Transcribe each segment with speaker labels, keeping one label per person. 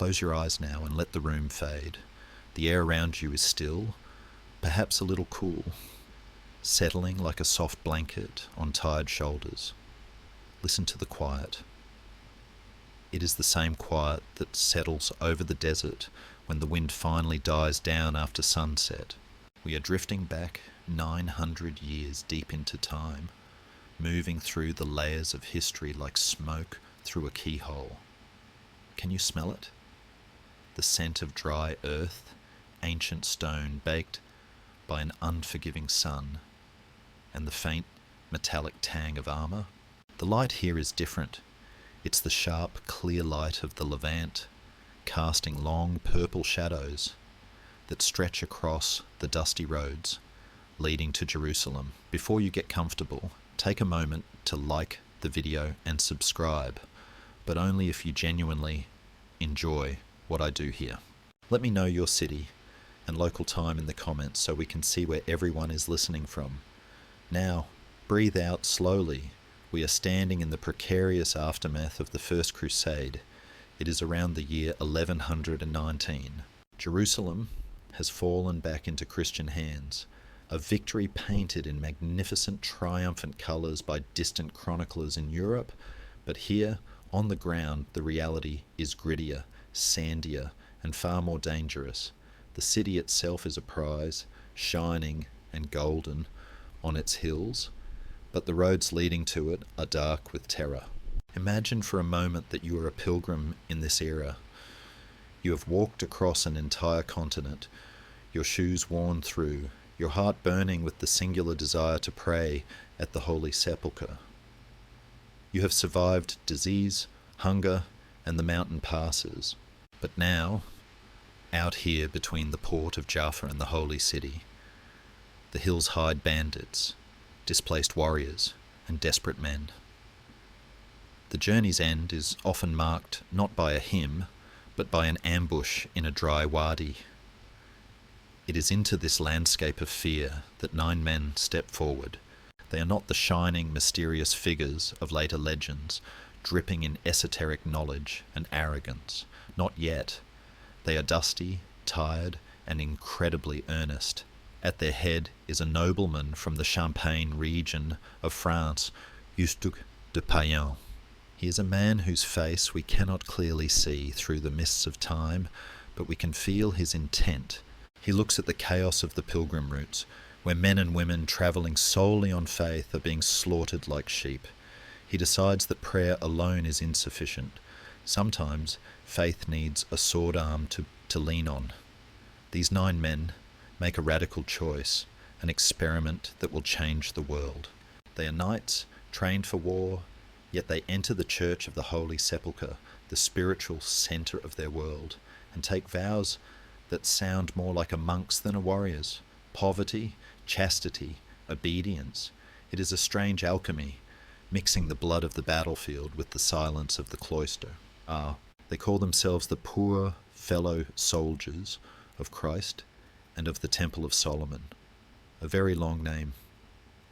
Speaker 1: Close your eyes now and let the room fade. The air around you is still, perhaps a little cool, settling like a soft blanket on tired shoulders. Listen to the quiet. It is the same quiet that settles over the desert when the wind finally dies down after sunset. We are drifting back 900 years deep into time, moving through the layers of history like smoke through a keyhole. Can you smell it? The scent of dry earth, ancient stone baked by an unforgiving sun, and the faint metallic tang of armour. The light here is different. It's the sharp, clear light of the Levant, casting long purple shadows that stretch across the dusty roads leading to Jerusalem. Before you get comfortable, take a moment to like the video and subscribe, but only if you genuinely enjoy what I do here. Let me know your city and local time in the comments so we can see where everyone is listening from. Now, breathe out slowly. We are standing in the precarious aftermath of the First Crusade. It is around the year 1119. Jerusalem has fallen back into Christian hands, a victory painted in magnificent triumphant colours by distant chroniclers in Europe, but here, on the ground, the reality is grittier, sandier, and far more dangerous. The city itself is a prize, shining and golden on its hills, but the roads leading to it are dark with terror. Imagine for a moment that you are a pilgrim in this era. You have walked across an entire continent, your shoes worn through, your heart burning with the singular desire to pray at the Holy Sepulchre. You have survived disease, hunger, and the mountain passes. But now, out here between the port of Jaffa and the Holy City, the hills hide bandits, displaced warriors, and desperate men. The journey's end is often marked not by a hymn, but by an ambush in a dry wadi. It is into this landscape of fear that 9 men step forward. They are not the shining, mysterious figures of later legends, dripping in esoteric knowledge and arrogance. Not yet. They are dusty, tired, and incredibly earnest. At their head is a nobleman from the Champagne region of France, Eustache de Payen. He is a man whose face we cannot clearly see through the mists of time, but we can feel his intent. He looks at the chaos of the pilgrim routes, where men and women travelling solely on faith are being slaughtered like sheep. He decides that prayer alone is insufficient. Sometimes faith needs a sword arm to lean on. These 9 men make a radical choice, an experiment that will change the world. They are knights, trained for war, yet they enter the Church of the Holy Sepulchre, the spiritual centre of their world, and take vows that sound more like a monk's than a warrior's. Poverty, chastity, obedience. It is a strange alchemy, mixing the blood of the battlefield with the silence of the cloister. They call themselves the poor fellow soldiers of Christ and of the Temple of Solomon. A very long name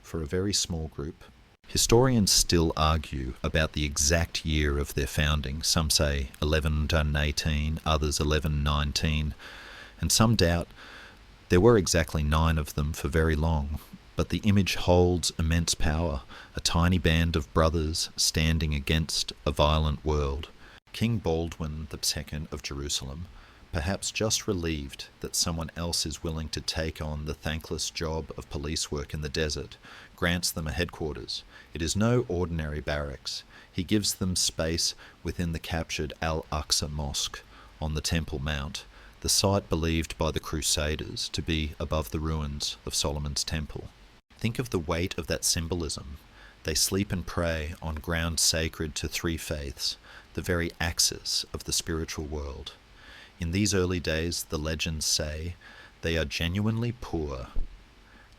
Speaker 1: for a very small group. Historians still argue about the exact year of their founding. Some say 1118, others 1119, and some doubt there were exactly 9 of them for very long. But the image holds immense power, a tiny band of brothers standing against a violent world. King Baldwin II of Jerusalem, perhaps just relieved that someone else is willing to take on the thankless job of police work in the desert, grants them a headquarters. It is no ordinary barracks. He gives them space within the captured Al-Aqsa Mosque on the Temple Mount, the site believed by the Crusaders to be above the ruins of Solomon's Temple. Think of the weight of that symbolism. They sleep and pray on ground sacred to 3 faiths, the very axis of the spiritual world. In these early days, the legends say, they are genuinely poor.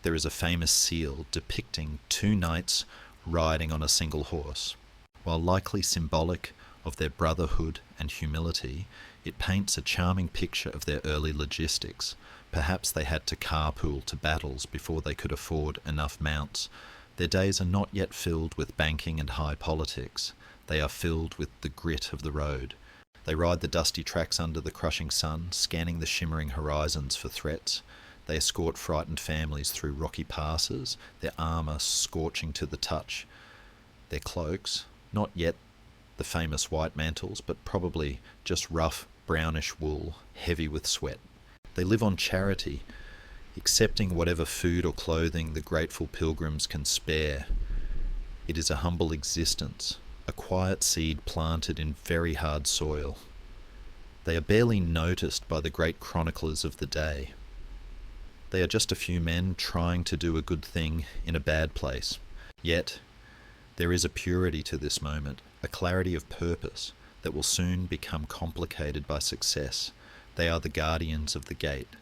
Speaker 1: There is a famous seal depicting 2 knights riding on a single horse. While likely symbolic of their brotherhood and humility, it paints a charming picture of their early logistics. Perhaps they had to carpool to battles before they could afford enough mounts. Their days are not yet filled with banking and high politics. They are filled with the grit of the road. They ride the dusty tracks under the crushing sun, scanning the shimmering horizons for threats. They escort frightened families through rocky passes, their armour scorching to the touch. Their cloaks, not yet the famous white mantles, but probably just rough brownish wool, heavy with sweat. They live on charity, accepting whatever food or clothing the grateful pilgrims can spare. It is a humble existence, a quiet seed planted in very hard soil. They are barely noticed by the great chroniclers of the day. They are just a few men trying to do a good thing in a bad place. Yet, there is a purity to this moment, a clarity of purpose that will soon become complicated by success. They are the guardians of the gate,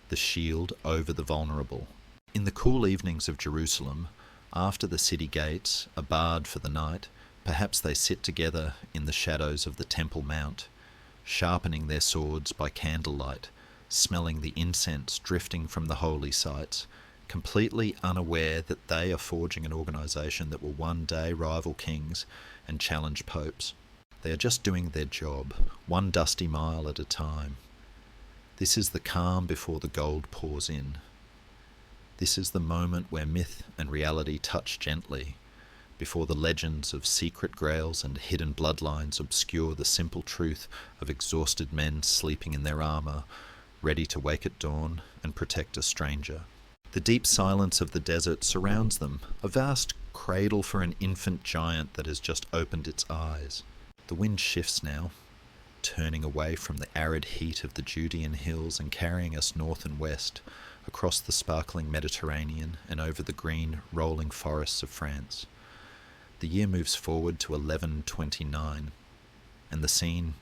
Speaker 1: the shield over the vulnerable. In the cool evenings of Jerusalem, after the city gates are barred for the night, perhaps they sit together in the shadows of the Temple Mount, sharpening their swords by candlelight, smelling the incense drifting from the holy sites, completely unaware that they are forging an organisation that will one day rival kings and challenge popes. They are just doing their job, one dusty mile at a time. This is the calm before the gold pours in. This is the moment where myth and reality touch gently, before the legends of secret grails and hidden bloodlines obscure the simple truth of exhausted men sleeping in their armour, ready to wake at dawn and protect a stranger. The deep silence of the desert surrounds them, a vast cradle for an infant giant that has just opened its eyes. The wind shifts now, turning away from the arid heat of the Judean hills and carrying us north and west, across the sparkling Mediterranean and over the green, rolling forests of France. The year moves forward to 1129, and the scene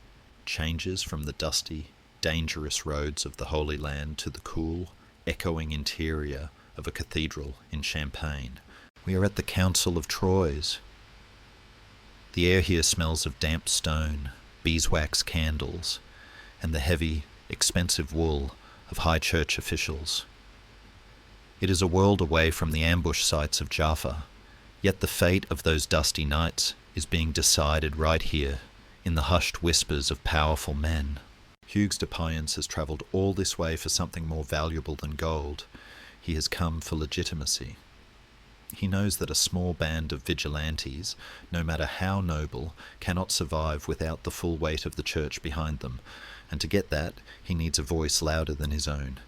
Speaker 1: changes from the dusty, dangerous roads of the Holy Land to the cool, echoing interior of a cathedral in Champagne. We are at the Council of Troyes. The air here smells of damp stone, beeswax candles, and the heavy, expensive wool of high church officials. It is a world away from the ambush sites of Jaffa, yet the fate of those dusty nights is being decided right here, in the hushed whispers of powerful men. Hugues de Payens has travelled all this way for something more valuable than gold. He has come for legitimacy. He knows that a small band of vigilantes, no matter how noble, cannot survive without the full weight of the church behind them, and to get that, he needs a voice louder than his own.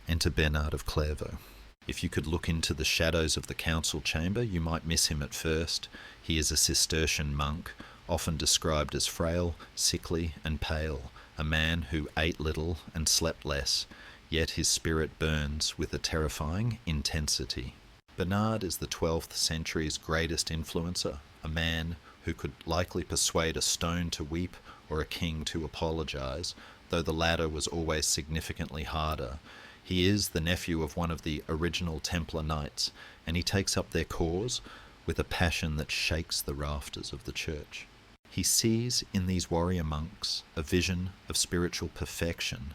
Speaker 1: Enter Bernard of Clairvaux. If you could look into the shadows of the council chamber, you might miss him at first. He is a Cistercian monk, often described as frail, sickly, and pale, a man who ate little and slept less, yet his spirit burns with a terrifying intensity. Bernard is the 12th century's greatest influencer, a man who could likely persuade a stone to weep or a king to apologise, though the latter was always significantly harder. He is the nephew of one of the original Templar Knights, and he takes up their cause with a passion that shakes the rafters of the church. He sees in these warrior monks a vision of spiritual perfection,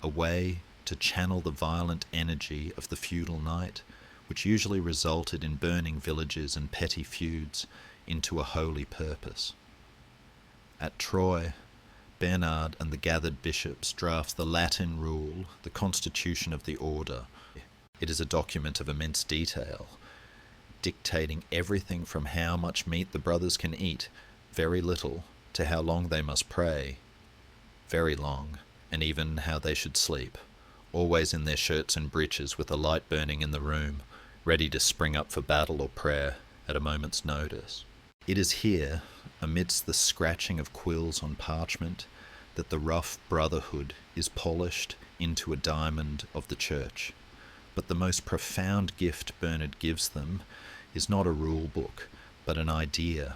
Speaker 1: a way to channel the violent energy of the feudal knight, which usually resulted in burning villages and petty feuds, into a holy purpose. At Troy, Bernard and the gathered bishops draft the Latin rule, the constitution of the order. It is a document of immense detail, dictating everything from how much meat the brothers can eat, very little, to how long they must pray, very long, and even how they should sleep, always in their shirts and breeches with a light burning in the room, ready to spring up for battle or prayer at a moment's notice. It is here, amidst the scratching of quills on parchment, that the rough brotherhood is polished into a diamond of the church. But the most profound gift Bernard gives them is not a rule book, but an idea.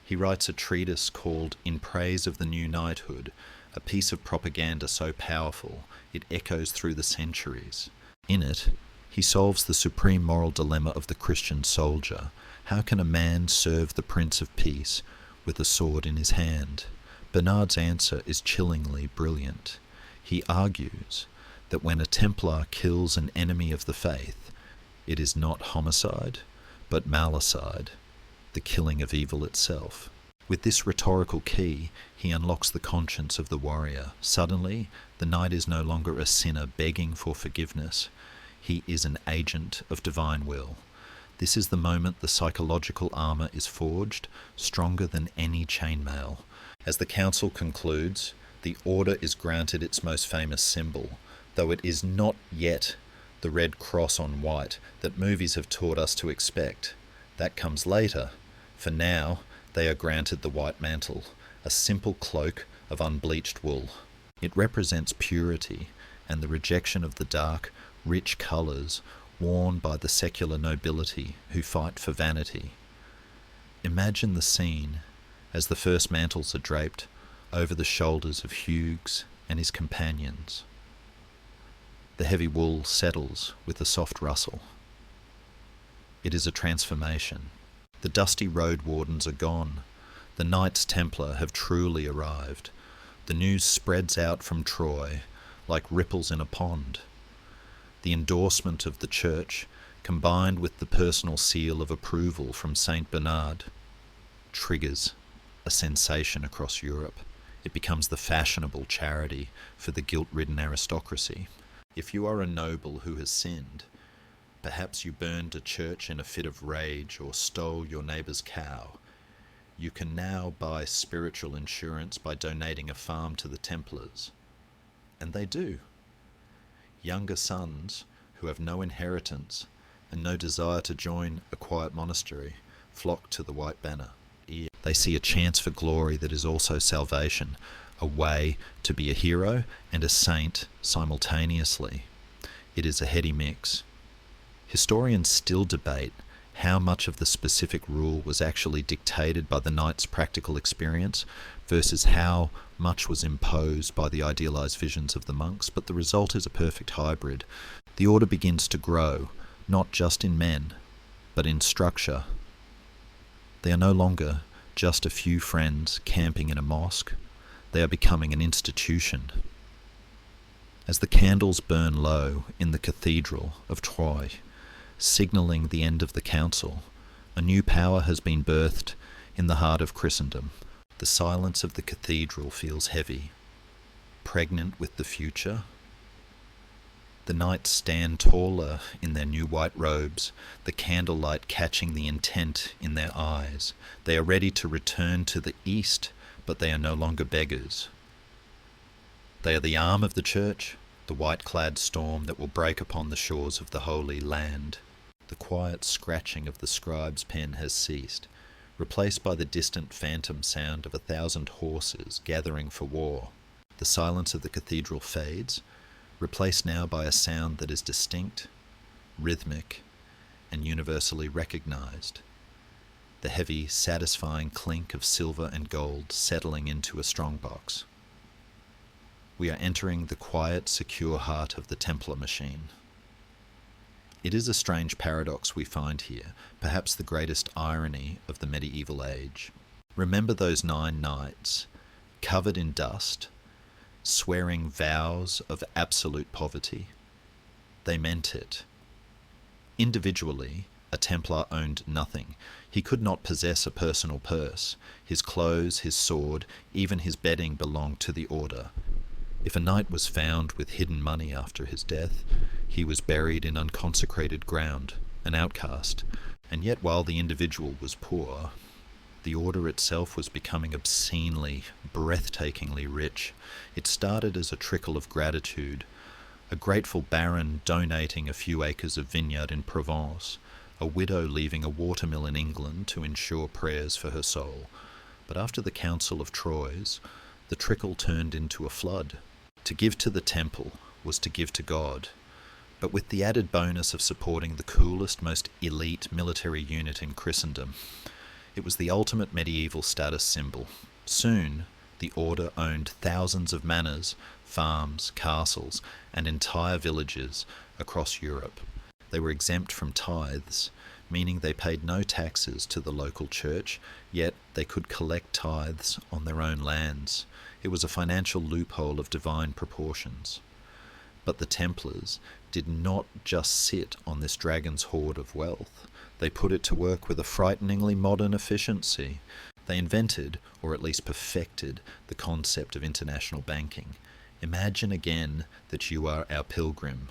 Speaker 1: He writes a treatise called In Praise of the New Knighthood, a piece of propaganda so powerful it echoes through the centuries. In it, he solves the supreme moral dilemma of the Christian soldier. How can a man serve the Prince of Peace with a sword in his hand? Bernard's answer is chillingly brilliant. He argues that when a Templar kills an enemy of the faith, it is not homicide, but malicide, the killing of evil itself. With this rhetorical key, He unlocks the conscience of the warrior. Suddenly, the knight is no longer a sinner begging for forgiveness. He is an agent of divine will. This is the moment the psychological armour is forged, stronger than any chainmail. As the council concludes, the order is granted its most famous symbol, though it is not yet the red cross on white that movies have taught us to expect. That comes later. For now, they are granted the white mantle, a simple cloak of unbleached wool. It represents purity and the rejection of the dark, rich colours worn by the secular nobility who fight for vanity. Imagine the scene as the first mantles are draped over the shoulders of Hughes and his companions. The heavy wool settles with a soft rustle. It is a transformation. The dusty road wardens are gone. The Knights Templar have truly arrived. The news spreads out from Troy like ripples in a pond. The endorsement of the Church, combined with the personal seal of approval from Saint Bernard, triggers a sensation across Europe. It becomes the fashionable charity for the guilt-ridden aristocracy. If you are a noble who has sinned, perhaps you burned a church in a fit of rage or stole your neighbour's cow, you can now buy spiritual insurance by donating a farm to the Templars. And they do. Younger sons who have no inheritance and no desire to join a quiet monastery flock to the white banner. They see a chance for glory that is also salvation, a way to be a hero and a saint simultaneously. It is a heady mix. Historians still debate how much of the specific rule was actually dictated by the knight's practical experience versus how much was imposed by the idealized visions of the monks, but the result is a perfect hybrid. The order begins to grow, not just in men, but in structure. They are no longer just a few friends camping in a mosque. They are becoming an institution. As the candles burn low in the cathedral of Troy, signalling the end of the council, a new power has been birthed in the heart of Christendom. The silence of the cathedral feels heavy, pregnant with the future. The knights stand taller in their new white robes, the candlelight catching the intent in their eyes. They are ready to return to the east, but they are no longer beggars. They are the arm of the church, the white-clad storm that will break upon the shores of the Holy Land. The quiet scratching of the scribe's pen has ceased, replaced by the distant phantom sound of 1,000 horses gathering for war. The silence of the cathedral fades, replaced now by a sound that is distinct, rhythmic, and universally recognized. The heavy, satisfying clink of silver and gold settling into a strongbox. We are entering the quiet, secure heart of the Templar machine. It is a strange paradox we find here, perhaps the greatest irony of the medieval age. Remember those 9 knights, covered in dust, swearing vows of absolute poverty? They meant it. Individually, a Templar owned nothing. He could not possess a personal purse. His clothes, his sword, even his bedding belonged to the order. If a knight was found with hidden money after his death, he was buried in unconsecrated ground, an outcast. And yet while the individual was poor, the order itself was becoming obscenely, breathtakingly rich. It started as a trickle of gratitude, a grateful baron donating a few acres of vineyard in Provence, a widow leaving a watermill in England to ensure prayers for her soul. But after the Council of Troyes, the trickle turned into a flood. To give to the temple was to give to God, but with the added bonus of supporting the coolest, most elite military unit in Christendom. It was the ultimate medieval status symbol. Soon, the order owned thousands of manors, farms, castles, and entire villages across Europe. They were exempt from tithes, meaning they paid no taxes to the local church, yet they could collect tithes on their own lands. It was a financial loophole of divine proportions. But the Templars did not just sit on this dragon's hoard of wealth. They put it to work with a frighteningly modern efficiency. They invented, or at least perfected, the concept of international banking. Imagine again that you are our pilgrim.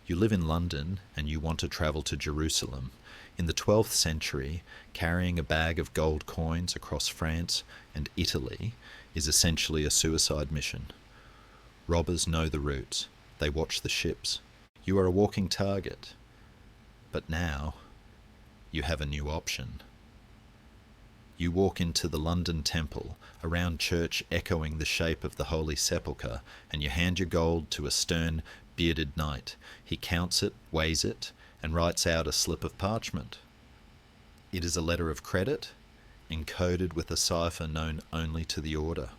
Speaker 1: You live in London and you want to travel to Jerusalem. In the 12th century, carrying a bag of gold coins across France and Italy is essentially a suicide mission. Robbers know the routes. They watch the ships. You are a walking target. But now, you have a new option. You walk into the London Temple, a round church echoing the shape of the Holy Sepulchre, and you hand your gold to a stern, bearded knight. He counts it, weighs it, and writes out a slip of parchment. It is a letter of credit, encoded with a cipher known only to the order.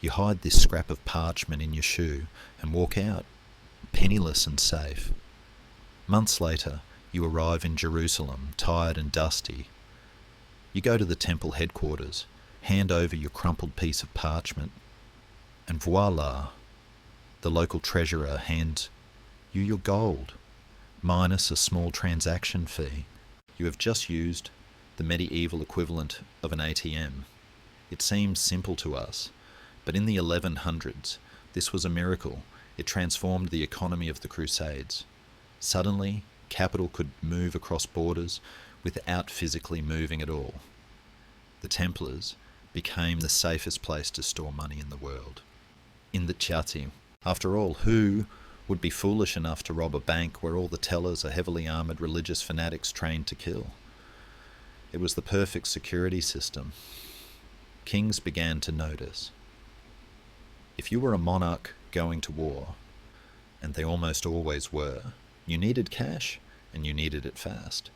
Speaker 1: You hide this scrap of parchment in your shoe and walk out, penniless and safe. Months later, you arrive in Jerusalem, tired and dusty. You go to the temple headquarters, hand over your crumpled piece of parchment, and voila, the local treasurer hands you your gold, minus a small transaction fee. You have just used the medieval equivalent of an ATM. It seems simple to us, but in the 1100s, this was a miracle. It transformed the economy of the Crusades. Suddenly, capital could move across borders without physically moving at all. The Templars became the safest place to store money in the world. In the Chiati. After all, who would be foolish enough to rob a bank where all the tellers are heavily armoured religious fanatics trained to kill? It was the perfect security system. Kings began to notice. If you were a monarch going to war, and they almost always were, you needed cash, and you needed it fast.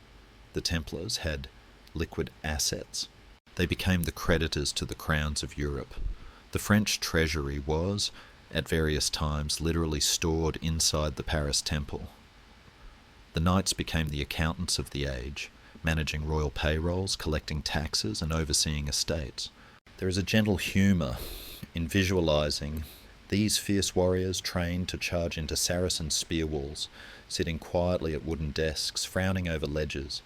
Speaker 1: The Templars had liquid assets. They became the creditors to the crowns of Europe. The French treasury was, at various times, literally stored inside the Paris Temple. The knights became the accountants of the age, managing royal payrolls, collecting taxes, and overseeing estates. There is a gentle humour in visualising these fierce warriors trained to charge into Saracen spear walls, sitting quietly at wooden desks, frowning over ledgers,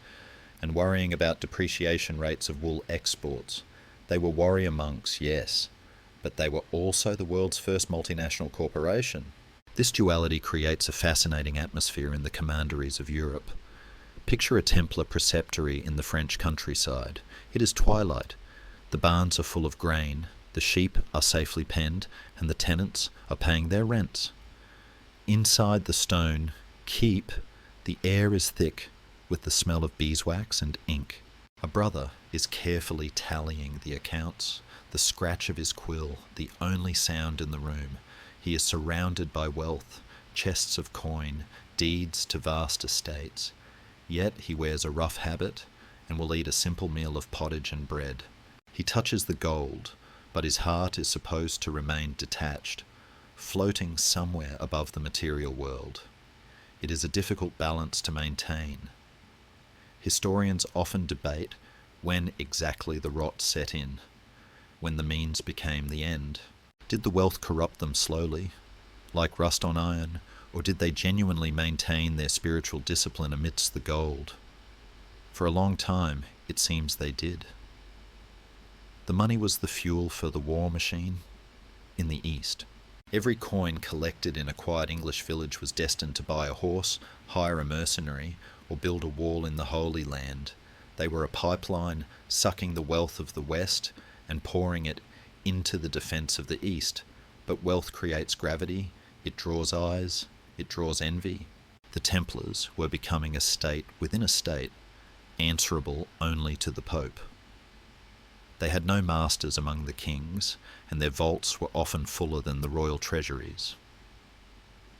Speaker 1: and worrying about depreciation rates of wool exports. They were warrior monks, yes, but they were also the world's first multinational corporation. This duality creates a fascinating atmosphere in the commanderies of Europe. Picture a Templar preceptory in the French countryside. It is twilight. The barns are full of grain, the sheep are safely penned, and the tenants are paying their rents. Inside the stone keep, the air is thick with the smell of beeswax and ink. A brother is carefully tallying the accounts, the scratch of his quill, the only sound in the room. He is surrounded by wealth, chests of coin, deeds to vast estates. Yet he wears a rough habit and will eat a simple meal of pottage and bread. He touches the gold, but his heart is supposed to remain detached, floating somewhere above the material world. It is a difficult balance to maintain. Historians often debate when exactly the rot set in, when the means became the end. Did the wealth corrupt them slowly, like rust on iron, or did they genuinely maintain their spiritual discipline amidst the gold? For a long time, it seems they did. The money was the fuel for the war machine in the East. Every coin collected in a quiet English village was destined to buy a horse, hire a mercenary, or build a wall in the Holy Land. They were a pipeline sucking the wealth of the West and pouring it into the defence of the East. But wealth creates gravity, it draws eyes, it draws envy. The Templars were becoming a state within a state, answerable only to the Pope. They had no masters among the kings, and their vaults were often fuller than the royal treasuries.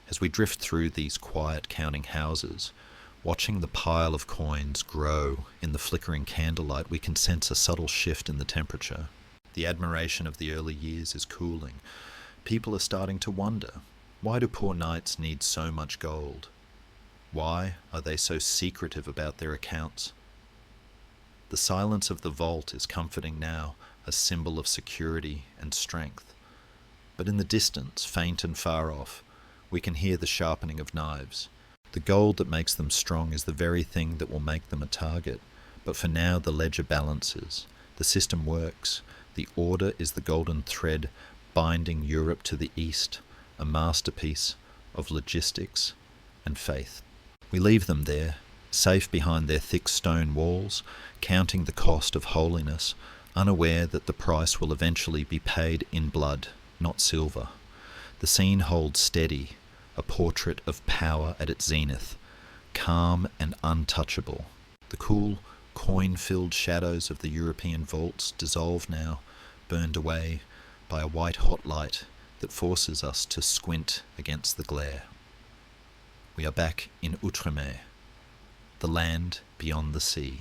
Speaker 1: As we drift through these quiet counting houses, watching the pile of coins grow in the flickering candlelight, we can sense a subtle shift in the temperature. The admiration of the early years is cooling. People are starting to wonder, why do poor knights need so much gold? Why are they so secretive about their accounts? The silence of the vault is comforting now, a symbol of security and strength. But in the distance, faint and far off, we can hear the sharpening of knives. The gold that makes them strong is the very thing that will make them a target. But for now the ledger balances. The system works. The order is the golden thread binding Europe to the East, a masterpiece of logistics and faith. We leave them there, safe behind their thick stone walls, counting the cost of holiness, unaware that the price will eventually be paid in blood, not silver. The scene holds steady, a portrait of power at its zenith, calm and untouchable. The cool, coin-filled shadows of the European vaults dissolve now, burned away by a white-hot light that forces us to squint against the glare. We are back in Outremer, the land beyond the sea.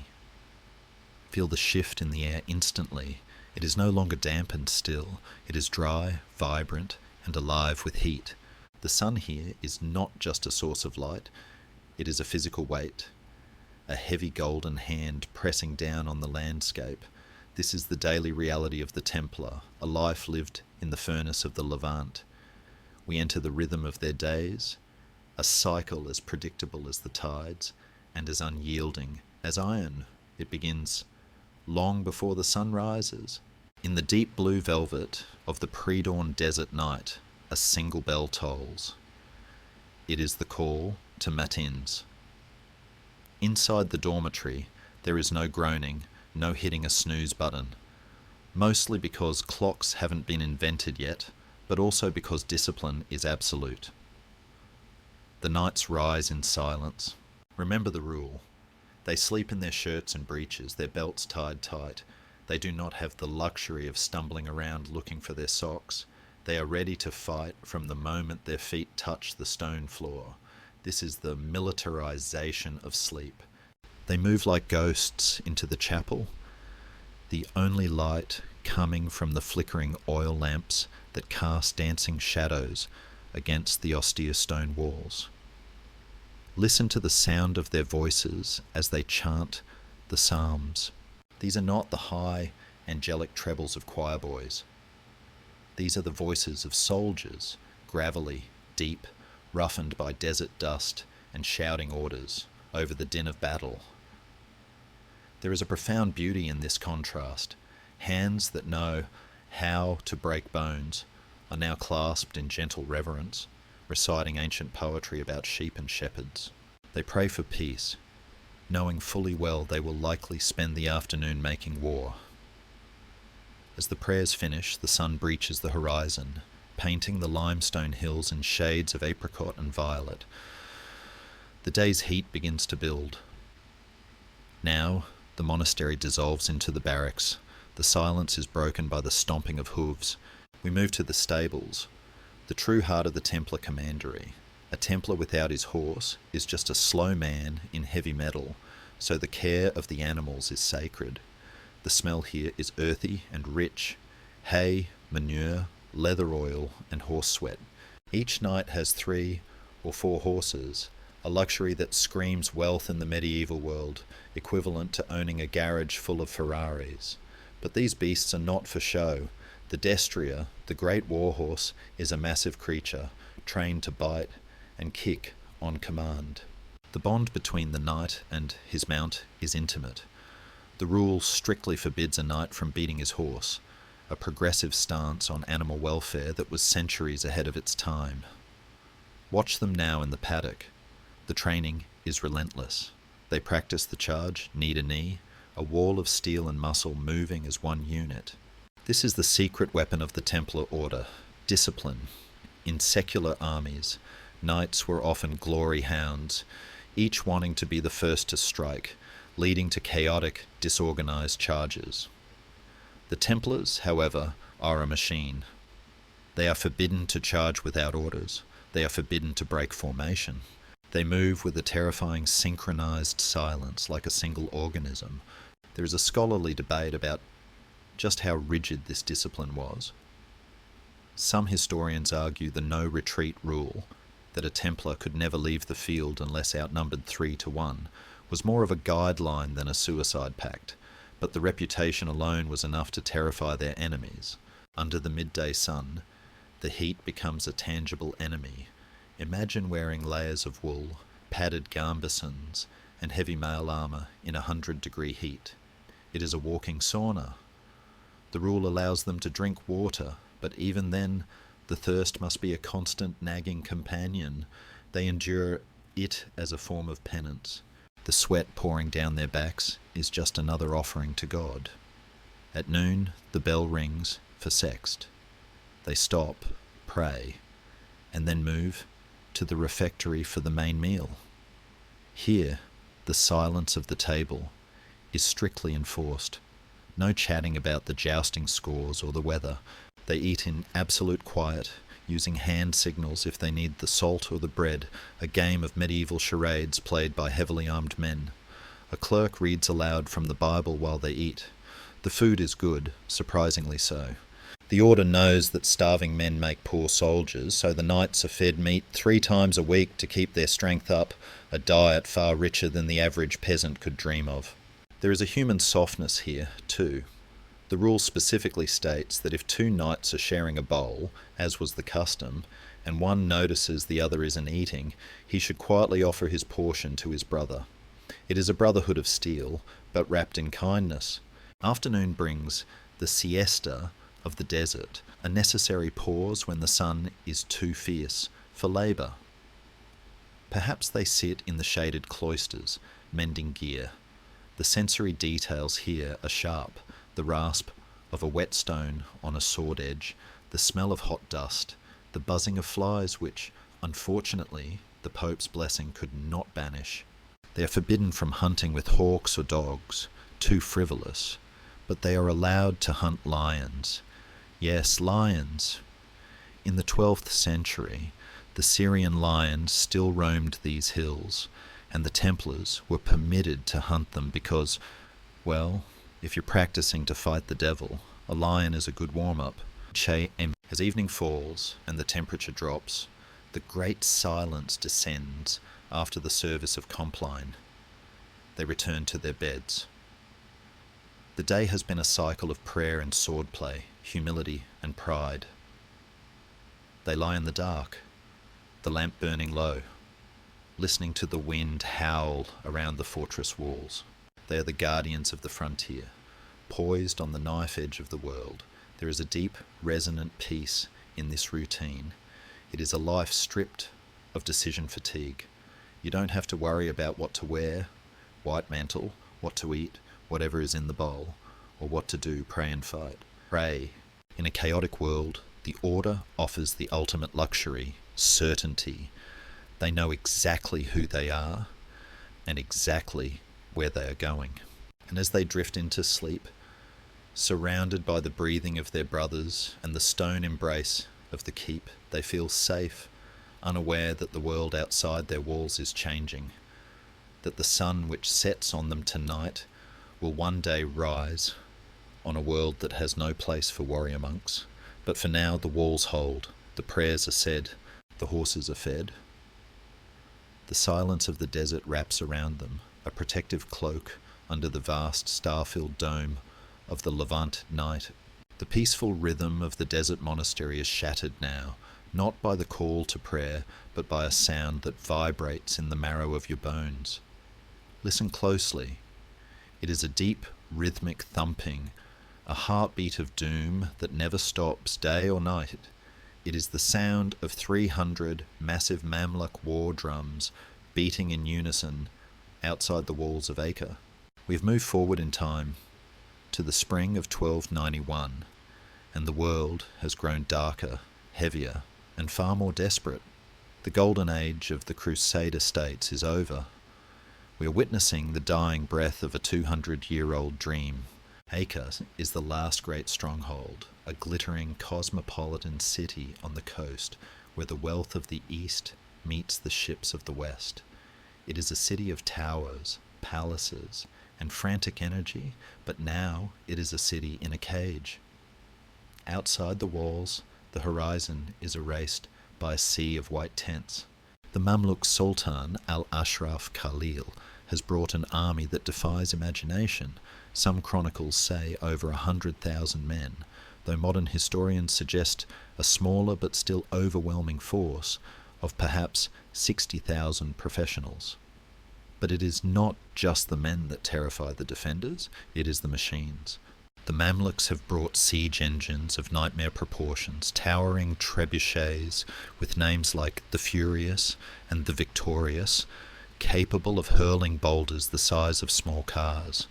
Speaker 1: Feel the shift in the air instantly. It is no longer damp and still. It is dry, vibrant, and alive with heat. The sun here is not just a source of light, it is a physical weight, a heavy golden hand pressing down on the landscape. This is the daily reality of the Templar, a life lived in the furnace of the Levant. We enter the rhythm of their days, a cycle as predictable as the tides and as unyielding as iron. It begins long before the sun rises. In the deep blue velvet of the pre-dawn desert night, a single bell tolls. It is the call to matins. Inside the dormitory, there is no groaning, no hitting a snooze button, mostly because clocks haven't been invented yet, but also because discipline is absolute. The knights rise in silence. Remember the rule. They sleep in their shirts and breeches, their belts tied tight. They do not have the luxury of stumbling around looking for their socks. They are ready to fight from the moment their feet touch the stone floor. This is the militarization of sleep. They move like ghosts into the chapel, the only light coming from the flickering oil lamps that cast dancing shadows against the austere stone walls. Listen to the sound of their voices as they chant the psalms. These are not the high, angelic trebles of choir boys. These are the voices of soldiers, gravelly, deep, roughened by desert dust and shouting orders over the din of battle. There is a profound beauty in this contrast. Hands that know how to break bones are now clasped in gentle reverence, reciting ancient poetry about sheep and shepherds. They pray for peace, knowing fully well they will likely spend the afternoon making war. As the prayers finish, the sun breaches the horizon, painting the limestone hills in shades of apricot and violet. The day's heat begins to build. Now, the monastery dissolves into the barracks. The silence is broken by the stomping of hooves. We move to the stables, the true heart of the Templar commandery. A Templar without his horse is just a slow man in heavy metal, so the care of the animals is sacred. The smell here is earthy and rich: hay, manure, leather oil, and horse sweat. Each knight has 3 or 4 horses, a luxury that screams wealth in the medieval world, equivalent to owning a garage full of Ferraris. But these beasts are not for show. The destrier, the great warhorse, is a massive creature, trained to bite and kick on command. The bond between the knight and his mount is intimate. The rule strictly forbids a knight from beating his horse, a progressive stance on animal welfare that was centuries ahead of its time. Watch them now in the paddock. The training is relentless. They practice the charge, knee to knee, a wall of steel and muscle moving as one unit. This is the secret weapon of the Templar order: discipline. In secular armies, knights were often glory hounds, each wanting to be the first to strike, leading to chaotic, disorganized charges. The Templars, however, are a machine. They are forbidden to charge without orders. They are forbidden to break formation. They move with a terrifying synchronized silence, like a single organism. There is a scholarly debate about just how rigid this discipline was. Some historians argue the no-retreat rule, that a Templar could never leave the field unless outnumbered 3-1, was more of a guideline than a suicide pact, but the reputation alone was enough to terrify their enemies. Under the midday sun, the heat becomes a tangible enemy. Imagine wearing layers of wool, padded gambesons, and heavy mail armour in 100-degree heat. It is a walking sauna. The rule allows them to drink water, but even then, the thirst must be a constant nagging companion. They endure it as a form of penance. The sweat pouring down their backs is just another offering to God. At noon, the bell rings for sext. They stop, pray, and then move to the refectory for the main meal. Here, the silence of the table is strictly enforced. No chatting about the jousting scores or the weather. They eat in absolute quiet, using hand signals if they need the salt or the bread, a game of medieval charades played by heavily armed men. A clerk reads aloud from the Bible while they eat. The food is good, surprisingly so. The order knows that starving men make poor soldiers, so the knights are fed meat 3 times a week to keep their strength up, a diet far richer than the average peasant could dream of. There is a human softness here, too. The rule specifically states that if 2 knights are sharing a bowl, as was the custom, and one notices the other isn't eating, he should quietly offer his portion to his brother. It is a brotherhood of steel, but wrapped in kindness. Afternoon brings the siesta of the desert, a necessary pause when the sun is too fierce for labour. Perhaps they sit in the shaded cloisters, mending gear. The sensory details here are sharp, the rasp of a whetstone on a sword edge, the smell of hot dust, the buzzing of flies which, unfortunately, the Pope's blessing could not banish. They are forbidden from hunting with hawks or dogs, too frivolous, but they are allowed to hunt lions. Yes, lions. In the 12th century, the Syrian lions still roamed these hills, and the Templars were permitted to hunt them because, well, if you're practicing to fight the devil, a lion is a good warm-up. As evening falls and the temperature drops, the great silence descends after the service of Compline. They return to their beds. The day has been a cycle of prayer and swordplay, humility and pride. They lie in the dark, the lamp burning low, listening to the wind howl around the fortress walls. They are the guardians of the frontier, poised on the knife edge of the world. There is a deep, resonant peace in this routine. It is a life stripped of decision fatigue. You don't have to worry about what to wear, white mantle, what to eat, whatever is in the bowl, or what to do, pray and fight. Pray. In a chaotic world, the order offers the ultimate luxury, certainty. They know exactly who they are and exactly where they are going. And as they drift into sleep, surrounded by the breathing of their brothers and the stone embrace of the keep, they feel safe, unaware that the world outside their walls is changing, that the sun which sets on them tonight will one day rise on a world that has no place for warrior monks. But for now the walls hold, the prayers are said, the horses are fed. The silence of the desert wraps around them, a protective cloak under the vast star-filled dome of the Levant night. The peaceful rhythm of the desert monastery is shattered now, not by the call to prayer, but by a sound that vibrates in the marrow of your bones. Listen closely. It is a deep, rhythmic thumping, a heartbeat of doom that never stops, day or night. It is the sound of 300 massive Mamluk war drums beating in unison outside the walls of Acre. We have moved forward in time to the spring of 1291, and the world has grown darker, heavier, and far more desperate. The golden age of the Crusader states is over. We are witnessing the dying breath of a 200-year-old dream. Acre is the last great stronghold, a glittering cosmopolitan city on the coast where the wealth of the east meets the ships of the west. It is a city of towers, palaces, and frantic energy, but now it is a city in a cage. Outside the walls, the horizon is erased by a sea of white tents. The Mamluk Sultan al-Ashraf Khalil has brought an army that defies imagination. Some chronicles say over 100,000 men, though modern historians suggest a smaller but still overwhelming force of perhaps 60,000 professionals. But it is not just the men that terrify the defenders, it is the machines. The Mamluks have brought siege engines of nightmare proportions, towering trebuchets with names like the Furious and the Victorious, capable of hurling boulders the size of small cars.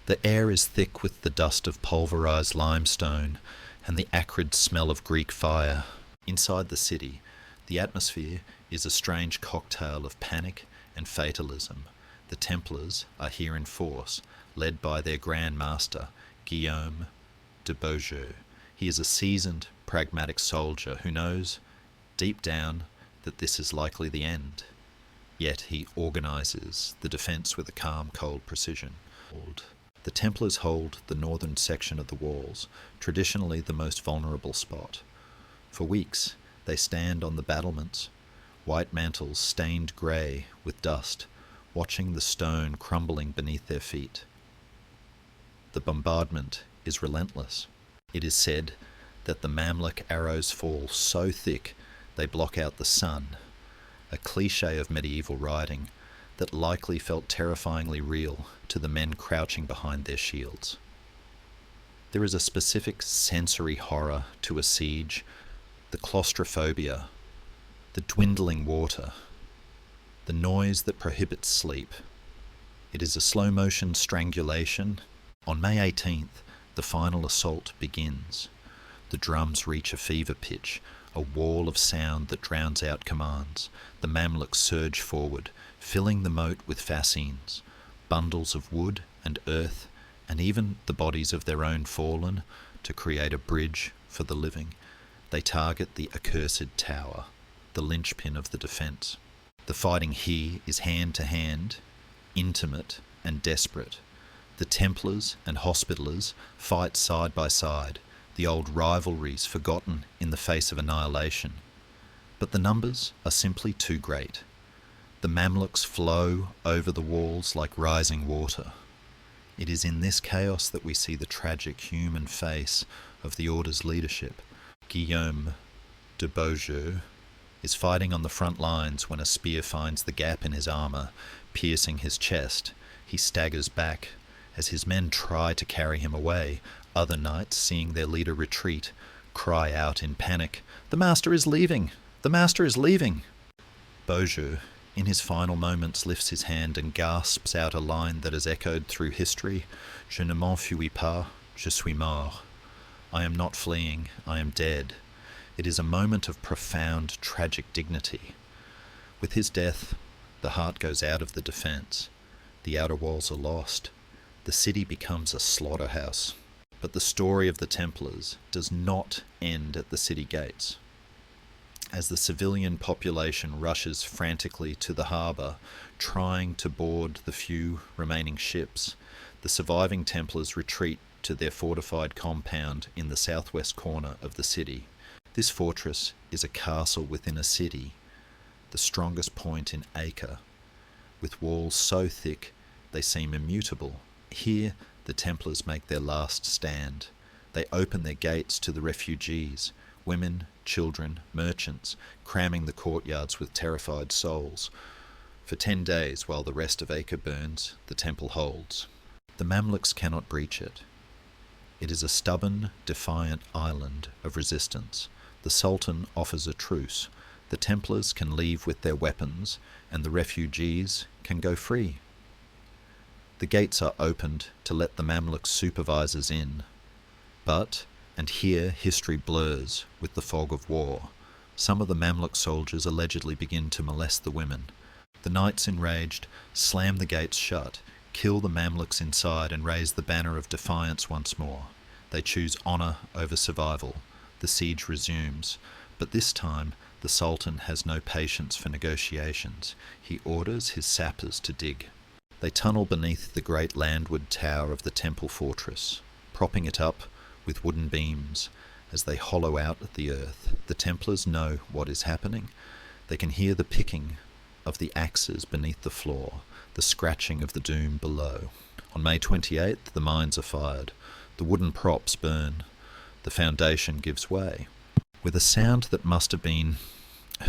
Speaker 1: The air is thick with the dust of pulverized limestone and the acrid smell of Greek fire. Inside the city, the atmosphere is a strange cocktail of panic and fatalism. The Templars are here in force, led by their Grand Master, Guillaume de Beaujeu. He is a seasoned, pragmatic soldier who knows, deep down, that this is likely the end. Yet he organises the defence with a calm, cold precision. The Templars hold the northern section of the walls, traditionally the most vulnerable spot. For weeks, they stand on the battlements, white mantles stained grey with dust, watching the stone crumbling beneath their feet. The bombardment is relentless. It is said that the Mamluk arrows fall so thick they block out the sun, a cliché of medieval riding that likely felt terrifyingly real to the men crouching behind their shields. There is a specific sensory horror to a siege, the claustrophobia, the dwindling water, the noise that prohibits sleep. It is a slow-motion strangulation. On May 18th, the final assault begins. The drums reach a fever pitch, a wall of sound that drowns out commands. The Mamluks surge forward, filling the moat with fascines, bundles of wood and earth, and even the bodies of their own fallen, to create a bridge for the living. They target the accursed tower, the linchpin of the defence. The fighting here is hand-to-hand, intimate and desperate. The Templars and Hospitallers fight side by side, the old rivalries forgotten in the face of annihilation. But the numbers are simply too great. The Mamluks flow over the walls like rising water. It is in this chaos that we see the tragic human face of the Order's leadership. Guillaume de Beaujeu is fighting on the front lines when a spear finds the gap in his armour, piercing his chest. He staggers back. As his men try to carry him away, other knights, seeing their leader retreat, cry out in panic, "The Master is leaving! The Master is leaving!" Beaujeu, in his final moments, lifts his hand and gasps out a line that has echoed through history, "Je ne m'enfuis pas, je suis mort." I am not fleeing, I am dead. It is a moment of profound, tragic dignity. With his death, the heart goes out of the defence. The outer walls are lost. The city becomes a slaughterhouse. But the story of the Templars does not end at the city gates. As the civilian population rushes frantically to the harbour, trying to board the few remaining ships, the surviving Templars retreat to their fortified compound in the southwest corner of the city. This fortress is a castle within a city, the strongest point in Acre, with walls so thick they seem immutable. Here, the Templars make their last stand. They open their gates to the refugees, women, children, merchants, cramming the courtyards with terrified souls. For 10 days, while the rest of Acre burns, the temple holds. The Mamluks cannot breach it. It is a stubborn, defiant island of resistance. The Sultan offers a truce. The Templars can leave with their weapons, and the refugees can go free. The gates are opened to let the Mamluk supervisors in. But, and here history blurs with the fog of war, some of the Mamluk soldiers allegedly begin to molest the women. The knights, enraged, slam the gates shut, kill the Mamluks inside, and raise the banner of defiance once more. They choose honour over survival. The siege resumes, but this time the Sultan has no patience for negotiations. He orders his sappers to dig. They tunnel beneath the great landward tower of the temple fortress, propping it up with wooden beams. As they hollow out the earth, the Templars know what is happening. They can hear the picking of the axes beneath the floor, the scratching of the doom below. On May 28th, the mines are fired. The wooden props burn. The foundation gives way. With a sound that must have been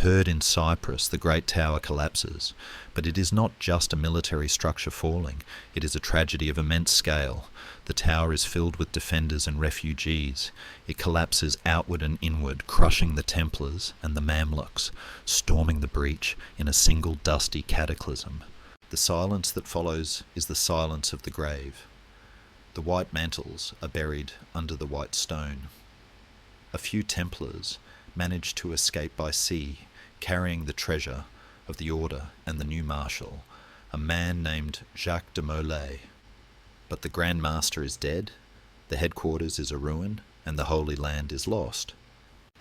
Speaker 1: Heard in Cyprus, the great tower collapses, but it is not just a military structure falling, it is a tragedy of immense scale. The tower is filled with defenders and refugees. It collapses outward and inward, crushing the Templars and the Mamluks, storming the breach in a single dusty cataclysm. The silence that follows is the silence of the grave. The white mantles are buried under the white stone. A few Templars managed to escape by sea, carrying the treasure of the Order and the new Marshal, a man named Jacques de Molay. But the Grand Master is dead, the headquarters is a ruin, and the Holy Land is lost.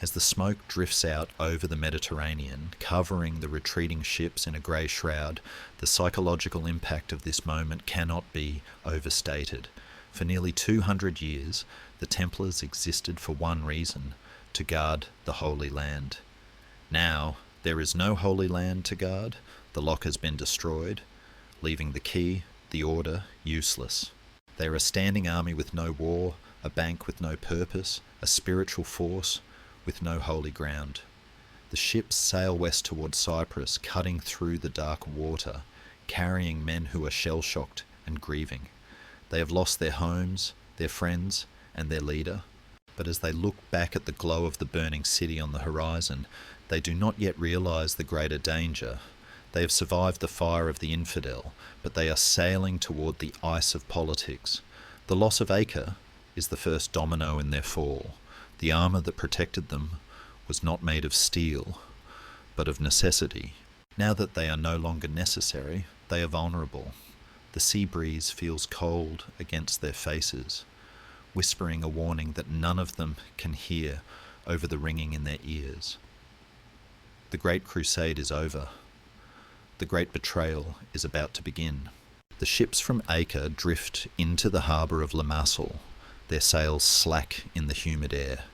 Speaker 1: As the smoke drifts out over the Mediterranean, covering the retreating ships in a grey shroud, the psychological impact of this moment cannot be overstated. For nearly 200 years, the Templars existed for one reason: to guard the Holy Land. Now, there is no Holy Land to guard. The lock has been destroyed, leaving the key, the Order, useless. They are a standing army with no war, a bank with no purpose, a spiritual force with no holy ground. The ships sail west towards Cyprus, cutting through the dark water, carrying men who are shell-shocked and grieving. They have lost their homes, their friends, and their leader. But as they look back at the glow of the burning city on the horizon, they do not yet realise the greater danger. They have survived the fire of the infidel, but they are sailing toward the ice of politics. The loss of Acre is the first domino in their fall. The armour that protected them was not made of steel, but of necessity. Now that they are no longer necessary, they are vulnerable. The sea breeze feels cold against their faces, whispering a warning that none of them can hear over the ringing in their ears. The Great Crusade is over. The Great Betrayal is about to begin. The ships from Acre drift into the harbour of Limassol, their sails slack in the humid air.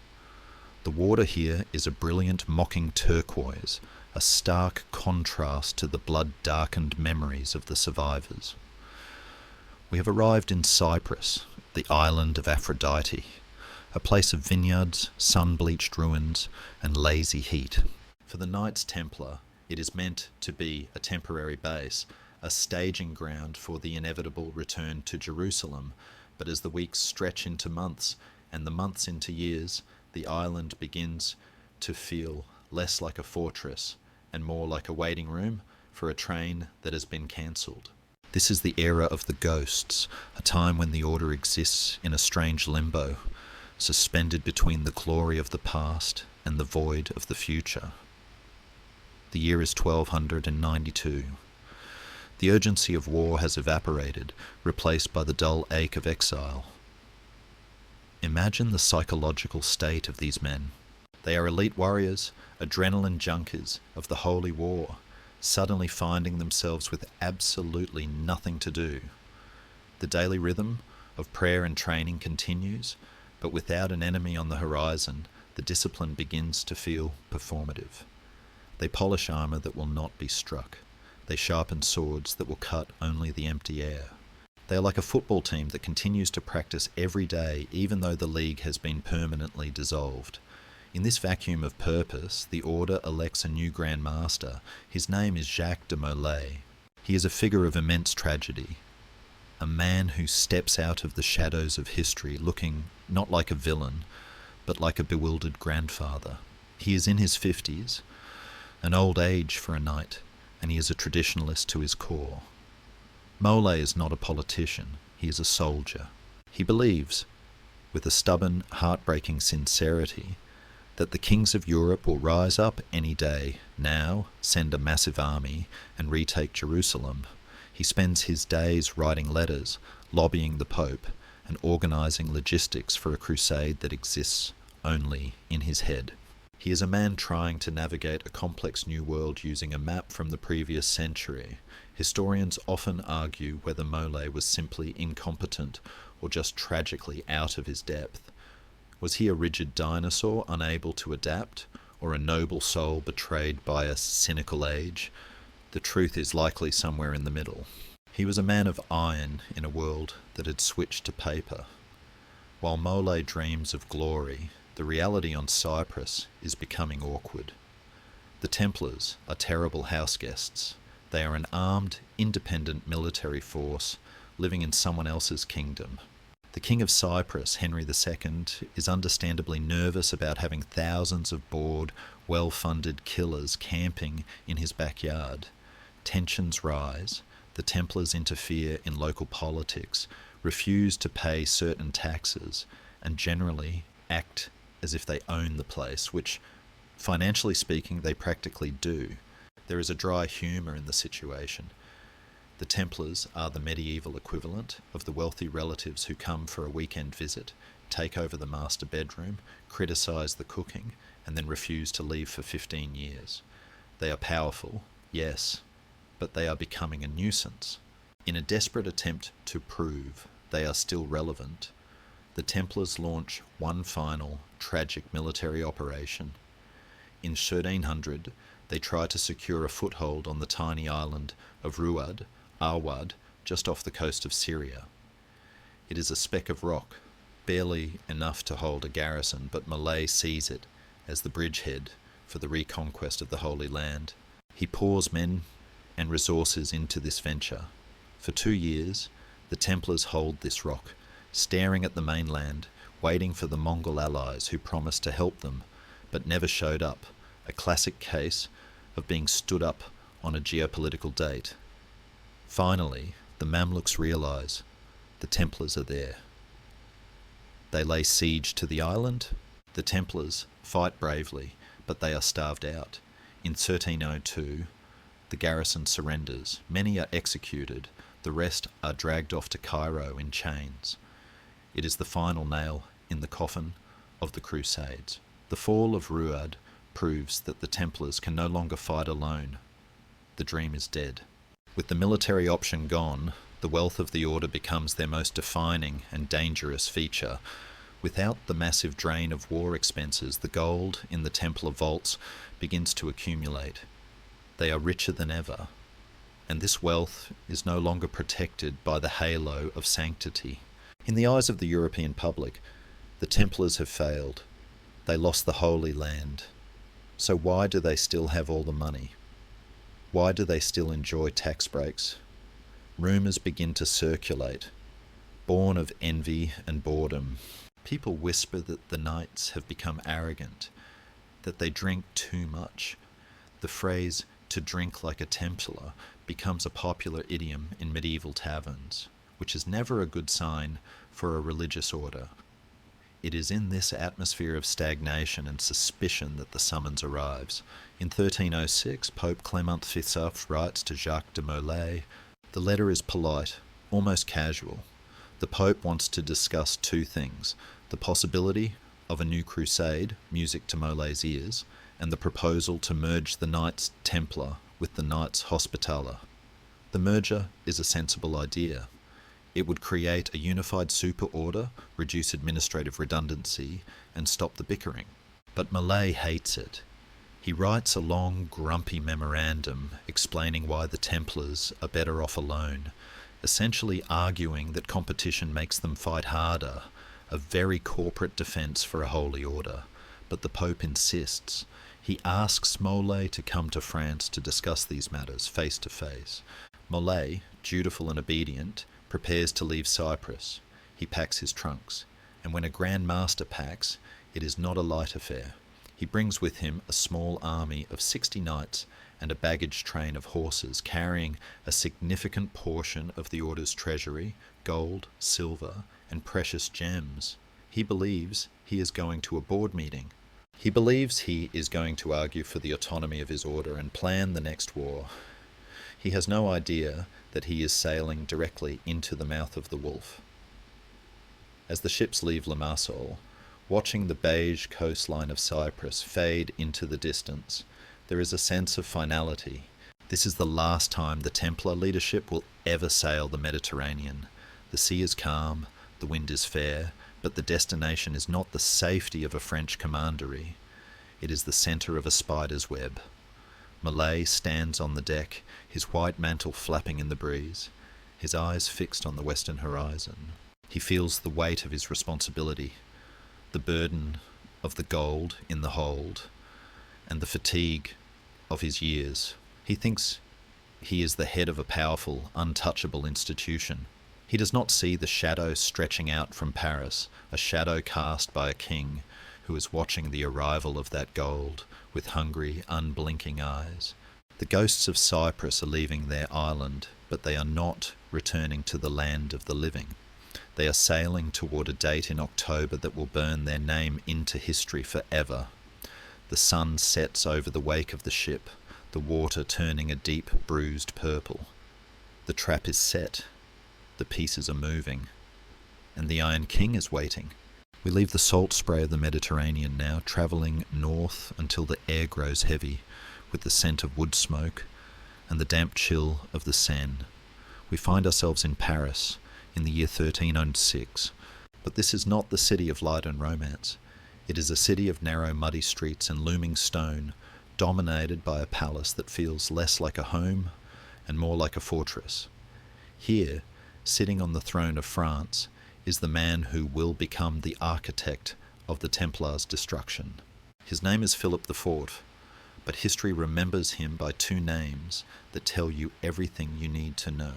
Speaker 1: The water here is a brilliant mocking turquoise, a stark contrast to the blood-darkened memories of the survivors. We have arrived in Cyprus, the island of Aphrodite, a place of vineyards, sun-bleached ruins, and lazy heat. For the Knights Templar, it is meant to be a temporary base, a staging ground for the inevitable return to Jerusalem. But as the weeks stretch into months, and the months into years, the island begins to feel less like a fortress and more like a waiting room for a train that has been cancelled. This is the era of the ghosts, a time when the Order exists in a strange limbo, suspended between the glory of the past and the void of the future. The year is 1292. The urgency of war has evaporated, replaced by the dull ache of exile. Imagine the psychological state of these men. They are elite warriors, adrenaline junkies of the holy war, suddenly finding themselves with absolutely nothing to do. The daily rhythm of prayer and training continues, but without an enemy on the horizon, the discipline begins to feel performative. They polish armour that will not be struck. They sharpen swords that will cut only the empty air. They are like a football team that continues to practice every day, even though the league has been permanently dissolved. In this vacuum of purpose, the Order elects a new Grand Master. His name is Jacques de Molay. He is a figure of immense tragedy, a man who steps out of the shadows of history looking not like a villain, but like a bewildered grandfather. He is in his 50s, an old age for a knight, and he is a traditionalist to his core. Molay is not a politician, he is a soldier. He believes, with a stubborn, heartbreaking sincerity, that the kings of Europe will rise up any day, now, send a massive army, and retake Jerusalem. He spends his days writing letters, lobbying the Pope, and organising logistics for a crusade that exists only in his head. He is a man trying to navigate a complex new world using a map from the previous century. Historians often argue whether Molay was simply incompetent or just tragically out of his depth. Was he a rigid dinosaur unable to adapt, or a noble soul betrayed by a cynical age? The truth is likely somewhere in the middle. He was a man of iron in a world that had switched to paper. While Molay dreams of glory, the reality on Cyprus is becoming awkward. The Templars are terrible house guests. They are an armed, independent military force living in someone else's kingdom. The King of Cyprus, Henry II, is understandably nervous about having thousands of bored, well-funded killers camping in his backyard. Tensions rise. The Templars interfere in local politics, refuse to pay certain taxes, and generally act as if they own the place, which, financially speaking, they practically do. There is a dry humour in the situation. The Templars are the medieval equivalent of the wealthy relatives who come for a weekend visit, take over the master bedroom, criticise the cooking, and then refuse to leave for 15 years. They are powerful, yes, but they are becoming a nuisance. In a desperate attempt to prove they are still relevant, the Templars launch one final, tragic military operation. In 1300, they try to secure a foothold on the tiny island of Arwad, just off the coast of Syria. It is a speck of rock, barely enough to hold a garrison, but Malay sees it as the bridgehead for the reconquest of the Holy Land. He pours men and resources into this venture. For 2 years, the Templars hold this rock, staring at the mainland, waiting for the Mongol allies who promised to help them, but never showed up, a classic case of being stood up on a geopolitical date. Finally, the Mamluks realise the Templars are there. They lay siege to the island. The Templars fight bravely, but they are starved out. In 1302, the garrison surrenders. Many are executed. The rest are dragged off to Cairo in chains. It is the final nail in the coffin of the Crusades. The fall of Ruad proves that the Templars can no longer fight alone. The dream is dead. With the military option gone, the wealth of the order becomes their most defining and dangerous feature. Without the massive drain of war expenses, the gold in the Templar vaults begins to accumulate. They are richer than ever, and this wealth is no longer protected by the halo of sanctity. In the eyes of the European public, the Templars have failed. They lost the Holy Land. So why do they still have all the money? Why do they still enjoy tax breaks? Rumours begin to circulate, born of envy and boredom. People whisper that the knights have become arrogant, that they drink too much. The phrase, to drink like a Templar, becomes a popular idiom in medieval taverns, which is never a good sign for a religious order. It is in this atmosphere of stagnation and suspicion that the summons arrives. In 1306, Pope Clement VI writes to Jacques de Molay. The letter is polite, almost casual. The Pope wants to discuss two things: the possibility of a new crusade, music to Molay's ears, and the proposal to merge the Knights Templar with the Knights Hospitaller. The merger is a sensible idea. It would create a unified super order, reduce administrative redundancy, and stop the bickering. But Molay hates it. He writes a long, grumpy memorandum explaining why the Templars are better off alone, essentially arguing that competition makes them fight harder, a very corporate defence for a holy order. But the Pope insists. He asks Molay to come to France to discuss these matters face to face. Molay, dutiful and obedient, prepares to leave Cyprus. He packs his trunks, and when a Grand Master packs, it is not a light affair. He brings with him a small army of 60 knights and a baggage train of horses carrying a significant portion of the order's treasury, gold, silver, and precious gems. He believes he is going to a board meeting. He believes he is going to argue for the autonomy of his order and plan the next war. He has no idea that he is sailing directly into the mouth of the wolf. As the ships leave Limassol, watching the beige coastline of Cyprus fade into the distance, there is a sense of finality. This is the last time the Templar leadership will ever sail the Mediterranean. The sea is calm, the wind is fair, but the destination is not the safety of a French commandery. It is the centre of a spider's web. Molay stands on the deck, his white mantle flapping in the breeze, his eyes fixed on the western horizon. He feels the weight of his responsibility, the burden of the gold in the hold, and the fatigue of his years. He thinks he is the head of a powerful, untouchable institution. He does not see the shadow stretching out from Paris, a shadow cast by a king who is watching the arrival of that gold with hungry, unblinking eyes. The ghosts of Cyprus are leaving their island, but they are not returning to the land of the living. They are sailing toward a date in October that will burn their name into history forever. The sun sets over the wake of the ship, the water turning a deep, bruised purple. The trap is set. The pieces are moving. And the Iron King is waiting. We leave the salt spray of the Mediterranean now, travelling north until the air grows heavy, with the scent of wood smoke and the damp chill of the Seine. We find ourselves in Paris in the year 1306. But this is not the city of light and romance. It is a city of narrow, muddy streets and looming stone, dominated by a palace that feels less like a home and more like a fortress. Here, sitting on the throne of France, is the man who will become the architect of the Templars' destruction. His name is Philip IV, but history remembers him by two names that tell you everything you need to know.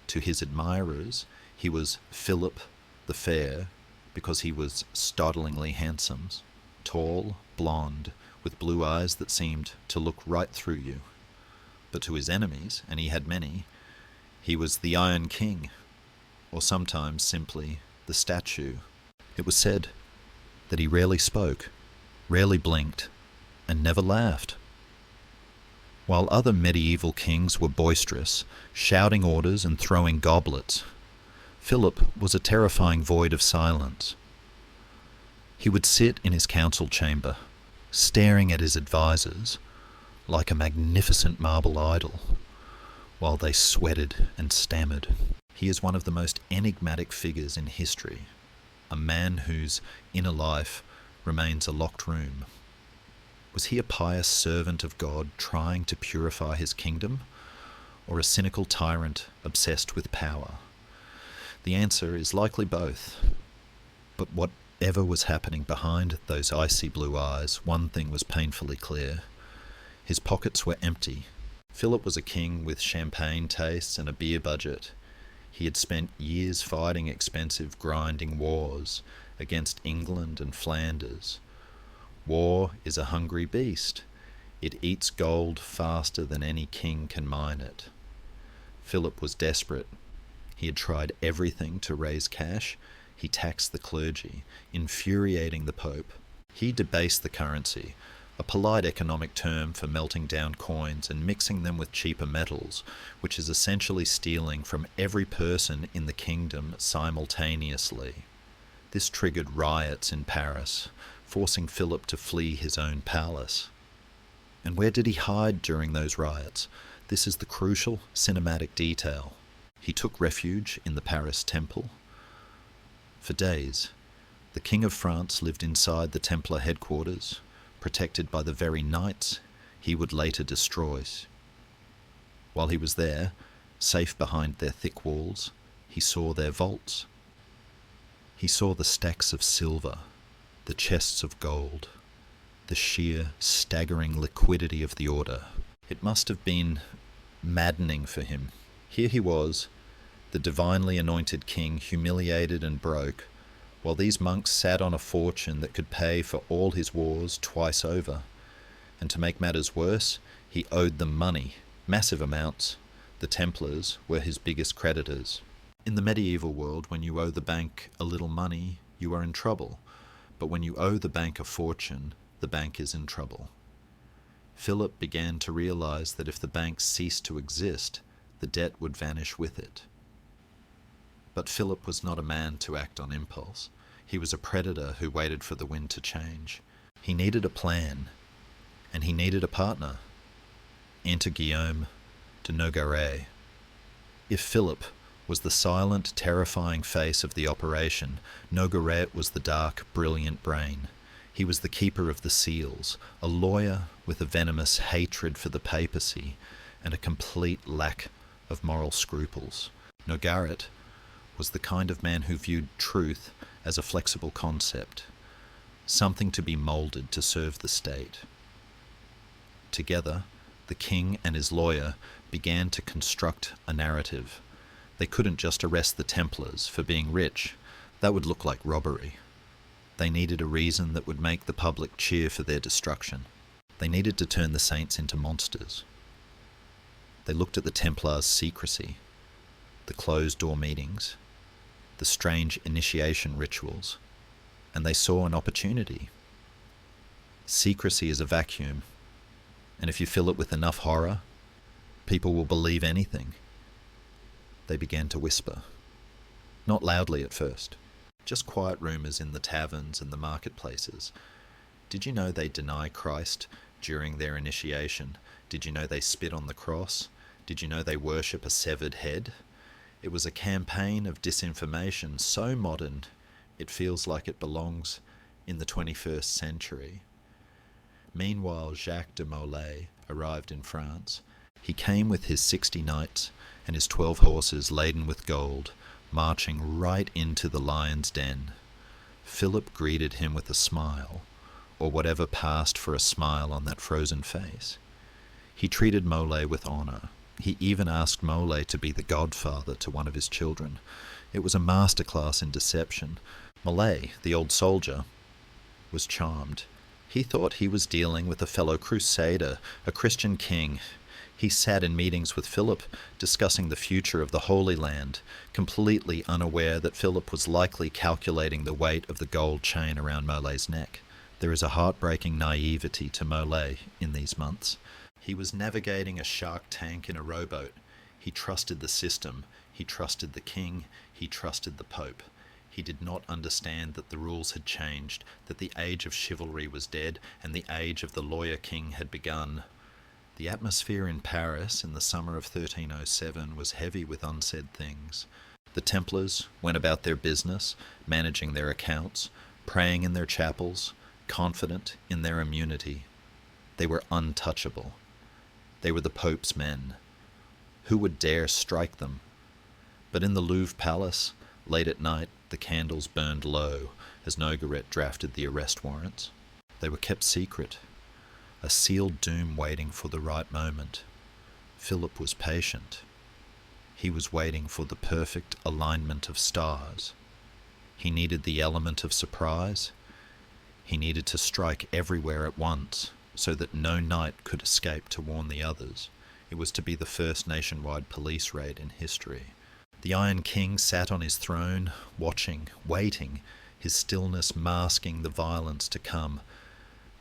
Speaker 1: To his admirers, he was Philip the Fair because he was startlingly handsome, tall, blonde, with blue eyes that seemed to look right through you. But to his enemies, and he had many, he was the Iron King, or sometimes simply the statue. It was said that he rarely spoke, rarely blinked, and never laughed. While other medieval kings were boisterous, shouting orders and throwing goblets, Philip was a terrifying void of silence. He would sit in his council chamber, staring at his advisors like a magnificent marble idol, while they sweated and stammered. He is one of the most enigmatic figures in history, a man whose inner life remains a locked room. Was he a pious servant of God trying to purify his kingdom, or a cynical tyrant obsessed with power? The answer is likely both. But whatever was happening behind those icy blue eyes, one thing was painfully clear. His pockets were empty. Philip was a king with champagne tastes and a beer budget. He had spent years fighting expensive, grinding wars against England and Flanders. War is a hungry beast. It eats gold faster than any king can mine it. Philip was desperate. He had tried everything to raise cash. He taxed the clergy, infuriating the Pope. He debased the currency, a polite economic term for melting down coins and mixing them with cheaper metals, which is essentially stealing from every person in the kingdom simultaneously. This triggered riots in Paris, forcing Philip to flee his own palace. And where did he hide during those riots? This is the crucial cinematic detail. He took refuge in the Paris Temple. For days, the King of France lived inside the Templar headquarters, protected by the very knights he would later destroy. While he was there, safe behind their thick walls, he saw their vaults. He saw the stacks of silver, the chests of gold, the sheer, staggering liquidity of the order. It must have been maddening for him. Here he was, the divinely anointed king, humiliated and broke, while these monks sat on a fortune that could pay for all his wars twice over. And to make matters worse, he owed them money, massive amounts. The Templars were his biggest creditors. In the medieval world, when you owe the bank a little money, you are in trouble. But when you owe the bank a fortune, the bank is in trouble. Philip began to realize that if the bank ceased to exist, the debt would vanish with it. But Philip was not a man to act on impulse. He was a predator who waited for the wind to change. He needed a plan, and he needed a partner. Enter Guillaume de Nogaret. If Philip was the silent, terrifying face of the operation, Nogaret was the dark, brilliant brain. He was the keeper of the seals, a lawyer with a venomous hatred for the papacy and a complete lack of moral scruples. Nogaret was the kind of man who viewed truth as a flexible concept, something to be moulded to serve the state. Together, the king and his lawyer began to construct a narrative. They couldn't just arrest the Templars for being rich. That would look like robbery. They needed a reason that would make the public cheer for their destruction. They needed to turn the saints into monsters. They looked at the Templars' secrecy, the closed-door meetings, the strange initiation rituals, and they saw an opportunity. Secrecy is a vacuum, and if you fill it with enough horror, people will believe anything. They began to whisper. Not loudly at first, just quiet rumours in the taverns and the marketplaces. Did you know they deny Christ during their initiation? Did you know they spit on the cross? Did you know they worship a severed head? It was a campaign of disinformation so modern it feels like it belongs in the 21st century. Meanwhile, Jacques de Molay arrived in France. He came with his 60 knights and his 12 horses laden with gold, marching right into the lion's den. Philip greeted him with a smile, or whatever passed for a smile on that frozen face. He treated Molay with honour. He even asked Molay to be the godfather to one of his children. It was a masterclass in deception. Molay, the old soldier, was charmed. He thought he was dealing with a fellow crusader, a Christian king. He sat in meetings with Philip, discussing the future of the Holy Land, completely unaware that Philip was likely calculating the weight of the gold chain around Molay's neck. There is a heartbreaking naivety to Molay in these months. He was navigating a shark tank in a rowboat. He trusted the system. He trusted the king. He trusted the Pope. He did not understand that the rules had changed, that the age of chivalry was dead, and the age of the lawyer king had begun. The atmosphere in Paris in the summer of 1307 was heavy with unsaid things. The Templars went about their business, managing their accounts, praying in their chapels, confident in their immunity. They were untouchable. They were the Pope's men. Who would dare strike them? But in the Louvre Palace, late at night, the candles burned low as Nogaret drafted the arrest warrants. They were kept secret, a sealed doom waiting for the right moment. Philip was patient. He was waiting for the perfect alignment of stars. He needed the element of surprise. He needed to strike everywhere at once, so that no knight could escape to warn the others. It was to be the first nationwide police raid in history. The Iron King sat on his throne, watching, waiting, his stillness masking the violence to come.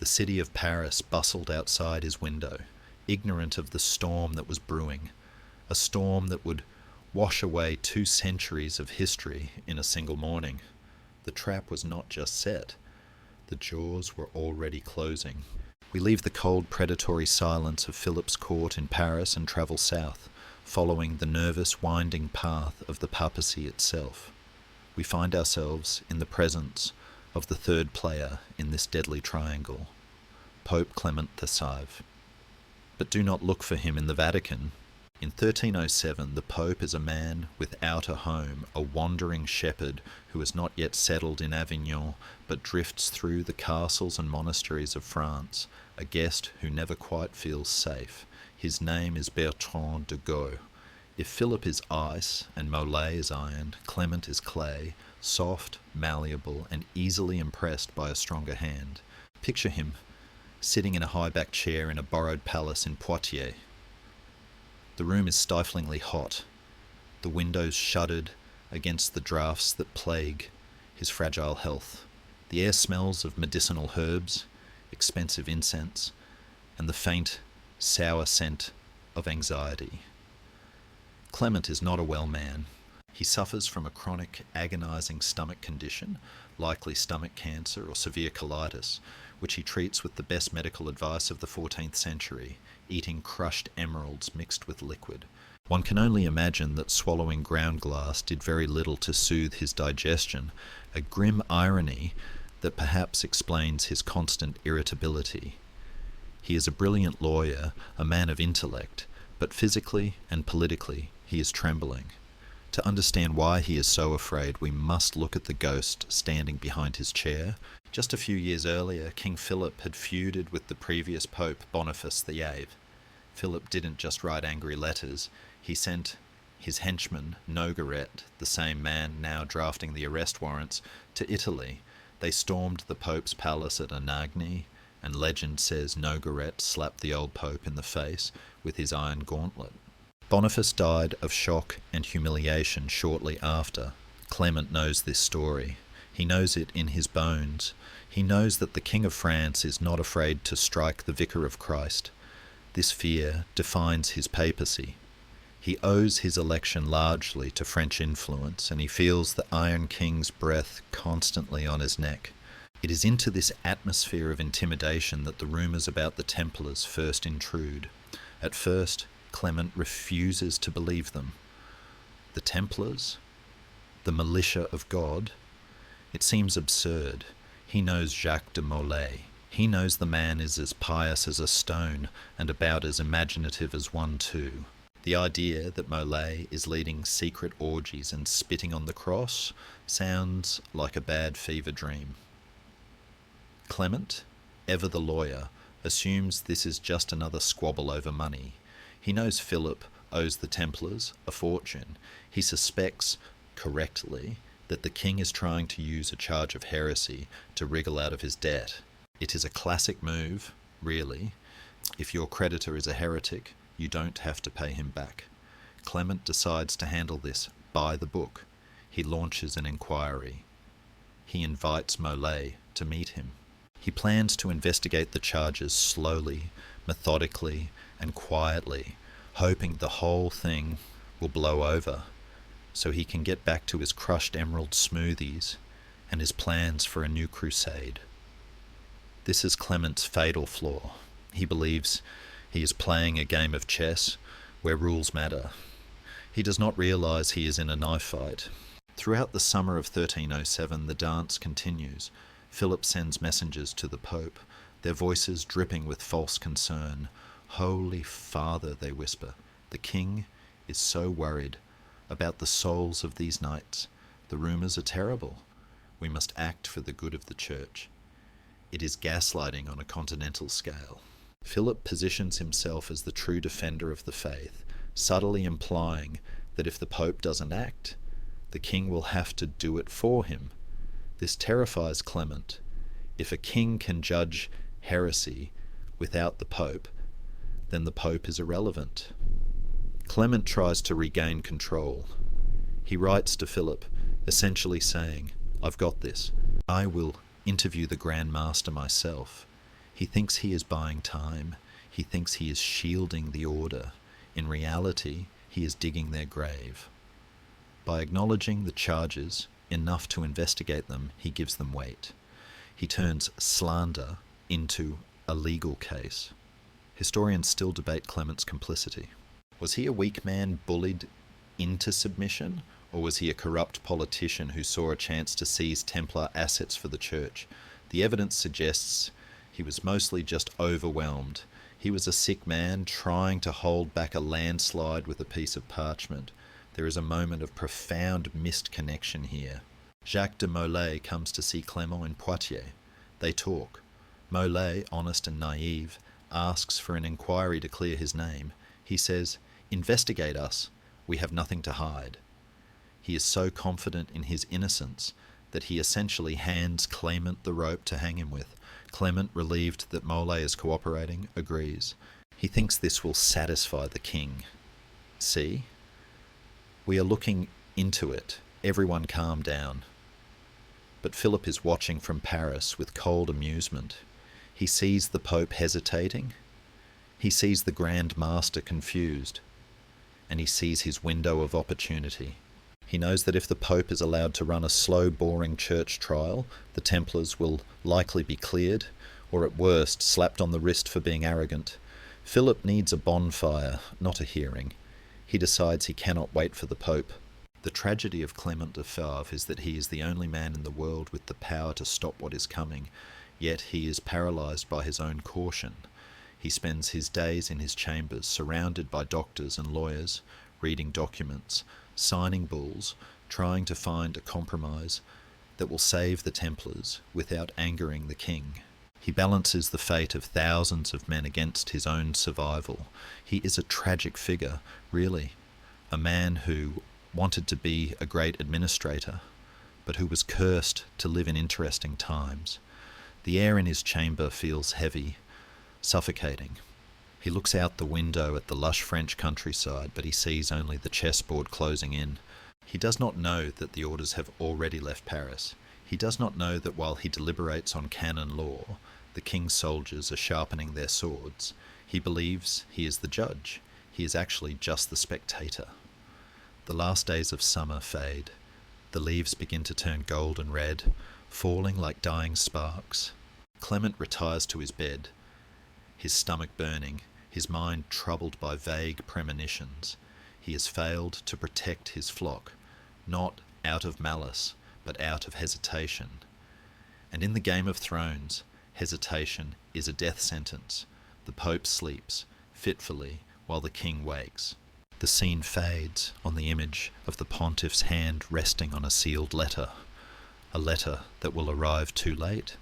Speaker 1: The city of Paris bustled outside his window, ignorant of the storm that was brewing, a storm that would wash away 2 centuries of history in a single morning. The trap was not just set. The jaws were already closing. We leave the cold, predatory silence of Philip's court in Paris and travel south, following the nervous, winding path of the papacy itself. We find ourselves in the presence of the third player in this deadly triangle, Pope Clement VII. But do not look for him in the Vatican. In 1307, the Pope is a man without a home, a wandering shepherd who has not yet settled in Avignon, but drifts through the castles and monasteries of France, a guest who never quite feels safe. His name is Bertrand de Gaulle. If Philip is ice and Molay is iron, Clement is clay, soft, malleable, and easily impressed by a stronger hand. Picture him sitting in a high-backed chair in a borrowed palace in Poitiers. The room is stiflingly hot, the windows shuttered against the draughts that plague his fragile health. The air smells of medicinal herbs, expensive incense, and the faint, sour scent of anxiety. Clement is not a well man. He suffers from a chronic, agonizing stomach condition, likely stomach cancer or severe colitis, which he treats with the best medical advice of the 14th century, eating crushed emeralds mixed with liquid. One can only imagine that swallowing ground glass did very little to soothe his digestion, a grim irony that perhaps explains his constant irritability. He is a brilliant lawyer, a man of intellect, but physically and politically he is trembling. To understand why he is so afraid, we must look at the ghost standing behind his chair. Just a few years earlier, King Philip had feuded with the previous Pope, Boniface VIII. Philip didn't just write angry letters, he sent his henchman, Nogaret, the same man now drafting the arrest warrants, to Italy. They stormed the Pope's palace at Avignon, and legend says Nogaret slapped the old Pope in the face with his iron gauntlet. Boniface died of shock and humiliation shortly after. Clement knows this story. He knows it in his bones. He knows that the King of France is not afraid to strike the Vicar of Christ. This fear defines his papacy. He owes his election largely to French influence, and he feels the Iron King's breath constantly on his neck. It is into this atmosphere of intimidation that the rumours about the Templars first intrude. At first, Clement refuses to believe them. The Templars? The militia of God? It seems absurd. He knows Jacques de Molay. He knows the man is as pious as a stone and about as imaginative as one too. The idea that Molay is leading secret orgies and spitting on the cross sounds like a bad fever dream. Clement, ever the lawyer, assumes this is just another squabble over money. He knows Philip owes the Templars a fortune. He suspects, correctly, that the king is trying to use a charge of heresy to wriggle out of his debt. It is a classic move, really. If your creditor is a heretic, you don't have to pay him back. Clement decides to handle this by the book. He launches an inquiry. He invites Molay to meet him. He plans to investigate the charges slowly, methodically, and quietly, hoping the whole thing will blow over, so he can get back to his crushed emerald smoothies and his plans for a new crusade. This is Clement's fatal flaw. He believes he is playing a game of chess where rules matter. He does not realise he is in a knife fight. Throughout the summer of 1307, the dance continues. Philip sends messengers to the Pope, their voices dripping with false concern. "Holy Father," they whisper, "the king is so worried about the souls of these knights. The rumours are terrible. We must act for the good of the church." It is gaslighting on a continental scale. Philip positions himself as the true defender of the faith, subtly implying that if the Pope doesn't act, the king will have to do it for him. This terrifies Clement. If a king can judge heresy without the Pope, then the Pope is irrelevant. Clement tries to regain control. He writes to Philip, essentially saying, "I've got this. I will interview the Grand Master myself." He thinks he is buying time. He thinks he is shielding the order. In reality, he is digging their grave. By acknowledging the charges enough to investigate them, he gives them weight. He turns slander into a legal case. Historians still debate Clement's complicity. Was he a weak man bullied into submission, or was he a corrupt politician who saw a chance to seize Templar assets for the church? The evidence suggests he was mostly just overwhelmed. He was a sick man trying to hold back a landslide with a piece of parchment. There is a moment of profound missed connection here. Jacques de Molay comes to see Clement in Poitiers. They talk. Molay, honest and naive, asks for an inquiry to clear his name. He says, "Investigate us. We have nothing to hide." He is so confident in his innocence that he essentially hands Clement the rope to hang him with. Clement, relieved that Molay is cooperating, agrees. He thinks this will satisfy the king. See? We are looking into it. Everyone calm down. But Philip is watching from Paris with cold amusement. He sees the Pope hesitating. He sees the Grand Master confused. And he sees his window of opportunity. He knows that if the Pope is allowed to run a slow, boring church trial, the Templars will likely be cleared, or at worst, slapped on the wrist for being arrogant. Philip needs a bonfire, not a hearing. He decides he cannot wait for the Pope. The tragedy of Clement de Favre is that he is the only man in the world with the power to stop what is coming, yet he is paralysed by his own caution. He spends his days in his chambers, surrounded by doctors and lawyers, reading documents, signing bulls, trying to find a compromise that will save the Templars without angering the king. He balances the fate of thousands of men against his own survival. He is a tragic figure, really. A man who wanted to be a great administrator, but who was cursed to live in interesting times. The air in his chamber feels heavy, suffocating. He looks out the window at the lush French countryside, but he sees only the chessboard closing in. He does not know that the orders have already left Paris. He does not know that while he deliberates on canon law, the king's soldiers are sharpening their swords. He believes he is the judge. He is actually just the spectator. The last days of summer fade. The leaves begin to turn gold and red, falling like dying sparks. Clement retires to his bed, his stomach burning, his mind troubled by vague premonitions. He has failed to protect his flock, not out of malice, but out of hesitation. And in the Game of Thrones, hesitation is a death sentence. The Pope sleeps, fitfully, while the king wakes. The scene fades on the image of the pontiff's hand resting on a sealed letter. A letter that will arrive too late,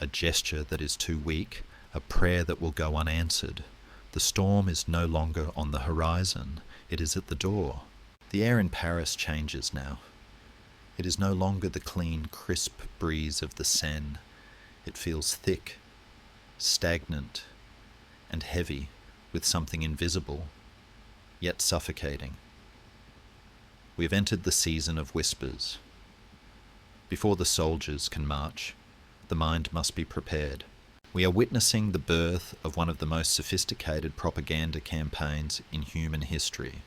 Speaker 1: a gesture that is too weak, a prayer that will go unanswered. The storm is no longer on the horizon, it is at the door. The air in Paris changes now. It is no longer the clean, crisp breeze of the Seine. It feels thick, stagnant, and heavy with something invisible, yet suffocating. We have entered the season of whispers. Before the soldiers can march, the mind must be prepared. We are witnessing the birth of one of the most sophisticated propaganda campaigns in human history.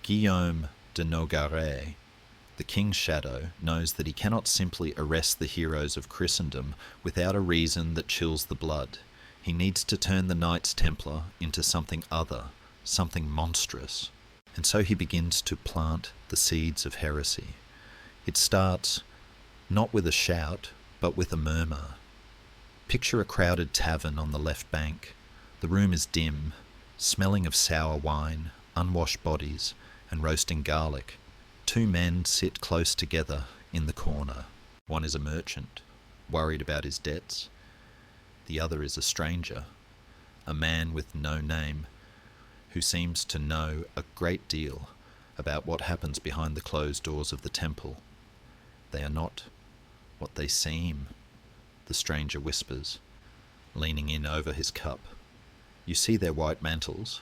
Speaker 1: Guillaume de Nogaret, the king's shadow, knows that he cannot simply arrest the heroes of Christendom without a reason that chills the blood. He needs to turn the Knights Templar into something other, something monstrous. And so he begins to plant the seeds of heresy. It starts not with a shout, but with a murmur. Picture a crowded tavern on the left bank. The room is dim, smelling of sour wine, unwashed bodies, and roasting garlic. Two men sit close together in the corner. One is a merchant, worried about his debts. The other is a stranger, a man with no name, who seems to know a great deal about what happens behind the closed doors of the temple. They are not what they seem, the stranger whispers, leaning in over his cup. You see their white mantles,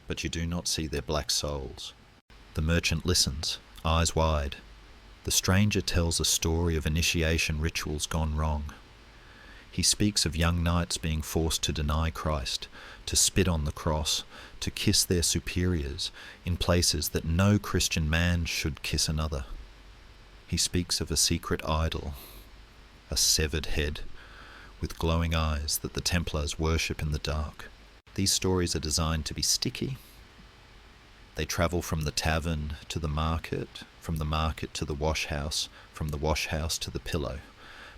Speaker 1: but you do not see their black souls. The merchant listens, eyes wide. The stranger tells a story of initiation rituals gone wrong. He speaks of young knights being forced to deny Christ, to spit on the cross, to kiss their superiors in places that no Christian man should kiss another. He speaks of a secret idol, a severed head, with glowing eyes that the Templars worship in the dark. These stories are designed to be sticky. They travel from the tavern to the market, from the market to the wash house, from the wash house to the pillow.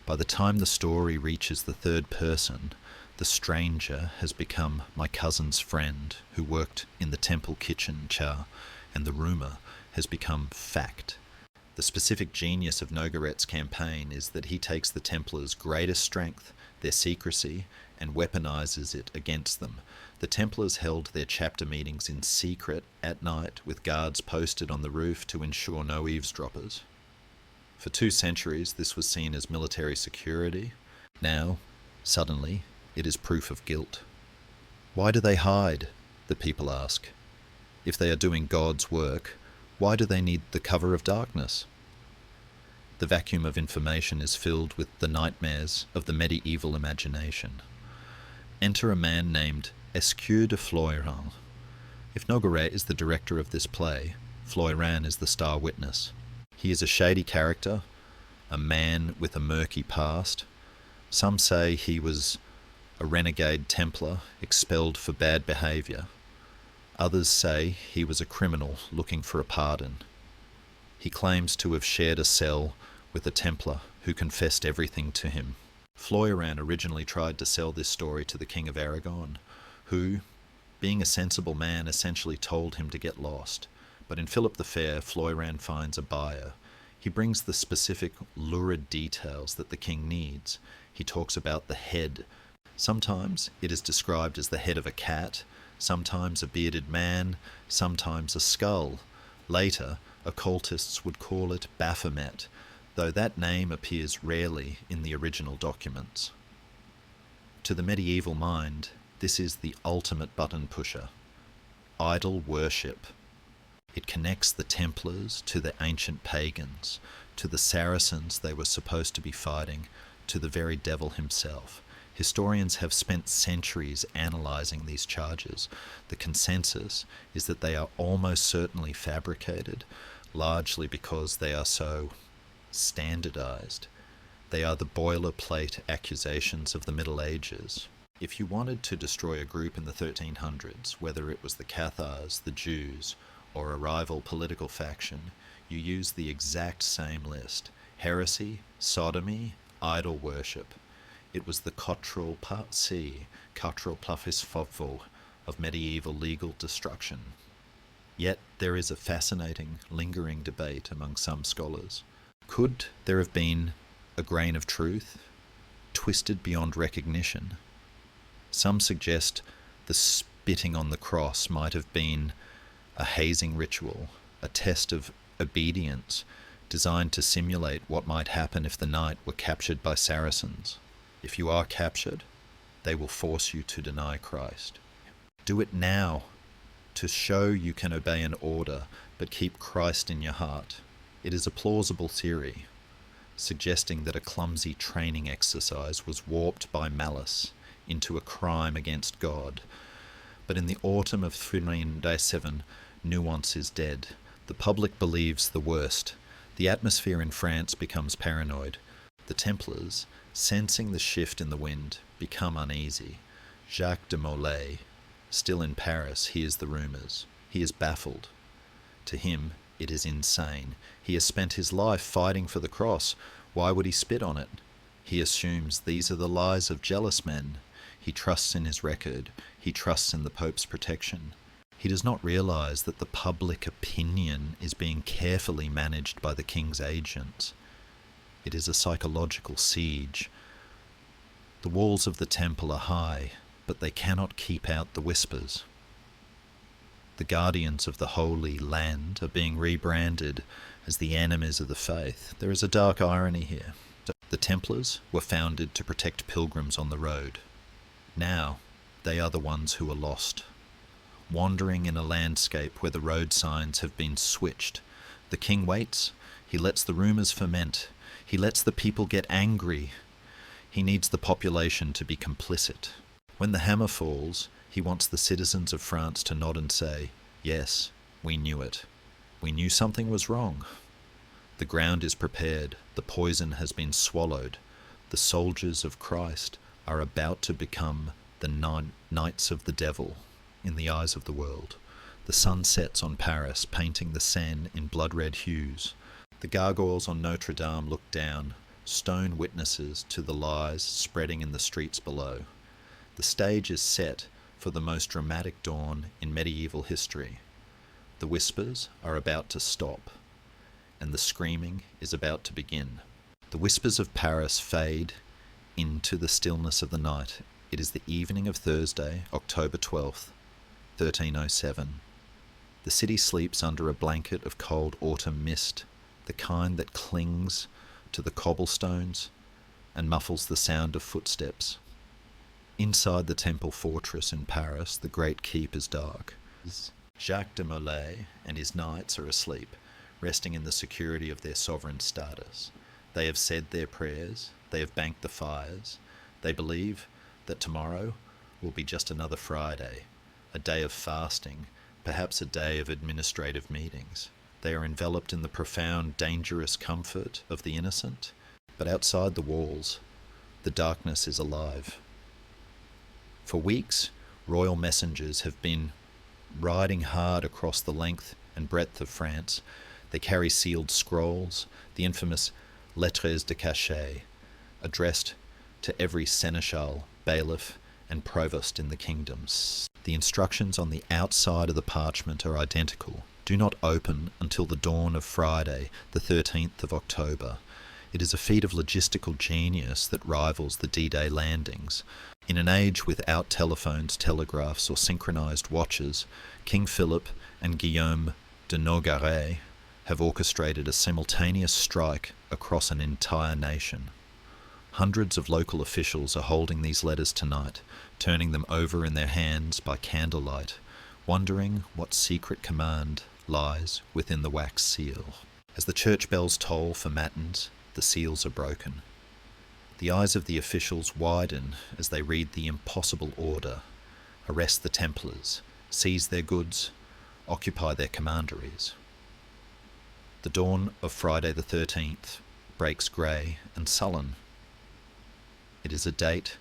Speaker 1: By the time the story reaches the third person, the stranger has become my cousin's friend who worked in the temple kitchen, and the rumour has become fact. The specific genius of Nogaret's campaign is that he takes the Templars' greatest strength, their secrecy, and weaponizes it against them. The Templars held their chapter meetings in secret at night with guards posted on the roof to ensure no eavesdroppers. For 2 centuries, this was seen as military security. Now, suddenly, it is proof of guilt. Why do they hide? The people ask. If they are doing God's work, why do they need the cover of darkness? The vacuum of information is filled with the nightmares of the medieval imagination. Enter a man named Escure de Floyrand. If Nogaret is the director of this play, Floyrand is the star witness. He is a shady character, a man with a murky past. Some say he was a renegade Templar expelled for bad behaviour. Others say he was a criminal looking for a pardon. He claims to have shared a cell with a Templar who confessed everything to him. Floyrand originally tried to sell this story to the King of Aragon, who, being a sensible man, essentially told him to get lost. But in Philip the Fair, Floyran finds a buyer. He brings the specific lurid details that the king needs. He talks about the head. Sometimes it is described as the head of a cat, sometimes a bearded man, sometimes a skull. Later, occultists would call it Baphomet, though that name appears rarely in the original documents. To the medieval mind, this is the ultimate button pusher. Idol worship. It connects the Templars to the ancient pagans, to the Saracens they were supposed to be fighting, to the very devil himself. Historians have spent centuries analysing these charges. The consensus is that they are almost certainly fabricated, largely because they are so standardised. They are the boilerplate accusations of the Middle Ages. If you wanted to destroy a group in the 1300s, whether it was the Cathars, the Jews, or a rival political faction, you use the exact same list: heresy, sodomy, idol worship. It was the Cottrell Pluffis Fofo of medieval legal destruction. Yet there is a fascinating, lingering debate among some scholars. Could there have been a grain of truth, twisted beyond recognition? Some suggest the spitting on the cross might have been a hazing ritual, a test of obedience designed to simulate what might happen if the knight were captured by Saracens. If you are captured, they will force you to deny Christ. Do it now to show you can obey an order but keep Christ in your heart. It is a plausible theory, suggesting that a clumsy training exercise was warped by malice into a crime against God. But in the autumn of 1397, nuance is dead. The public believes the worst. The atmosphere in France becomes paranoid. The Templars, sensing the shift in the wind, become uneasy. Jacques de Molay, still in Paris, hears the rumours. He is baffled. To him, it is insane. He has spent his life fighting for the cross. Why would he spit on it? He assumes these are the lies of jealous men. He trusts in his record. He trusts in the Pope's protection. He does not realise that the public opinion is being carefully managed by the king's agents. It is a psychological siege. The walls of the temple are high, but they cannot keep out the whispers. The guardians of the Holy Land are being rebranded as the enemies of the faith. There is a dark irony here. The Templars were founded to protect pilgrims on the road. Now, they are the ones who are lost, wandering in a landscape where the road signs have been switched. The king waits. He lets the rumours ferment. He lets the people get angry. He needs the population to be complicit. When the hammer falls, he wants the citizens of France to nod and say, "Yes, we knew it. We knew something was wrong." The ground is prepared. The poison has been swallowed. The soldiers of Christ are about to become the knights of the devil in the eyes of the world. The sun sets on Paris, painting the Seine in blood-red hues. The gargoyles on Notre Dame look down, stone witnesses to the lies spreading in the streets below. The stage is set for the most dramatic dawn in medieval history. The whispers are about to stop, and the screaming is about to begin. The whispers of Paris fade into the stillness of the night. It is the evening of Thursday, October 12th, 1307. The city sleeps under a blanket of cold autumn mist, the kind that clings to the cobblestones and muffles the sound of footsteps. Inside the temple fortress in Paris, the great keep is dark. Jacques de Molay and his knights are asleep, resting in the security of their sovereign status. They have said their prayers, they have banked the fires. They believe that tomorrow will be just another Friday, a day of fasting, perhaps a day of administrative meetings. They are enveloped in the profound, dangerous comfort of the innocent, but outside the walls, the darkness is alive. For weeks, royal messengers have been riding hard across the length and breadth of France. They carry sealed scrolls, the infamous lettres de cachet, addressed to every seneschal, bailiff, and provost in the kingdoms. The instructions on the outside of the parchment are identical. Do not open until the dawn of Friday, the 13th of October. It is a feat of logistical genius that rivals the D-Day landings. In an age without telephones, telegraphs, or synchronized watches, King Philip and Guillaume de Nogaret have orchestrated a simultaneous strike across an entire nation. Hundreds of local officials are holding these letters tonight, turning them over in their hands by candlelight, wondering what secret command lies within the wax seal. As the church bells toll for matins, the seals are broken. The eyes of the officials widen as they read the impossible order: arrest the Templars, seize their goods, occupy their commanderies. The dawn of Friday the 13th breaks grey and sullen. It is a date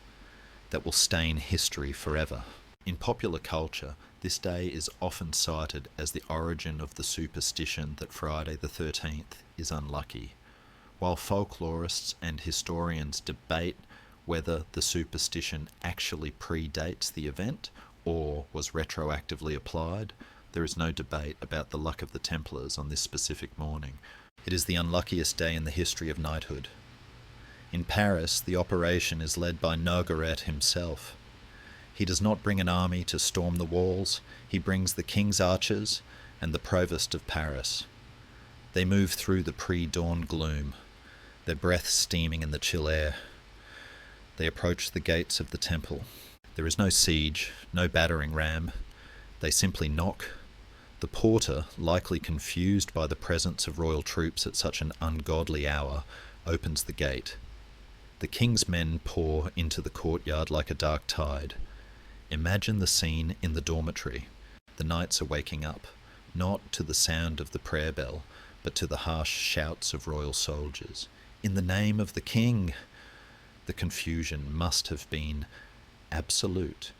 Speaker 1: that will stain history forever. In popular culture, this day is often cited as the origin of the superstition that Friday the 13th is unlucky. While folklorists and historians debate whether the superstition actually predates the event or was retroactively applied, there is no debate about the luck of the Templars on this specific morning. It is the unluckiest day in the history of knighthood. In Paris, the operation is led by Nogaret himself. He does not bring an army to storm the walls, he brings the king's archers and the provost of Paris. They move through the pre-dawn gloom, their breath steaming in the chill air. They approach the gates of the temple. There is no siege, no battering ram. They simply knock. The porter, likely confused by the presence of royal troops at such an ungodly hour, opens the gate. The king's men pour into the courtyard like a dark tide. Imagine the scene in the dormitory. The knights are waking up, not to the sound of the prayer bell, but to the harsh shouts of royal soldiers. In the name of the king! The confusion must have been absolute.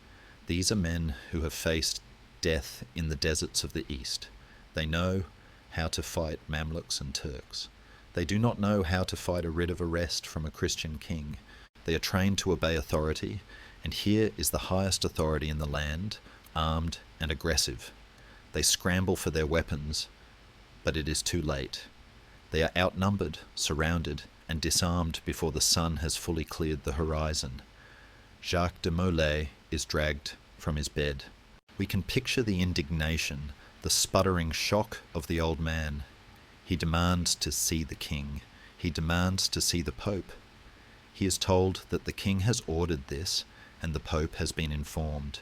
Speaker 1: These are men who have faced death in the deserts of the East. They know how to fight Mamluks and Turks. They do not know how to fight a writ of arrest from a Christian king. They are trained to obey authority, and here is the highest authority in the land, armed and aggressive. They scramble for their weapons, but it is too late. They are outnumbered, surrounded, and disarmed before the sun has fully cleared the horizon. Jacques de Molay is dragged from his bed. We can picture the indignation, the sputtering shock of the old man. He demands to see the king. He demands to see the Pope. He is told that the king has ordered this, and the Pope has been informed.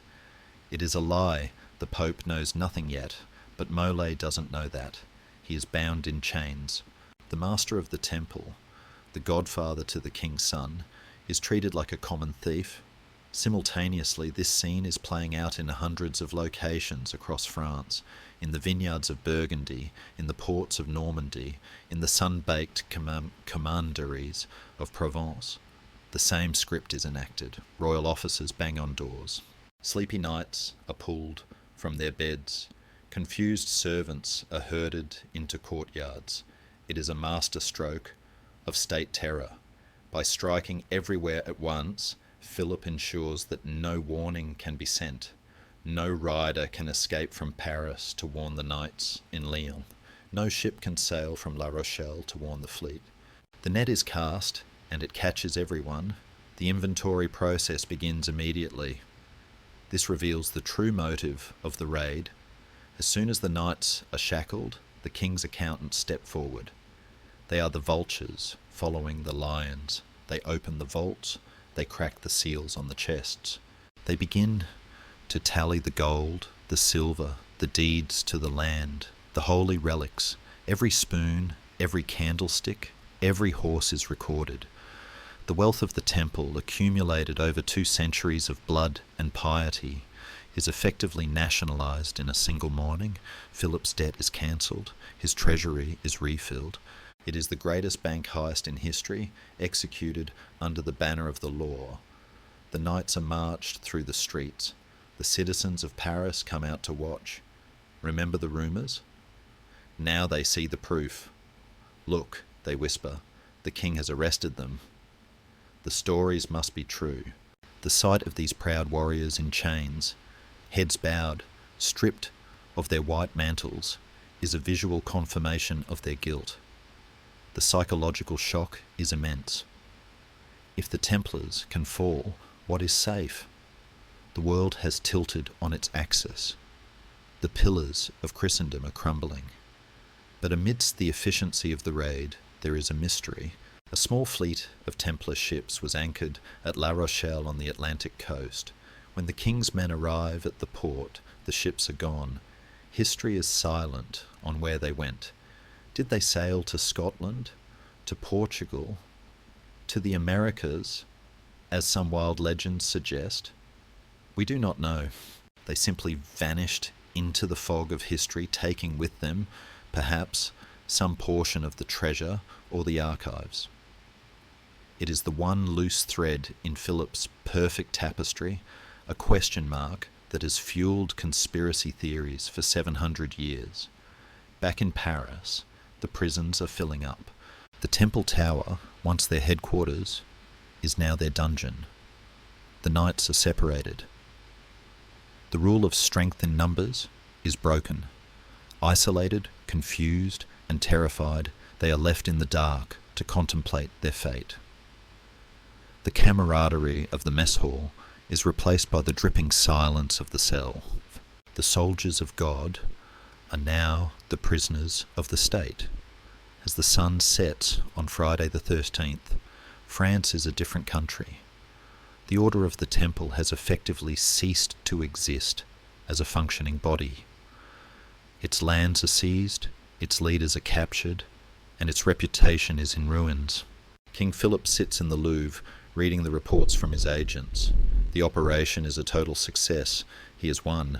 Speaker 1: It is a lie. The Pope knows nothing yet, but Molay doesn't know that. He is bound in chains. The master of the temple, the godfather to the king's son, is treated like a common thief. Simultaneously, this scene is playing out in hundreds of locations across France, in the vineyards of Burgundy, in the ports of Normandy, in the sun-baked commanderies of Provence. The same script is enacted. Royal officers bang on doors. Sleepy knights are pulled from their beds. Confused servants are herded into courtyards. It is a masterstroke of state terror. By striking everywhere at once, Philip ensures that no warning can be sent. No rider can escape from Paris to warn the knights in Lyon. No ship can sail from La Rochelle to warn the fleet. The net is cast, and it catches everyone. The inventory process begins immediately. This reveals the true motive of the raid. As soon as the knights are shackled, the king's accountants step forward. They are the vultures following the lions. They open the vaults. They crack the seals on the chests. They begin to tally the gold, the silver, the deeds to the land, the holy relics. Every spoon, every candlestick, every horse is recorded. The wealth of the temple, accumulated over 2 centuries of blood and piety, is effectively nationalised in a single morning. Philip's debt is cancelled. His treasury is refilled. It is the greatest bank heist in history, executed under the banner of the law. The knights are marched through the streets. The citizens of Paris come out to watch. Remember the rumours? Now they see the proof. Look, they whisper, the king has arrested them. The stories must be true. The sight of these proud warriors in chains, heads bowed, stripped of their white mantles, is a visual confirmation of their guilt. The psychological shock is immense. If the Templars can fall, what is safe? The world has tilted on its axis. The pillars of Christendom are crumbling. But amidst the efficiency of the raid, there is a mystery. A small fleet of Templar ships was anchored at La Rochelle on the Atlantic coast. When the king's men arrive at the port, the ships are gone. History is silent on where they went. Did they sail to Scotland, to Portugal, to the Americas, as some wild legends suggest? We do not know. They simply vanished into the fog of history, taking with them, perhaps, some portion of the treasure or the archives. It is the one loose thread in Philip's perfect tapestry, a question mark that has fueled conspiracy theories for 700 years. Back in Paris, the prisons are filling up. The Temple Tower, once their headquarters, is now their dungeon. The knights are separated. The rule of strength in numbers is broken. Isolated, confused, and terrified, they are left in the dark to contemplate their fate. The camaraderie of the mess hall is replaced by the dripping silence of the cell. The soldiers of God are now the prisoners of the state. As the sun sets on Friday the 13th, France is a different country. The Order of the Temple has effectively ceased to exist as a functioning body. Its lands are seized, its leaders are captured, and its reputation is in ruins. King Philip sits in the Louvre reading the reports from his agents. The operation is a total success. He has won.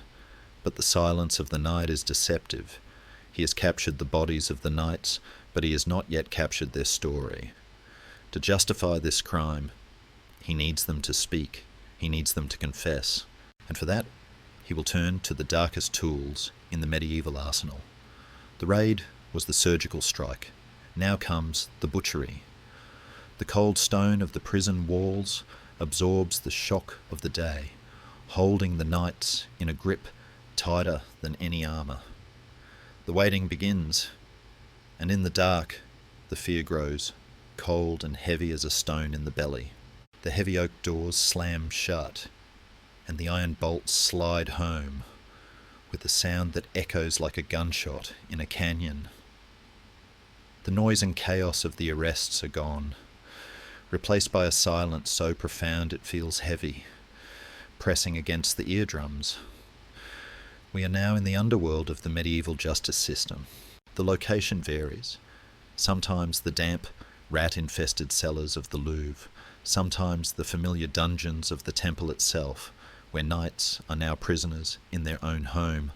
Speaker 1: But the silence of the night is deceptive. He has captured the bodies of the knights, but he has not yet captured their story. To justify this crime, he needs them to speak. He needs them to confess. And for that, he will turn to the darkest tools in the medieval arsenal. The raid was the surgical strike. Now comes the butchery. The cold stone of the prison walls absorbs the shock of the day, holding the knights in a grip tighter than any armour. The waiting begins, and in the dark, the fear grows, cold and heavy as a stone in the belly. The heavy oak doors slam shut, and the iron bolts slide home, with a sound that echoes like a gunshot in a canyon. The noise and chaos of the arrests are gone, replaced by a silence so profound it feels heavy, pressing against the eardrums. We are now in the underworld of the medieval justice system. The location varies. Sometimes the damp, rat-infested cellars of the Louvre, sometimes the familiar dungeons of the temple itself, where knights are now prisoners in their own home.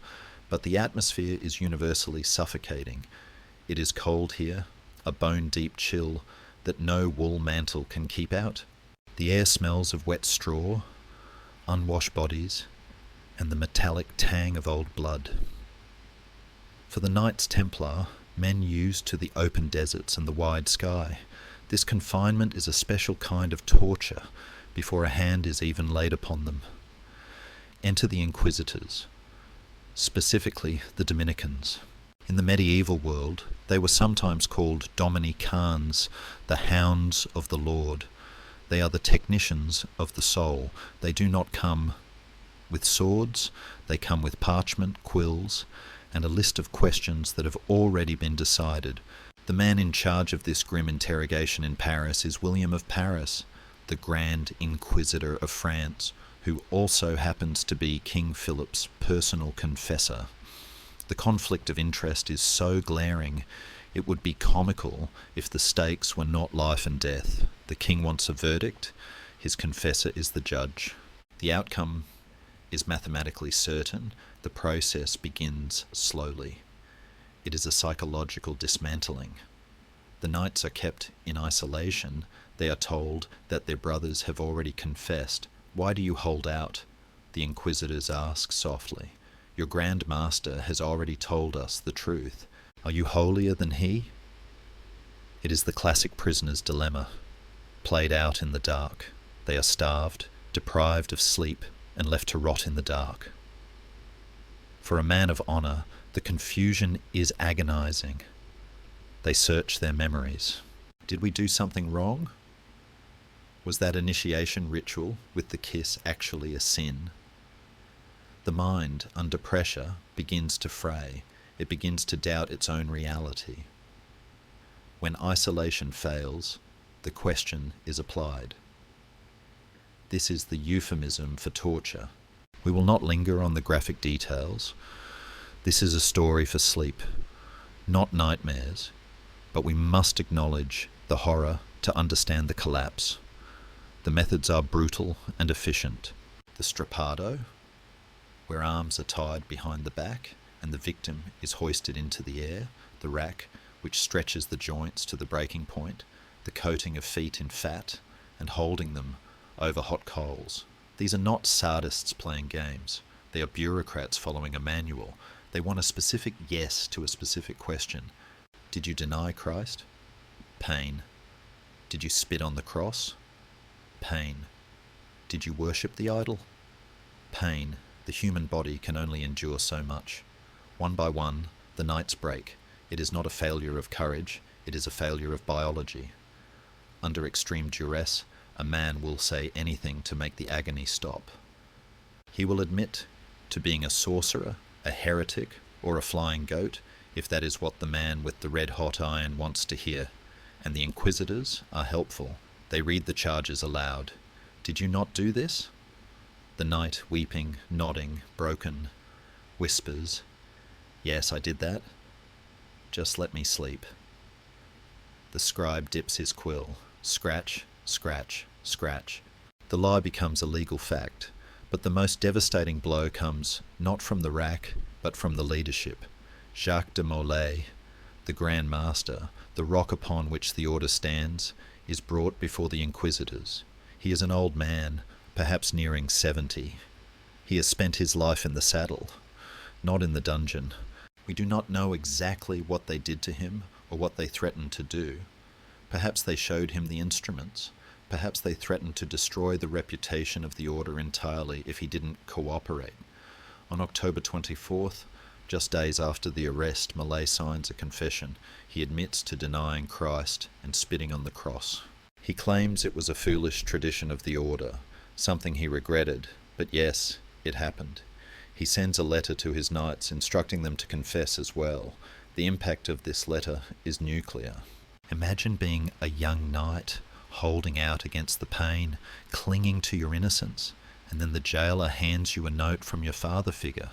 Speaker 1: But the atmosphere is universally suffocating. It is cold here, a bone-deep chill that no wool mantle can keep out. The air smells of wet straw, unwashed bodies, and the metallic tang of old blood. For the Knights Templar, men used to the open deserts and the wide sky. This confinement is a special kind of torture before a hand is even laid upon them. Enter the Inquisitors, specifically the Dominicans. In the medieval world, they were sometimes called Dominicans, the hounds of the Lord. They are the technicians of the soul. They do not come with swords, they come with parchment, quills, and a list of questions that have already been decided. The man in charge of this grim interrogation in Paris is William of Paris, the Grand Inquisitor of France, who also happens to be King Philip's personal confessor. The conflict of interest is so glaring, it would be comical if the stakes were not life and death. The king wants a verdict, his confessor is the judge. The outcome is mathematically certain, the process begins slowly. It is a psychological dismantling. The knights are kept in isolation. They are told that their brothers have already confessed. Why do you hold out? The inquisitors ask softly. Your Grand Master has already told us the truth. Are you holier than he? It is the classic prisoner's dilemma, played out in the dark. They are starved, deprived of sleep, and left to rot in the dark. For a man of honour, the confusion is agonizing. They search their memories. Did we do something wrong? Was that initiation ritual with the kiss actually a sin? The mind, under pressure, begins to fray. It begins to doubt its own reality. When isolation fails, the question is applied. This is the euphemism for torture. We will not linger on the graphic details. This is a story for sleep, not nightmares, but we must acknowledge the horror to understand the collapse. The methods are brutal and efficient. The strappado, where arms are tied behind the back and the victim is hoisted into the air, the rack, which stretches the joints to the breaking point, the coating of feet in fat, and holding them over hot coals. These are not sadists playing games. They are bureaucrats following a manual. They want a specific yes to a specific question. Did you deny Christ? Pain. Did you spit on the cross? Pain. Did you worship the idol? Pain. The human body can only endure so much. One by one, the nights break. It is not a failure of courage, it is a failure of biology. Under extreme duress, a man will say anything to make the agony stop. He will admit to being a sorcerer, a heretic, or a flying goat, if that is what the man with the red-hot iron wants to hear. And the inquisitors are helpful. They read the charges aloud. Did you not do this? The knight, weeping, nodding, broken, whispers, "Yes, I did that. Just let me sleep." The scribe dips his quill. Scratch, scratch, scratch. The lie becomes a legal fact, but the most devastating blow comes not from the rack, but from the leadership. Jacques de Molay, the Grand Master, the rock upon which the order stands, is brought before the inquisitors. He is an old man, perhaps nearing 70. He has spent his life in the saddle, not in the dungeon. We do not know exactly what they did to him or what they threatened to do. Perhaps they showed him the instruments. Perhaps they threatened to destroy the reputation of the order entirely if he didn't cooperate. On October 24th, just days after the arrest, Molay signs a confession. He admits to denying Christ and spitting on the cross. He claims it was a foolish tradition of the order, something he regretted, but yes, it happened. He sends a letter to his knights instructing them to confess as well. The impact of this letter is nuclear. Imagine being a young knight, holding out against the pain, clinging to your innocence, and then the jailer hands you a note from your father figure,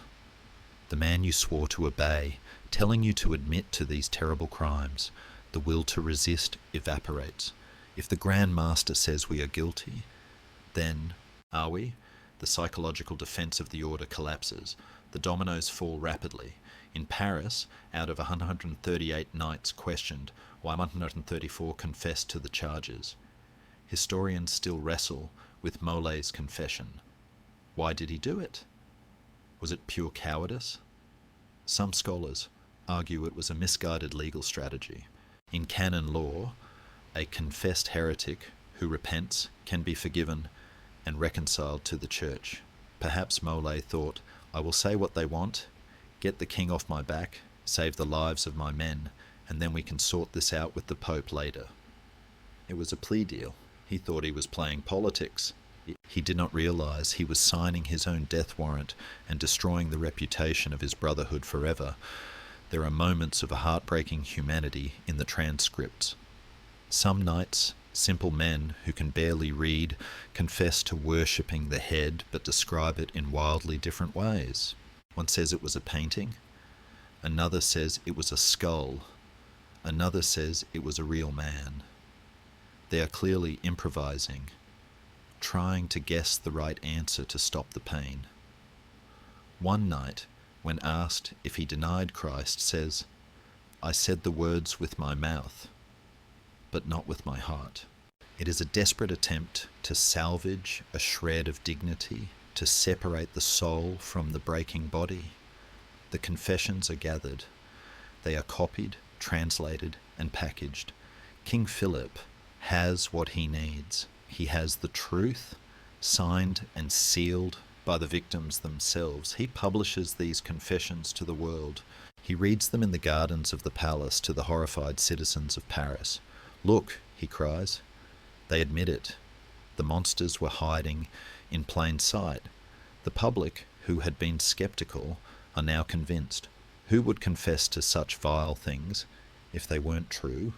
Speaker 1: the man you swore to obey, telling you to admit to these terrible crimes. The will to resist evaporates. If the Grand Master says we are guilty, then are we? The psychological defense of the order collapses. The dominoes fall rapidly. In Paris, out of 138 knights questioned, 134 confessed to the charges. Historians still wrestle with Molay's confession. Why did he do it? Was it pure cowardice? Some scholars argue it was a misguided legal strategy. In canon law, a confessed heretic who repents can be forgiven and reconciled to the church. Perhaps Molay thought, I will say what they want, get the king off my back, save the lives of my men, and then we can sort this out with the Pope later. It was a plea deal. He thought he was playing politics. He did not realize he was signing his own death warrant and destroying the reputation of his brotherhood forever. There are moments of a heartbreaking humanity in the transcripts. Some knights, simple men who can barely read, confess to worshipping the head but describe it in wildly different ways. One says it was a painting. Another says it was a skull. Another says it was a real man. They are clearly improvising, trying to guess the right answer to stop the pain. One knight, when asked if he denied Christ, says, I said the words with my mouth, but not with my heart. It is a desperate attempt to salvage a shred of dignity, to separate the soul from the breaking body. The confessions are gathered. They are copied, translated, and packaged. King Philip has what he needs. He has the truth, signed and sealed by the victims themselves, he publishes these confessions to the world. He reads them in the gardens of the palace to the horrified citizens of Paris. "Look," he cries, "they admit it. The monsters were hiding in plain sight. The public, who had been sceptical, are now convinced. Who would confess to such vile things if they weren't true?"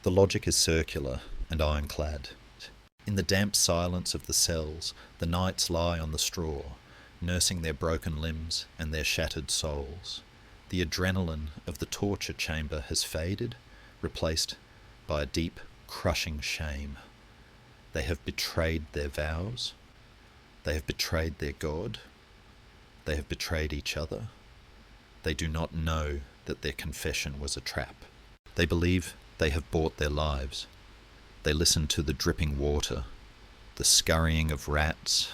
Speaker 1: The logic is circular and ironclad. In the damp silence of the cells, the knights lie on the straw, nursing their broken limbs and their shattered souls. The adrenaline of the torture chamber has faded, replaced by a deep, crushing shame. They have betrayed their vows. They have betrayed their God. They have betrayed each other. They do not know that their confession was a trap. They believe they have bought their lives. They listen to the dripping water, the scurrying of rats,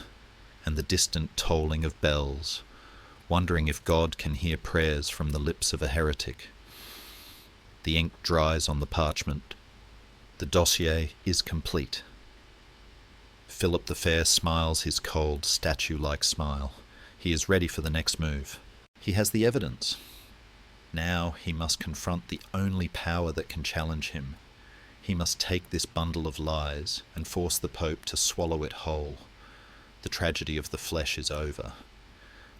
Speaker 1: and the distant tolling of bells, wondering if God can hear prayers from the lips of a heretic. The ink dries on the parchment. The dossier is complete. Philip the Fair smiles his cold, statue-like smile. He is ready for the next move. He has the evidence. Now he must confront the only power that can challenge him. He must take this bundle of lies and force the Pope to swallow it whole. The tragedy of the flesh is over.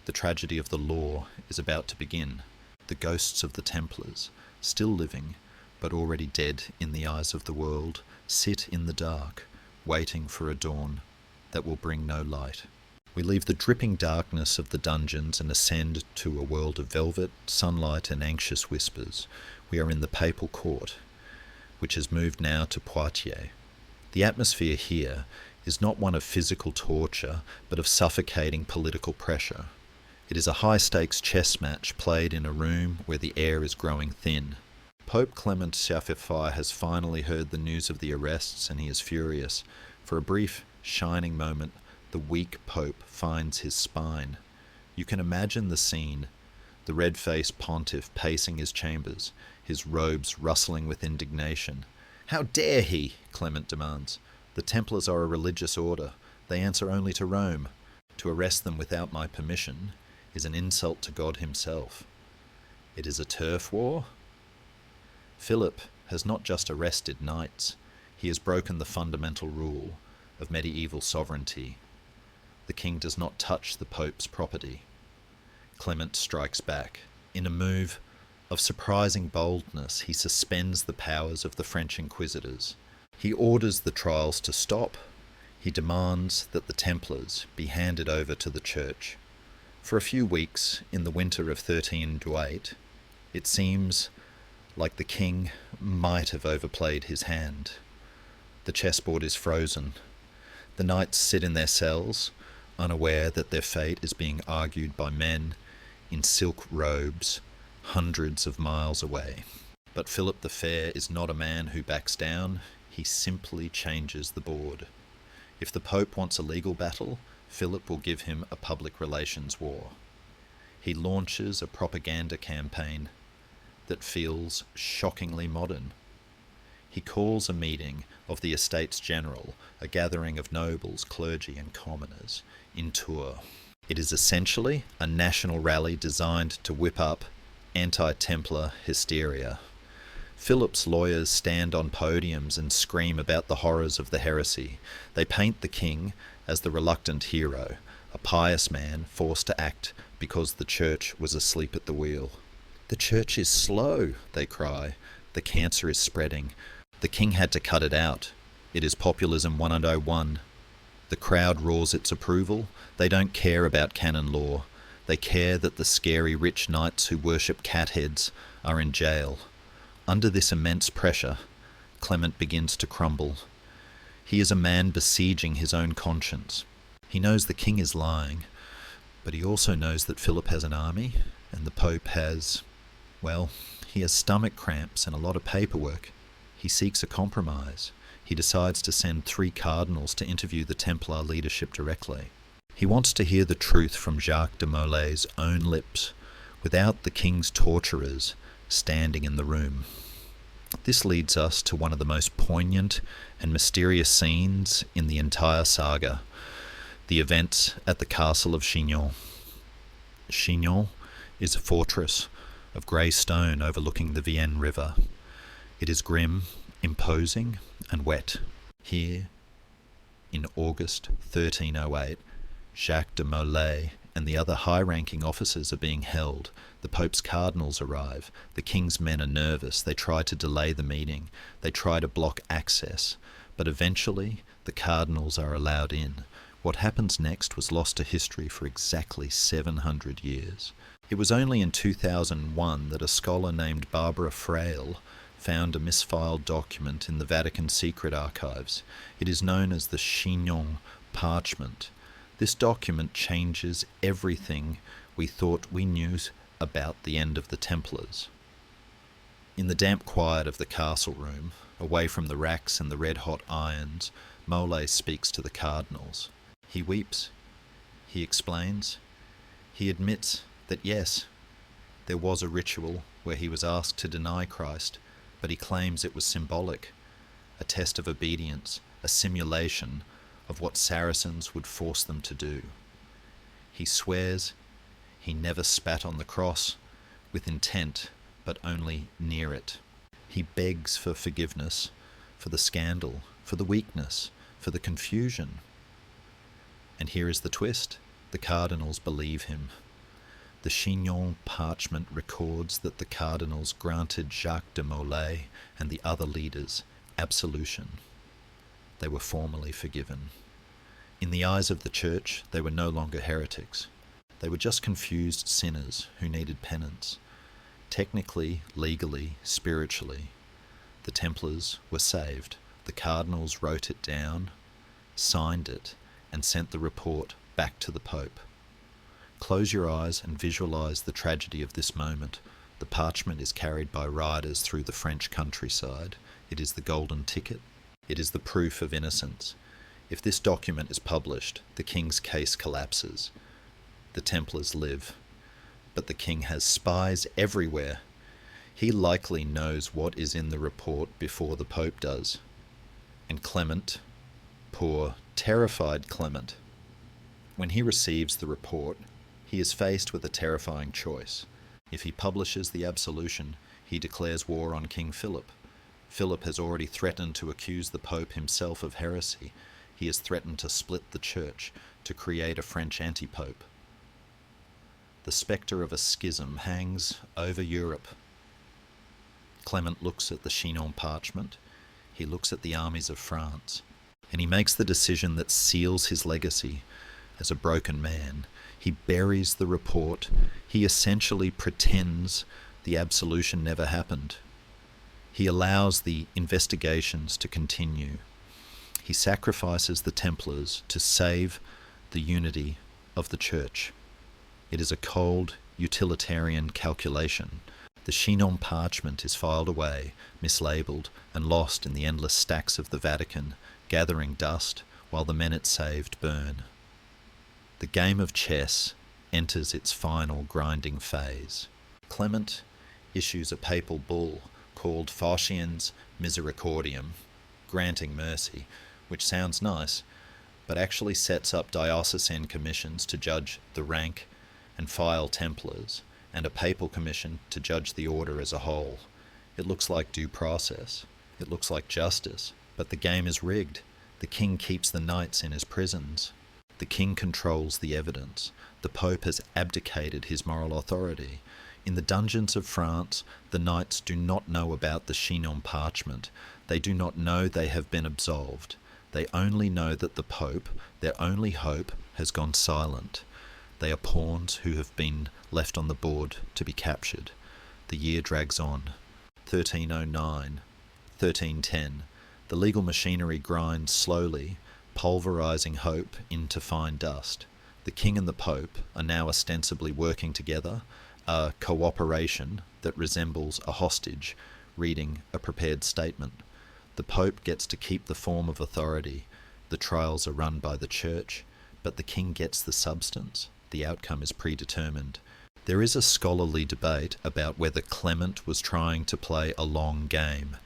Speaker 1: The tragedy of the law is about to begin. The ghosts of the Templars, still living, but already dead in the eyes of the world, sit in the dark, waiting for a dawn that will bring no light. We leave the dripping darkness of the dungeons and ascend to a world of velvet, sunlight and anxious whispers. We are in the papal court, which has moved now to Poitiers. The atmosphere here is not one of physical torture, but of suffocating political pressure. It is a high-stakes chess match played in a room where the air is growing thin. Pope Clement VI has finally heard the news of the arrests, and he is furious. For a brief, shining moment, the weak Pope finds his spine. You can imagine the scene, the red-faced pontiff pacing his chambers, his robes rustling with indignation. "How dare he?" Clement demands. "The Templars are a religious order. They answer only to Rome. To arrest them without my permission is an insult to God himself. It is a turf war?" Philip has not just arrested knights. He has broken the fundamental rule of medieval sovereignty. The king does not touch the Pope's property. Clement strikes back. In a move of surprising boldness, he suspends the powers of the French inquisitors. He orders the trials to stop. He demands that the Templars be handed over to the Church. For a few weeks, in the winter of 1308, it seems like the king might have overplayed his hand. The chessboard is frozen. The knights sit in their cells, unaware that their fate is being argued by men in silk robes hundreds of miles away. But Philip the Fair is not a man who backs down. He simply changes the board. If the Pope wants a legal battle, Philip will give him a public relations war. He launches a propaganda campaign that feels shockingly modern. He calls a meeting of the Estates General, a gathering of nobles, clergy and commoners, in Tours. It is essentially a national rally designed to whip up anti-Templar hysteria. Philip's lawyers stand on podiums and scream about the horrors of the heresy. They paint the king as the reluctant hero, a pious man forced to act because the church was asleep at the wheel. "The church is slow," they cry. "The cancer is spreading. The king had to cut it out. It is populism 101. The crowd roars its approval. They don't care about canon law. They care that the scary rich knights who worship cat heads are in jail." Under this immense pressure, Clement begins to crumble. He is a man besieging his own conscience. He knows the king is lying, but he also knows that Philip has an army, and the Pope has, well, he has stomach cramps and a lot of paperwork. He seeks a compromise. He decides to send 3 cardinals to interview the Templar leadership directly. He wants to hear the truth from Jacques de Molay's own lips, without the king's torturers standing in the room. This leads us to one of the most poignant and mysterious scenes in the entire saga. The events at the castle of Chinon. Chinon is a fortress of grey stone overlooking the Vienne River. It is grim, imposing, and wet. Here, in August 1308, Jacques de Molay and the other high-ranking officers are being held. The Pope's cardinals arrive. The king's men are nervous. They try to delay the meeting. They try to block access. But eventually, the cardinals are allowed in. What happens next was lost to history for exactly 700 years. It was only in 2001 that a scholar named Barbara Frail found a misfiled document in the Vatican secret archives. It is known as the Chinon parchment. This document changes everything we thought we knew about the end of the Templars. In the damp quiet of the castle room, away from the racks and the red-hot irons, Molay speaks to the cardinals. He weeps. He explains. He admits that yes, there was a ritual where he was asked to deny Christ, but he claims it was symbolic, a test of obedience, a simulation of what Saracens would force them to do. He swears he never spat on the cross with intent, but only near it. He begs for forgiveness, for the scandal, for the weakness, for the confusion. And here is the twist. The cardinals believe him. The Chinon parchment records that the cardinals granted Jacques de Molay and the other leaders absolution. They were formally forgiven. In the eyes of the church, they were no longer heretics. They were just confused sinners who needed penance. Technically, legally, spiritually, the Templars were saved. The cardinals wrote it down, signed it, and sent the report back to the Pope. Close your eyes and visualize the tragedy of this moment. The parchment is carried by riders through the French countryside. It is the golden ticket. It is the proof of innocence. If this document is published, the king's case collapses. The Templars live. But the king has spies everywhere. He likely knows what is in the report before the Pope does. And Clement, poor, terrified Clement, when he receives the report, he is faced with a terrifying choice. If he publishes the absolution, he declares war on King Philip. Philip has already threatened to accuse the Pope himself of heresy. He has threatened to split the church, to create a French anti-pope. The spectre of a schism hangs over Europe. Clement looks at the Chinon parchment. He looks at the armies of France. And he makes the decision that seals his legacy as a broken man. He buries the report. He essentially pretends the absolution never happened. He allows the investigations to continue. He sacrifices the Templars to save the unity of the Church. It is a cold, utilitarian calculation. The Chinon parchment is filed away, mislabeled, and lost in the endless stacks of the Vatican, gathering dust while the men it saved burn. The game of chess enters its final grinding phase. Clement issues a papal bull called Faciens Misericordiam, granting mercy, which sounds nice, but actually sets up diocesan commissions to judge the rank and file Templars, and a papal commission to judge the order as a whole. It looks like due process. It looks like justice, but the game is rigged. The king keeps the knights in his prisons. The king controls the evidence. The Pope has abdicated his moral authority. In the dungeons of France, the knights do not know about the Chinon parchment. They do not know they have been absolved. They only know that the Pope, their only hope, has gone silent. They are pawns who have been left on the board to be captured. The year drags on. 1309, 1310. The legal machinery grinds slowly, pulverizing hope into fine dust. The king and the Pope are now ostensibly working together, a cooperation that resembles a hostage reading a prepared statement. The Pope gets to keep the form of authority. The trials are run by the Church, but the king gets the substance. The outcome is predetermined. There is a scholarly debate about whether Clement was trying to play a long game,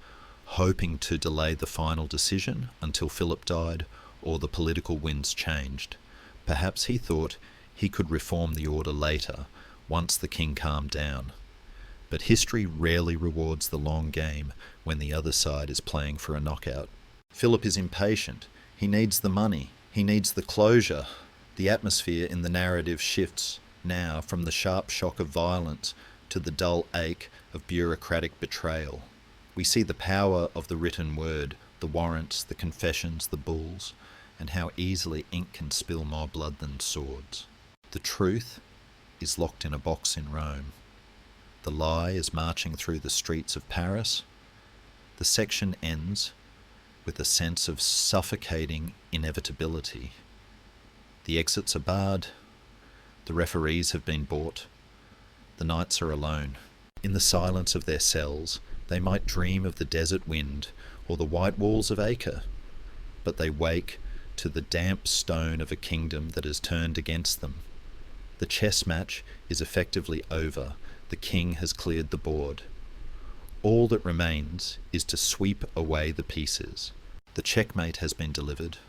Speaker 1: hoping to delay the final decision until Philip died or the political winds changed. Perhaps he thought he could reform the order later, once the king calmed down. But history rarely rewards the long game when the other side is playing for a knockout. Philip is impatient. He needs the money. He needs the closure. The atmosphere in the narrative shifts now from the sharp shock of violence to the dull ache of bureaucratic betrayal. We see the power of the written word, the warrants, the confessions, the bulls, and how easily ink can spill more blood than swords. The truth is locked in a box in Rome. The lie is marching through the streets of Paris. The section ends with a sense of suffocating inevitability. The exits are barred. The referees have been bought. The knights are alone. In the silence of their cells, they might dream of the desert wind or the white walls of Acre, but they wake to the damp stone of a kingdom that has turned against them. The chess match is effectively over. The king has cleared the board. All that remains is to sweep away the pieces. The checkmate has been delivered,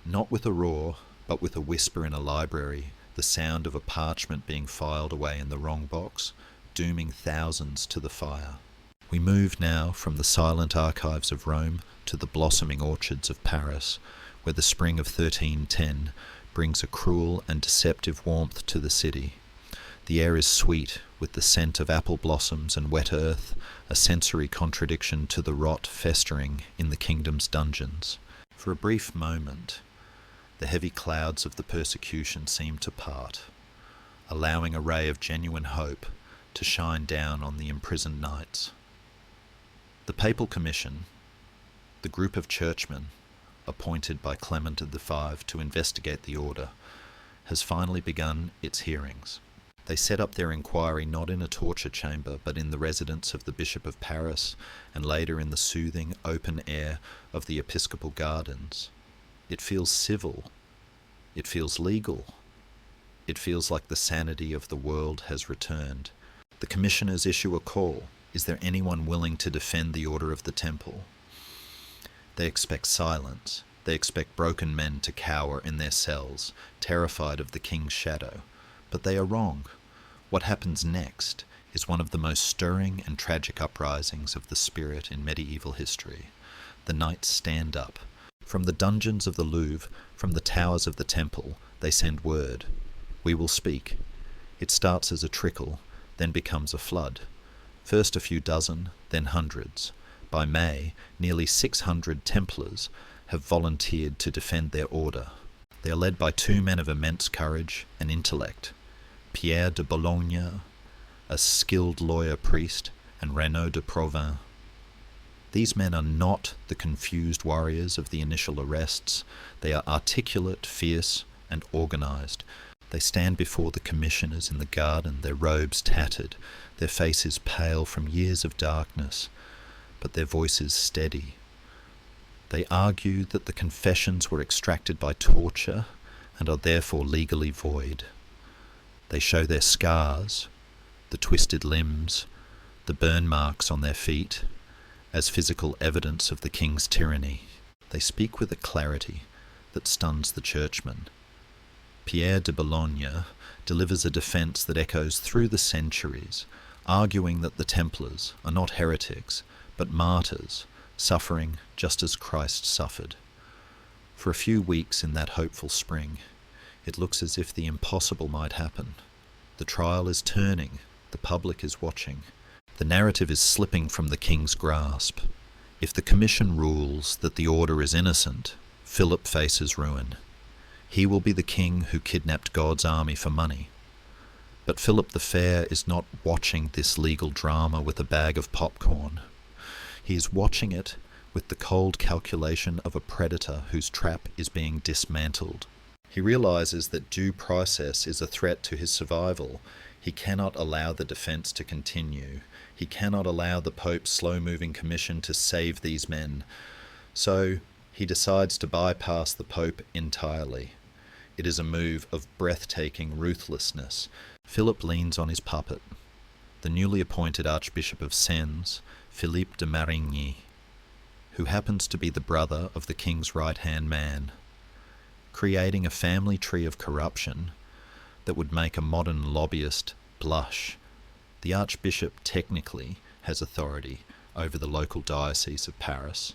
Speaker 1: not with a roar, but with a whisper in a library, the sound of a parchment being filed away in the wrong box, dooming thousands to the fire. We move now from the silent archives of Rome to the blossoming orchards of Paris, where the spring of 1310 brings a cruel and deceptive warmth to the city. The air is sweet, with the scent of apple blossoms and wet earth, a sensory contradiction to the rot festering in the kingdom's dungeons. For a brief moment, the heavy clouds of the persecution seem to part, allowing a ray of genuine hope to shine down on the imprisoned knights. The Papal Commission, the group of churchmen appointed by Clement V to investigate the order, has finally begun its hearings. They set up their inquiry not in a torture chamber, but in the residence of the Bishop of Paris, and later in the soothing open air of the Episcopal Gardens. It feels civil. It feels legal. It feels like the sanity of the world has returned. The commissioners issue a call. Is there anyone willing to defend the Order of the Temple? They expect silence. They expect broken men to cower in their cells, terrified of the king's shadow. But they are wrong. What happens next is one of the most stirring and tragic uprisings of the spirit in medieval history. The knights stand up. From the dungeons of the Louvre, from the towers of the temple, they send word. We will speak. It starts as a trickle, then becomes a flood. First a few dozen, then hundreds. By May, nearly 600 Templars have volunteered to defend their order. They are led by two men of immense courage and intellect, Pierre de Bologna, a skilled lawyer-priest, and Renaud de Provins. These men are not the confused warriors of the initial arrests. They are articulate, fierce, and organized. They stand before the commissioners in the garden, their robes tattered, their faces pale from years of darkness, but their voices steady. They argue that the confessions were extracted by torture and are therefore legally void. They show their scars, the twisted limbs, the burn marks on their feet, as physical evidence of the king's tyranny. They speak with a clarity that stuns the churchmen. Pierre de Bologna delivers a defence that echoes through the centuries, arguing that the Templars are not heretics, but martyrs, suffering just as Christ suffered. For a few weeks in that hopeful spring, it looks as if the impossible might happen. The trial is turning, the public is watching. The narrative is slipping from the king's grasp. If the commission rules that the order is innocent, Philip faces ruin. He will be the king who kidnapped God's army for money. But Philip the Fair is not watching this legal drama with a bag of popcorn. He is watching it with the cold calculation of a predator whose trap is being dismantled. He realizes that due process is a threat to his survival. He cannot allow the defense to continue. He cannot allow the Pope's slow-moving commission to save these men. So he decides to bypass the Pope entirely. It is a move of breathtaking ruthlessness. Philip leans on his puppet, the newly appointed Archbishop of Sens, Philippe de Marigny, who happens to be the brother of the king's right-hand man. creating a family tree of corruption that would make a modern lobbyist blush. The Archbishop technically has authority over the local diocese of Paris.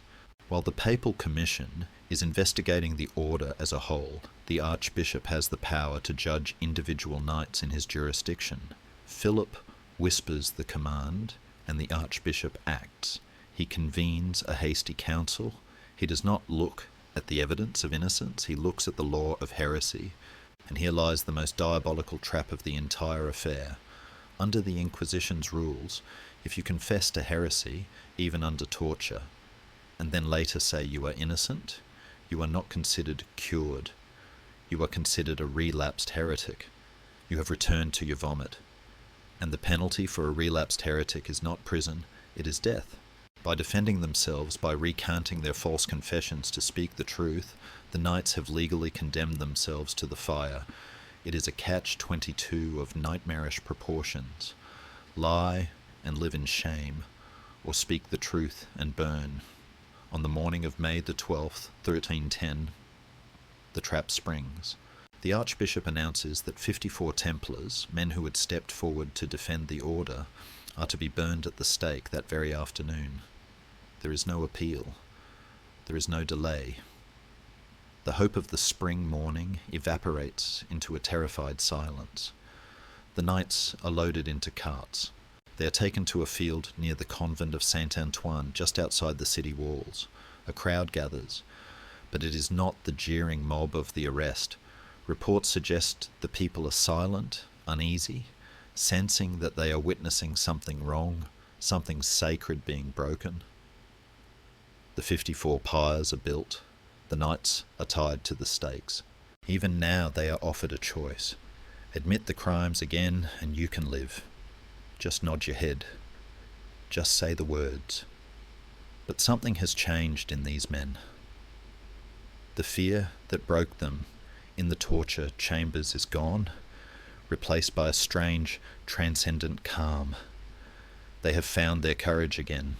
Speaker 1: While the Papal Commission is investigating the order as a whole, the Archbishop has the power to judge individual knights in his jurisdiction. Philip whispers the command, and the Archbishop acts. He convenes a hasty council. He does not look at the evidence of innocence, he looks at the law of heresy. And here lies the most diabolical trap of the entire affair. Under the Inquisition's rules, if you confess to heresy, even under torture, and then later say you are innocent, you are not considered cured. You are considered a relapsed heretic. You have returned to your vomit. And the penalty for a relapsed heretic is not prison, it is death. By defending themselves, by recanting their false confessions to speak the truth, the knights have legally condemned themselves to the fire. It is a catch-22 of nightmarish proportions. Lie and live in shame, or speak the truth and burn. On the morning of May the 12th, 1310, the trap springs. The Archbishop announces that 54 Templars, men who had stepped forward to defend the order, are to be burned at the stake that very afternoon. There is no appeal. There is no delay. The hope of the spring morning evaporates into a terrified silence. The knights are loaded into carts. They are taken to a field near the convent of Saint Antoine, just outside the city walls. A crowd gathers, but it is not the jeering mob of the arrest. Reports suggest the people are silent, uneasy, sensing that they are witnessing something wrong, something sacred being broken. The 54 pyres are built. The knights are tied to the stakes. Even now they are offered a choice. Admit the crimes again and you can live. Just nod your head. Just say the words. But something has changed in these men. The fear that broke them in the torture chambers is gone, replaced by a strange, transcendent calm. They have found their courage again.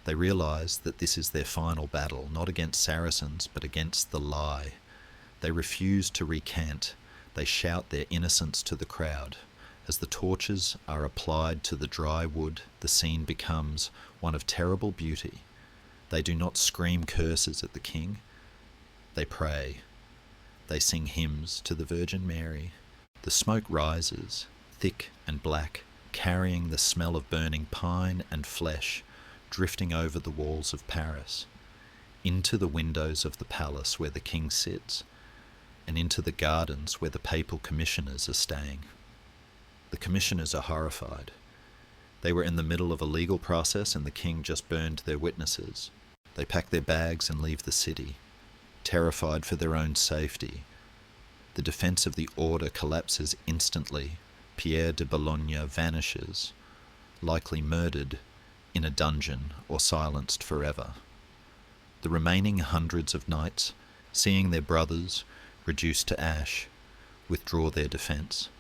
Speaker 1: They realize that this is their final battle, not against Saracens, but against the lie. They refuse to recant. They shout their innocence to the crowd. As the torches are applied to the dry wood, the scene becomes one of terrible beauty. They do not scream curses at the king. They pray. They sing hymns to the Virgin Mary. The smoke rises, thick and black, carrying the smell of burning pine and flesh, drifting over the walls of Paris, into the windows of the palace where the king sits, and into the gardens where the papal commissioners are staying. The commissioners are horrified. They were in the middle of a legal process and the king just burned their witnesses. They pack their bags and leave the city, terrified for their own safety. The defence of the order collapses instantly. Pierre de Bologna vanishes, likely murdered in a dungeon or silenced forever. The remaining hundreds of knights, seeing their brothers reduced to ash, withdraw their defence.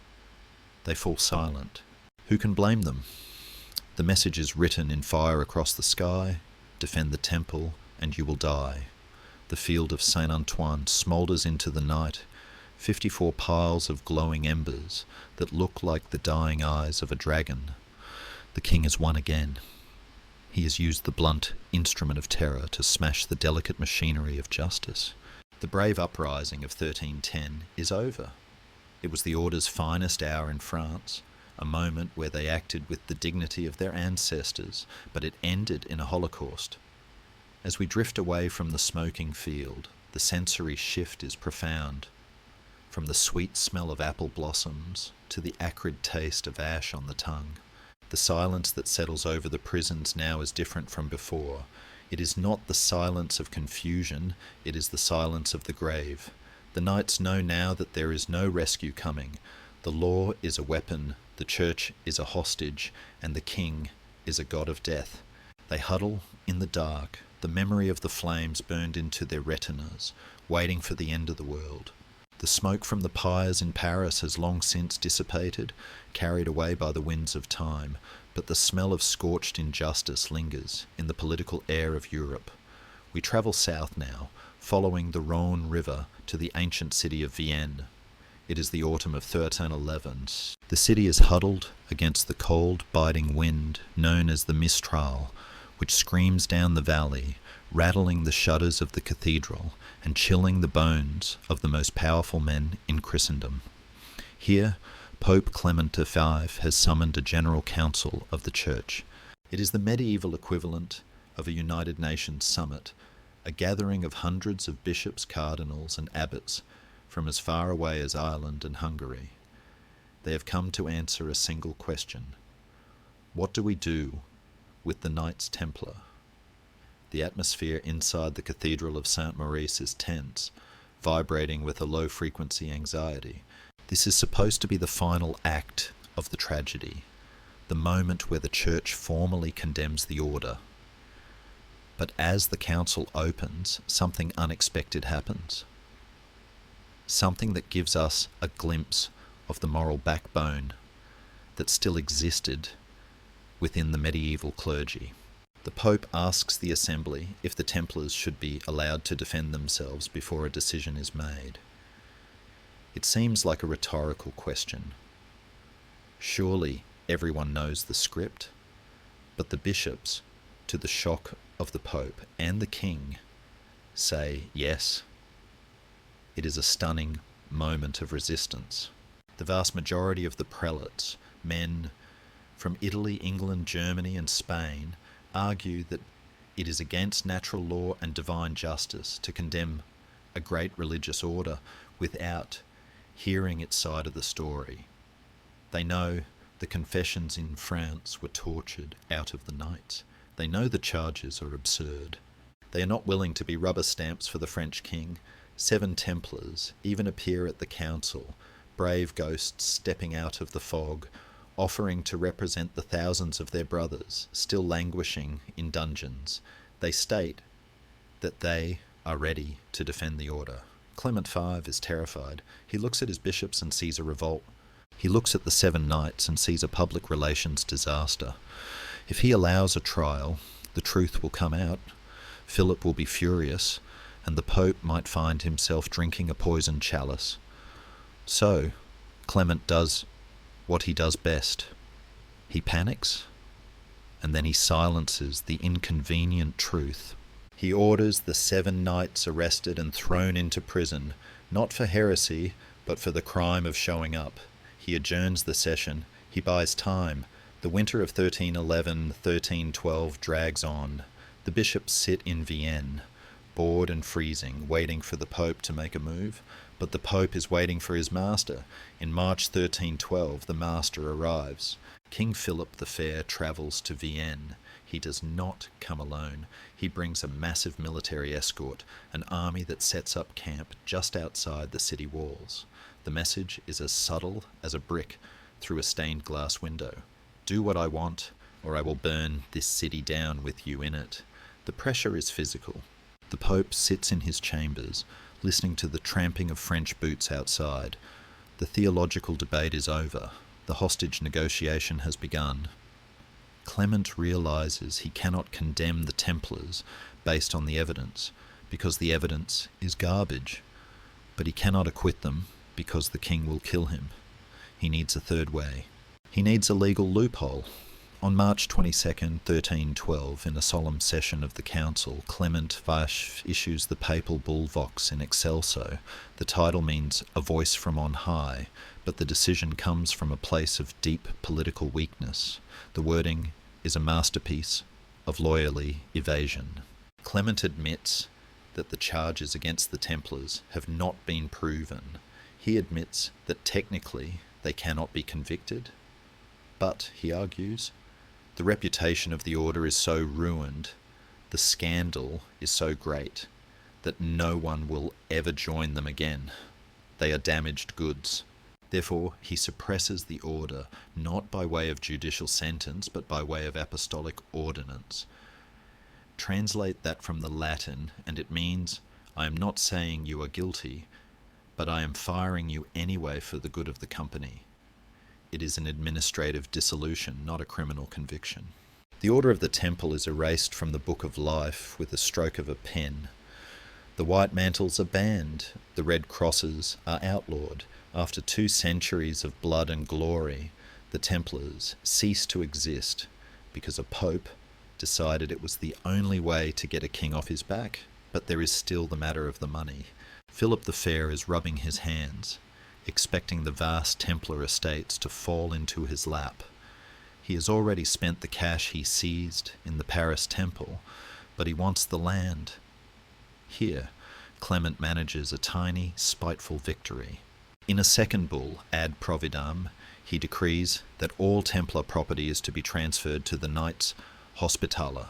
Speaker 1: They fall silent. Who can blame them? The message is written in fire across the sky: defend the temple and you will die. The field of Saint Antoine smoulders into the night, 54 piles of glowing embers that look like the dying eyes of a dragon. The king has won again. He has used the blunt instrument of terror to smash the delicate machinery of justice. The brave uprising of 1310 is over. It was the order's finest hour in France, a moment where they acted with the dignity of their ancestors, but it ended in a holocaust. As we drift away from the smoking field, the sensory shift is profound. From the sweet smell of apple blossoms to the acrid taste of ash on the tongue. The silence that settles over the prisons now is different from before. It is not the silence of confusion, it is the silence of the grave. The knights know now that there is no rescue coming. The law is a weapon, the church is a hostage, and the king is a god of death. They huddle in the dark, the memory of the flames burned into their retinas, waiting for the end of the world. The smoke from the pyres in Paris has long since dissipated, carried away by the winds of time, but the smell of scorched injustice lingers in the political air of Europe. We travel south now, following the Rhone River to the ancient city of Vienne. It is the autumn of 1311. The city is huddled against the cold, biting wind known as the Mistral, which screams down the valley, rattling the shutters of the cathedral and chilling the bones of the most powerful men in Christendom. Here, Pope Clement V has summoned a general council of the Church. It is the medieval equivalent of a United Nations summit, a gathering of hundreds of bishops, cardinals, and abbots from as far away as Ireland and Hungary. They have come to answer a single question. What do we do with the Knights Templar? The atmosphere inside the Cathedral of St. Maurice is tense, vibrating with a low-frequency anxiety. This is supposed to be the final act of the tragedy, the moment where the Church formally condemns the order. But as the council opens, something unexpected happens. Something that gives us a glimpse of the moral backbone that still existed within the medieval clergy. The Pope asks the Assembly if the Templars should be allowed to defend themselves before a decision is made. It seems like a rhetorical question. Surely everyone knows the script, but the bishops, to the shock of the Pope and the King, say yes. It is a stunning moment of resistance. The vast majority of the prelates, men from Italy, England, Germany, and Spain, argue that it is against natural law and divine justice to condemn a great religious order without hearing its side of the story. They know the confessions in France were tortured out of the knights. They know the charges are absurd. They are not willing to be rubber stamps for the French king. 7 Templars even appear at the council, brave ghosts stepping out of the fog, offering to represent the thousands of their brothers still languishing in dungeons. They state that they are ready to defend the order. Clement V is terrified. He looks at his bishops and sees a revolt. He looks at the 7 knights and sees a public relations disaster. If he allows a trial, the truth will come out. Philip will be furious, and the Pope might find himself drinking a poisoned chalice. So, Clement does what he does best. He panics, and then he silences the inconvenient truth. He orders the 7 knights arrested and thrown into prison, not for heresy, but for the crime of showing up. He adjourns the session. He buys time. The winter of 1311-1312 drags on. The bishops sit in Vienne, bored and freezing, waiting for the Pope to make a move. But the Pope is waiting for his master. In March 1312, the master arrives. King Philip the Fair travels to Vienne. He does not come alone. He brings a massive military escort, an army that sets up camp just outside the city walls. The message is as subtle as a brick through a stained glass window. Do what I want, or I will burn this city down with you in it. The pressure is physical. The Pope sits in his chambers, listening to the tramping of French boots outside. The theological debate is over. The hostage negotiation has begun. Clement realizes he cannot condemn the Templars based on the evidence, because the evidence is garbage. But he cannot acquit them, because the king will kill him. He needs a third way. He needs a legal loophole. On March 22, 1312, in a solemn session of the council, Clement V issues the papal bull Vox in excelso. The title means a voice from on high, but the decision comes from a place of deep political weakness. The wording is a masterpiece of lawyerly evasion. Clement admits that the charges against the Templars have not been proven. He admits that technically they cannot be convicted, but, he argues, the reputation of the order is so ruined, the scandal is so great, that no one will ever join them again. They are damaged goods. Therefore, he suppresses the order, not by way of judicial sentence, but by way of apostolic ordinance. Translate that from the Latin, and it means, I am not saying you are guilty, but I am firing you anyway for the good of the company. It is an administrative dissolution, not a criminal conviction. The Order of the Temple is erased from the Book of Life with a stroke of a pen. The white mantles are banned, the red crosses are outlawed. After 2 centuries of blood and glory, the Templars cease to exist because a pope decided it was the only way to get a king off his back. But there is still the matter of the money. Philip the Fair is rubbing his hands, expecting the vast Templar estates to fall into his lap. He has already spent the cash he seized in the Paris temple, but he wants the land. Here, Clement manages a tiny, spiteful victory. In a second bull, ad providam, he decrees that all Templar property is to be transferred to the Knights Hospitaller,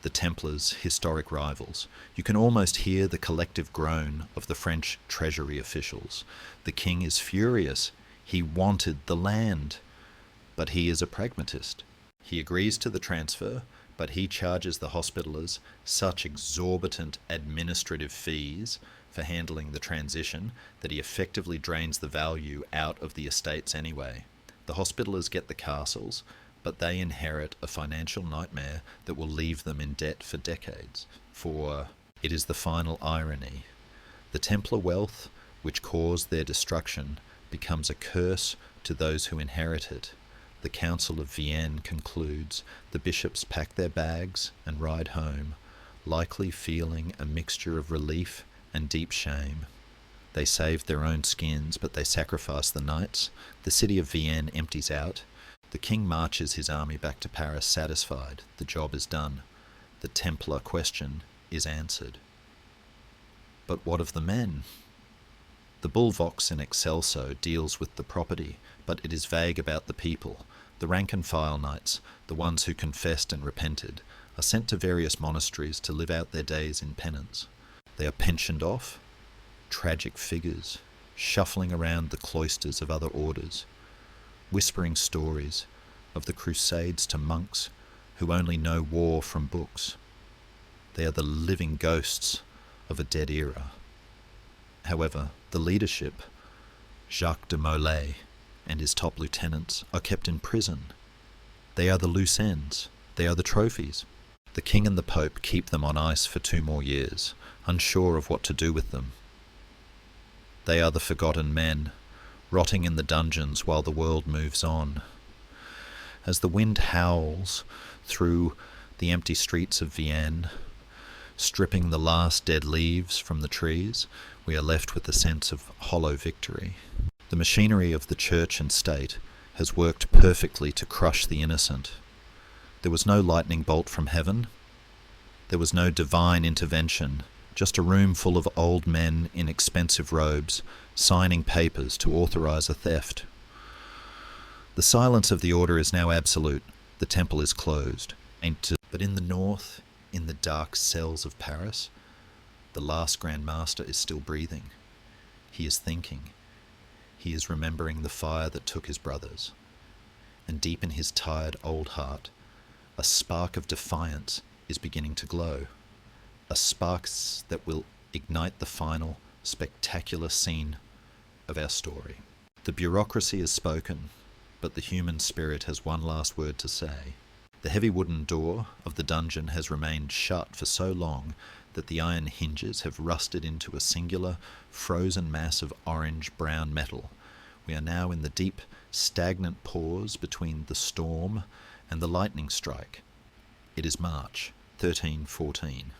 Speaker 1: the Templars' historic rivals. You can almost hear the collective groan of the French treasury officials. The king is furious. He wanted the land. But he is a pragmatist. He agrees to the transfer, but he charges the Hospitallers such exorbitant administrative fees for handling the transition that he effectively drains the value out of the estates anyway. The Hospitallers get the castles, but they inherit a financial nightmare that will leave them in debt for decades. For it is the final irony. The Templar wealth, which caused their destruction, becomes a curse to those who inherit it. The Council of Vienne concludes the bishops pack their bags and ride home, likely feeling a mixture of relief and deep shame. They saved their own skins, but they sacrificed the knights. The city of Vienne empties out. The king marches his army back to Paris satisfied. The job is done. The Templar question is answered. But what of the men? The bull Vox in Excelso deals with the property, but it is vague about the people. The rank-and-file knights, the ones who confessed and repented, are sent to various monasteries to live out their days in penance. They are pensioned off, tragic figures, shuffling around the cloisters of other orders, whispering stories of the crusades to monks who only know war from books. They are the living ghosts of a dead era. However, the leadership, Jacques de Molay and his top lieutenants, are kept in prison. They are the loose ends. They are the trophies. The king and the pope keep them on ice for 2 more years, unsure of what to do with them. They are the forgotten men, rotting in the dungeons while the world moves on. As the wind howls through the empty streets of Vienne, stripping the last dead leaves from the trees, we are left with a sense of hollow victory. The machinery of the church and state has worked perfectly to crush the innocent. There was no lightning bolt from heaven. There was no divine intervention, just a room full of old men in expensive robes, signing papers to authorize a theft. The silence of the order is now absolute. The temple is closed. But in the north, in the dark cells of Paris, the last Grand Master is still breathing. He is thinking. He is remembering the fire that took his brothers. And deep in his tired old heart, a spark of defiance is beginning to glow. A spark that will ignite the final, spectacular scene of our story. The bureaucracy has spoken, but the human spirit has one last word to say. The heavy wooden door of the dungeon has remained shut for so long that the iron hinges have rusted into a singular, frozen mass of orange-brown metal. We are now in the deep, stagnant pause between the storm and the lightning strike. It is March 1314.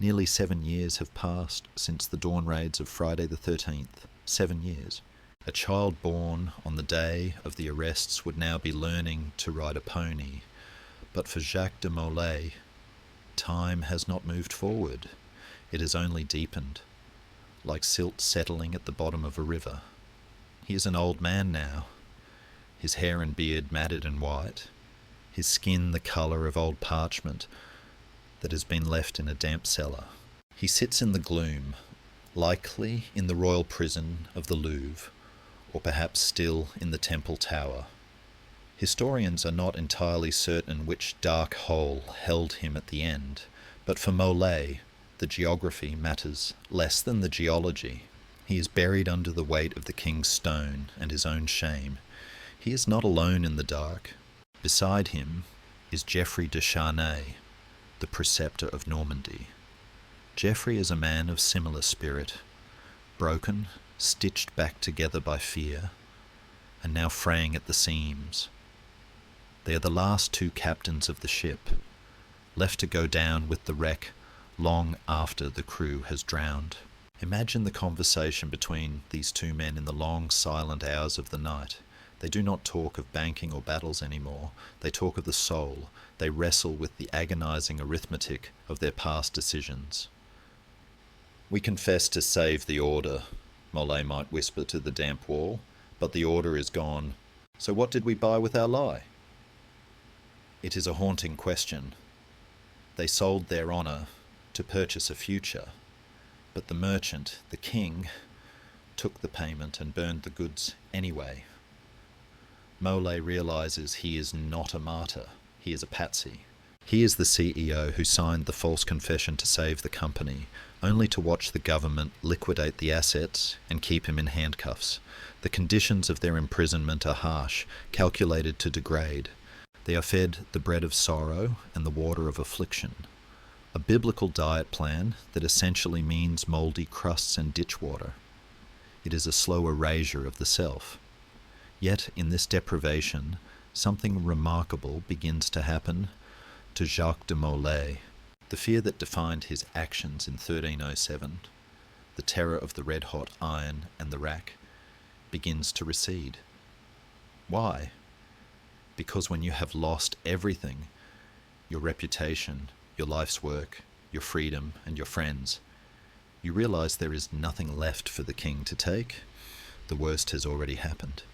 Speaker 1: Nearly 7 years have passed since the dawn raids of Friday the 13th. 7 years. A child born on the day of the arrests would now be learning to ride a pony. But for Jacques de Molay, time has not moved forward. It has only deepened, like silt settling at the bottom of a river. He is an old man now, his hair and beard matted and white, his skin the colour of old parchment that has been left in a damp cellar. He sits in the gloom, likely in the royal prison of the Louvre, or perhaps still in the temple tower. Historians are not entirely certain which dark hole held him at the end, but for Molay, the geography matters less than the geology. He is buried under the weight of the king's stone and his own shame. He is not alone in the dark. Beside him is Geoffrey de Charnay, the preceptor of Normandy. Geoffrey is a man of similar spirit, broken, stitched back together by fear, and now fraying at the seams. They are the last two captains of the ship, left to go down with the wreck long after the crew has drowned. Imagine the conversation between these two men in the long, silent hours of the night. They do not talk of banking or battles anymore. They talk of the soul. They wrestle with the agonizing arithmetic of their past decisions. "We confess to save the order," Molay might whisper to the damp wall, "but the order is gone. So what did we buy with our lie?" It is a haunting question. They sold their honour to purchase a future, but the merchant, the king, took the payment and burned the goods anyway. Molay realizes he is not a martyr, he is a patsy. He is the CEO who signed the false confession to save the company, only to watch the government liquidate the assets and keep him in handcuffs. The conditions of their imprisonment are harsh, calculated to degrade. They are fed the bread of sorrow and the water of affliction. A biblical diet plan that essentially means mouldy crusts and ditch water. It is a slow erasure of the self. Yet in this deprivation, something remarkable begins to happen to Jacques de Molay. The fear that defined his actions in 1307, the terror of the red-hot iron and the rack, begins to recede. Why? Because when you have lost everything, your reputation, your life's work, your freedom, and your friends, you realize there is nothing left for the king to take. The worst has already happened.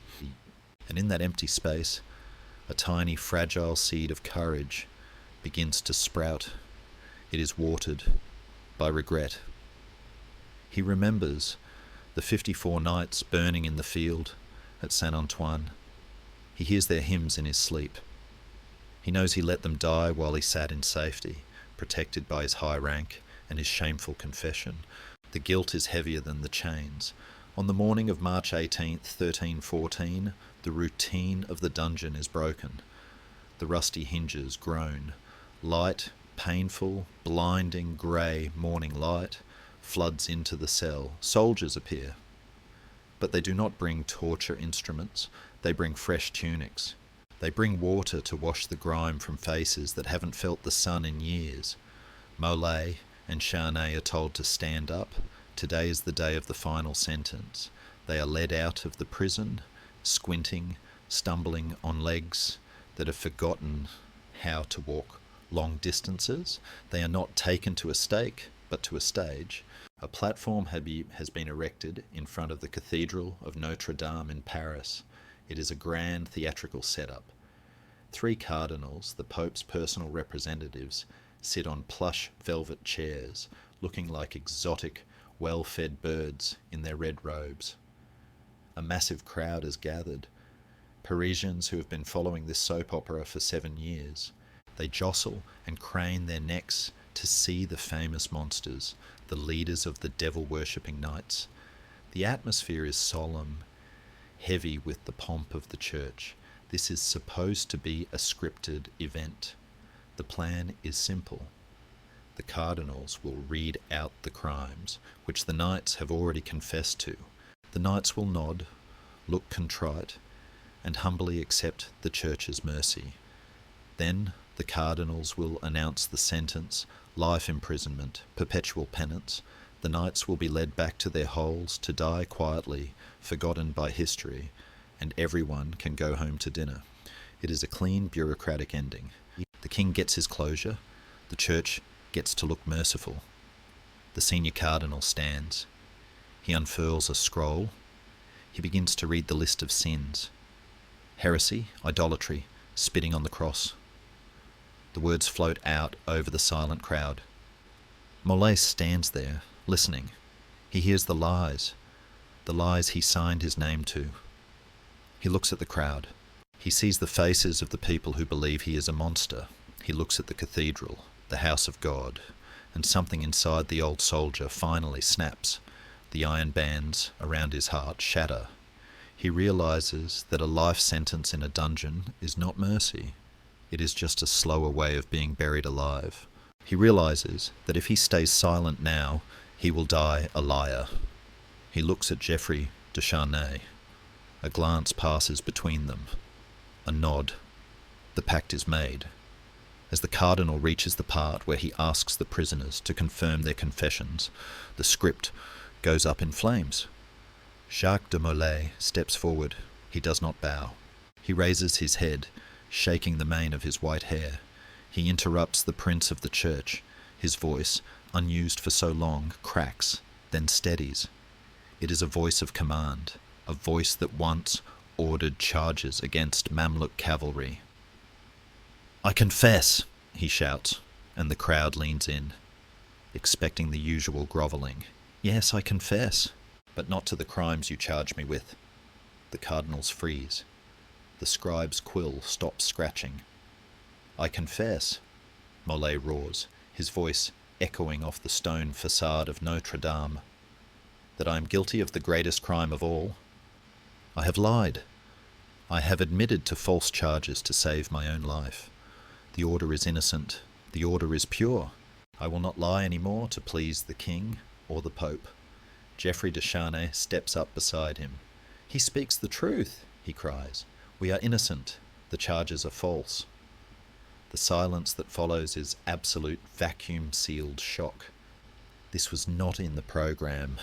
Speaker 1: And in that empty space, a tiny, fragile seed of courage begins to sprout. It is watered by regret. He remembers the 54 knights burning in the field at Saint Antoine. He hears their hymns in his sleep. He knows he let them die while he sat in safety, protected by his high rank and his shameful confession. The guilt is heavier than the chains. On the morning of March 18th, 1314, the routine of the dungeon is broken. The rusty hinges groan. Light, painful, blinding, grey morning light floods into the cell. Soldiers appear. But they do not bring torture instruments. They bring fresh tunics. They bring water to wash the grime from faces that haven't felt the sun in years. Molay and Charnay are told to stand up. Today is the day of the final sentence. They are led out of the prison, squinting, stumbling on legs that have forgotten how to walk long distances. They are not taken to a stake, but to a stage. A platform has been erected in front of the Cathedral of Notre Dame in Paris. It is a grand theatrical setup. 3 cardinals, the Pope's personal representatives, sit on plush velvet chairs, looking like exotic, well-fed birds in their red robes. A massive crowd is gathered. Parisians who have been following this soap opera for 7 years. They jostle and crane their necks to see the famous monsters, the leaders of the devil-worshipping knights. The atmosphere is solemn, heavy with the pomp of the church. This is supposed to be a scripted event. The plan is simple. The cardinals will read out the crimes, which the knights have already confessed to. The knights will nod, look contrite, and humbly accept the church's mercy. Then the cardinals will announce the sentence: life imprisonment, perpetual penance. The knights will be led back to their holes to die quietly, forgotten by history, and everyone can go home to dinner. It is a clean, bureaucratic ending. The king gets his closure. The church gets to look merciful. The senior cardinal stands. He unfurls a scroll. He begins to read the list of sins: heresy, idolatry, spitting on the cross. The words float out over the silent crowd. Molay stands there, listening. He hears the lies he signed his name to. He looks at the crowd. He sees the faces of the people who believe he is a monster. He looks at the cathedral, the house of God, and something inside the old soldier finally snaps. The iron bands around his heart shatter. He realizes that a life sentence in a dungeon is not mercy. It is just a slower way of being buried alive. He realizes that if he stays silent now, he will die a liar. He looks at Geoffrey de Charnay. A glance passes between them. A nod. The pact is made. As the cardinal reaches the part where he asks the prisoners to confirm their confessions, the script goes up in flames. Jacques de Molay steps forward. He does not bow. He raises his head, shaking the mane of his white hair. He interrupts the prince of the church. His voice, unused for so long, cracks, then steadies. It is a voice of command, a voice that once ordered charges against Mamluk cavalry. "I confess," he shouts, and the crowd leans in, expecting the usual grovelling. "Yes, I confess, but not to the crimes you charge me with." The cardinals freeze. The scribe's quill stops scratching. "I confess," Molay roars, his voice echoing off the stone facade of Notre Dame, "that I am guilty of the greatest crime of all. I have lied. I have admitted to false charges to save my own life. The order is innocent. The order is pure. I will not lie any more to please the king or the pope." Geoffrey de Charnay steps up beside him. "He speaks the truth," he cries. "We are innocent. The charges are false." The silence that follows is absolute vacuum-sealed shock. This was not in the program.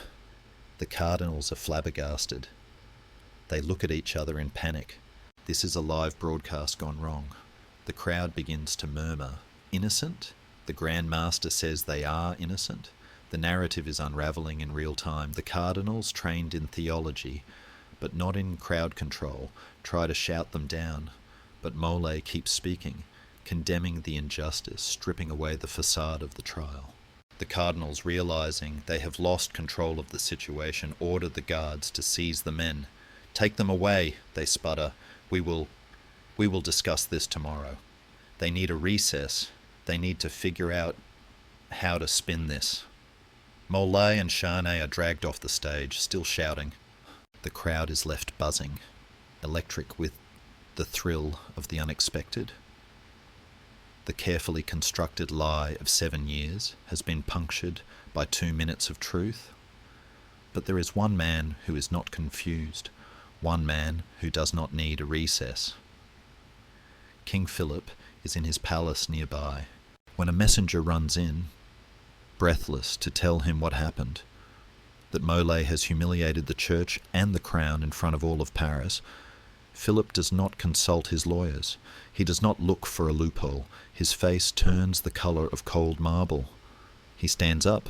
Speaker 1: The cardinals are flabbergasted. They look at each other in panic. This is a live broadcast gone wrong. The crowd begins to murmur. Innocent? The Grand Master says they are innocent. The narrative is unravelling in real time. The cardinals, trained in theology, but not in crowd control, try to shout them down. But Molay keeps speaking, condemning the injustice, stripping away the facade of the trial. The cardinals, realizing they have lost control of the situation, order the guards to seize the men. "Take them away," they sputter. We will discuss this tomorrow." They need a recess. They need to figure out how to spin this. Molay and Charnay are dragged off the stage, still shouting. The crowd is left buzzing, electric with the thrill of the unexpected. The carefully constructed lie of 7 years has been punctured by 2 minutes of truth. But there is one man who is not confused, one man who does not need a recess. King Philip is in his palace nearby, when a messenger runs in, breathless, to tell him what happened, that Molay has humiliated the church and the crown in front of all of Paris. Philip does not consult his lawyers. He does not look for a loophole. His face turns the colour of cold marble. He stands up.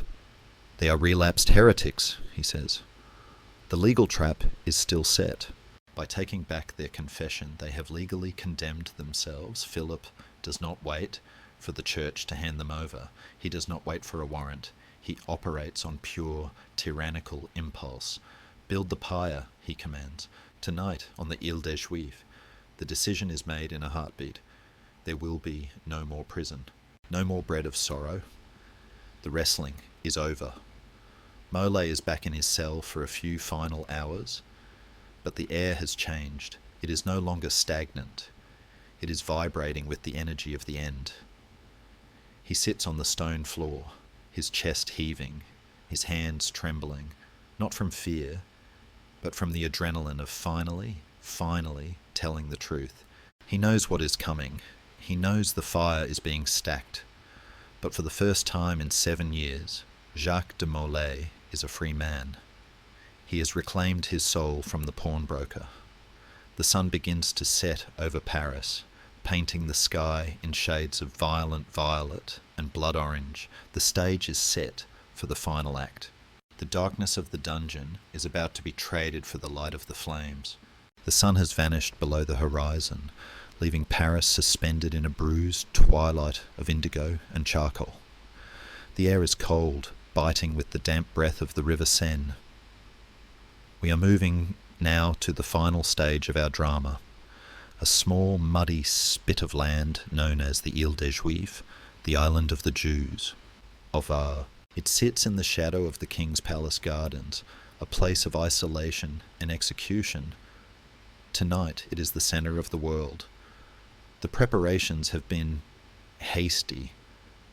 Speaker 1: "They are relapsed heretics," he says. The legal trap is still set. By taking back their confession, they have legally condemned themselves. Philip does not wait for the church to hand them over. He does not wait for a warrant. He operates on pure, tyrannical impulse. "Build the pyre," he commands. "Tonight, on the Ile des Juifs." The decision is made in a heartbeat. There will be no more prison, no more bread of sorrow. The wrestling is over. Molay is back in his cell for a few final hours, but the air has changed. It is no longer stagnant. It is vibrating with the energy of the end. He sits on the stone floor, his chest heaving, his hands trembling, not from fear, but from the adrenaline of finally telling the truth. He knows what is coming. He knows the fire is being stacked. But for the first time in 7 years, Jacques de Molay is a free man. He has reclaimed his soul from the pawnbroker. The sun begins to set over Paris, painting the sky in shades of violent violet and blood orange. The stage is set for the final act. The darkness of the dungeon is about to be traded for the light of the flames. The sun has vanished below the horizon, leaving Paris suspended in a bruised twilight of indigo and charcoal. The air is cold, biting with the damp breath of the river Seine. We are moving now to the final stage of our drama. A small, muddy spit of land known as the Ile des Juifs, the island of the Jews, of It sits in the shadow of the king's palace gardens, a place of isolation and execution. Tonight it is the centre of the world. The preparations have been hasty.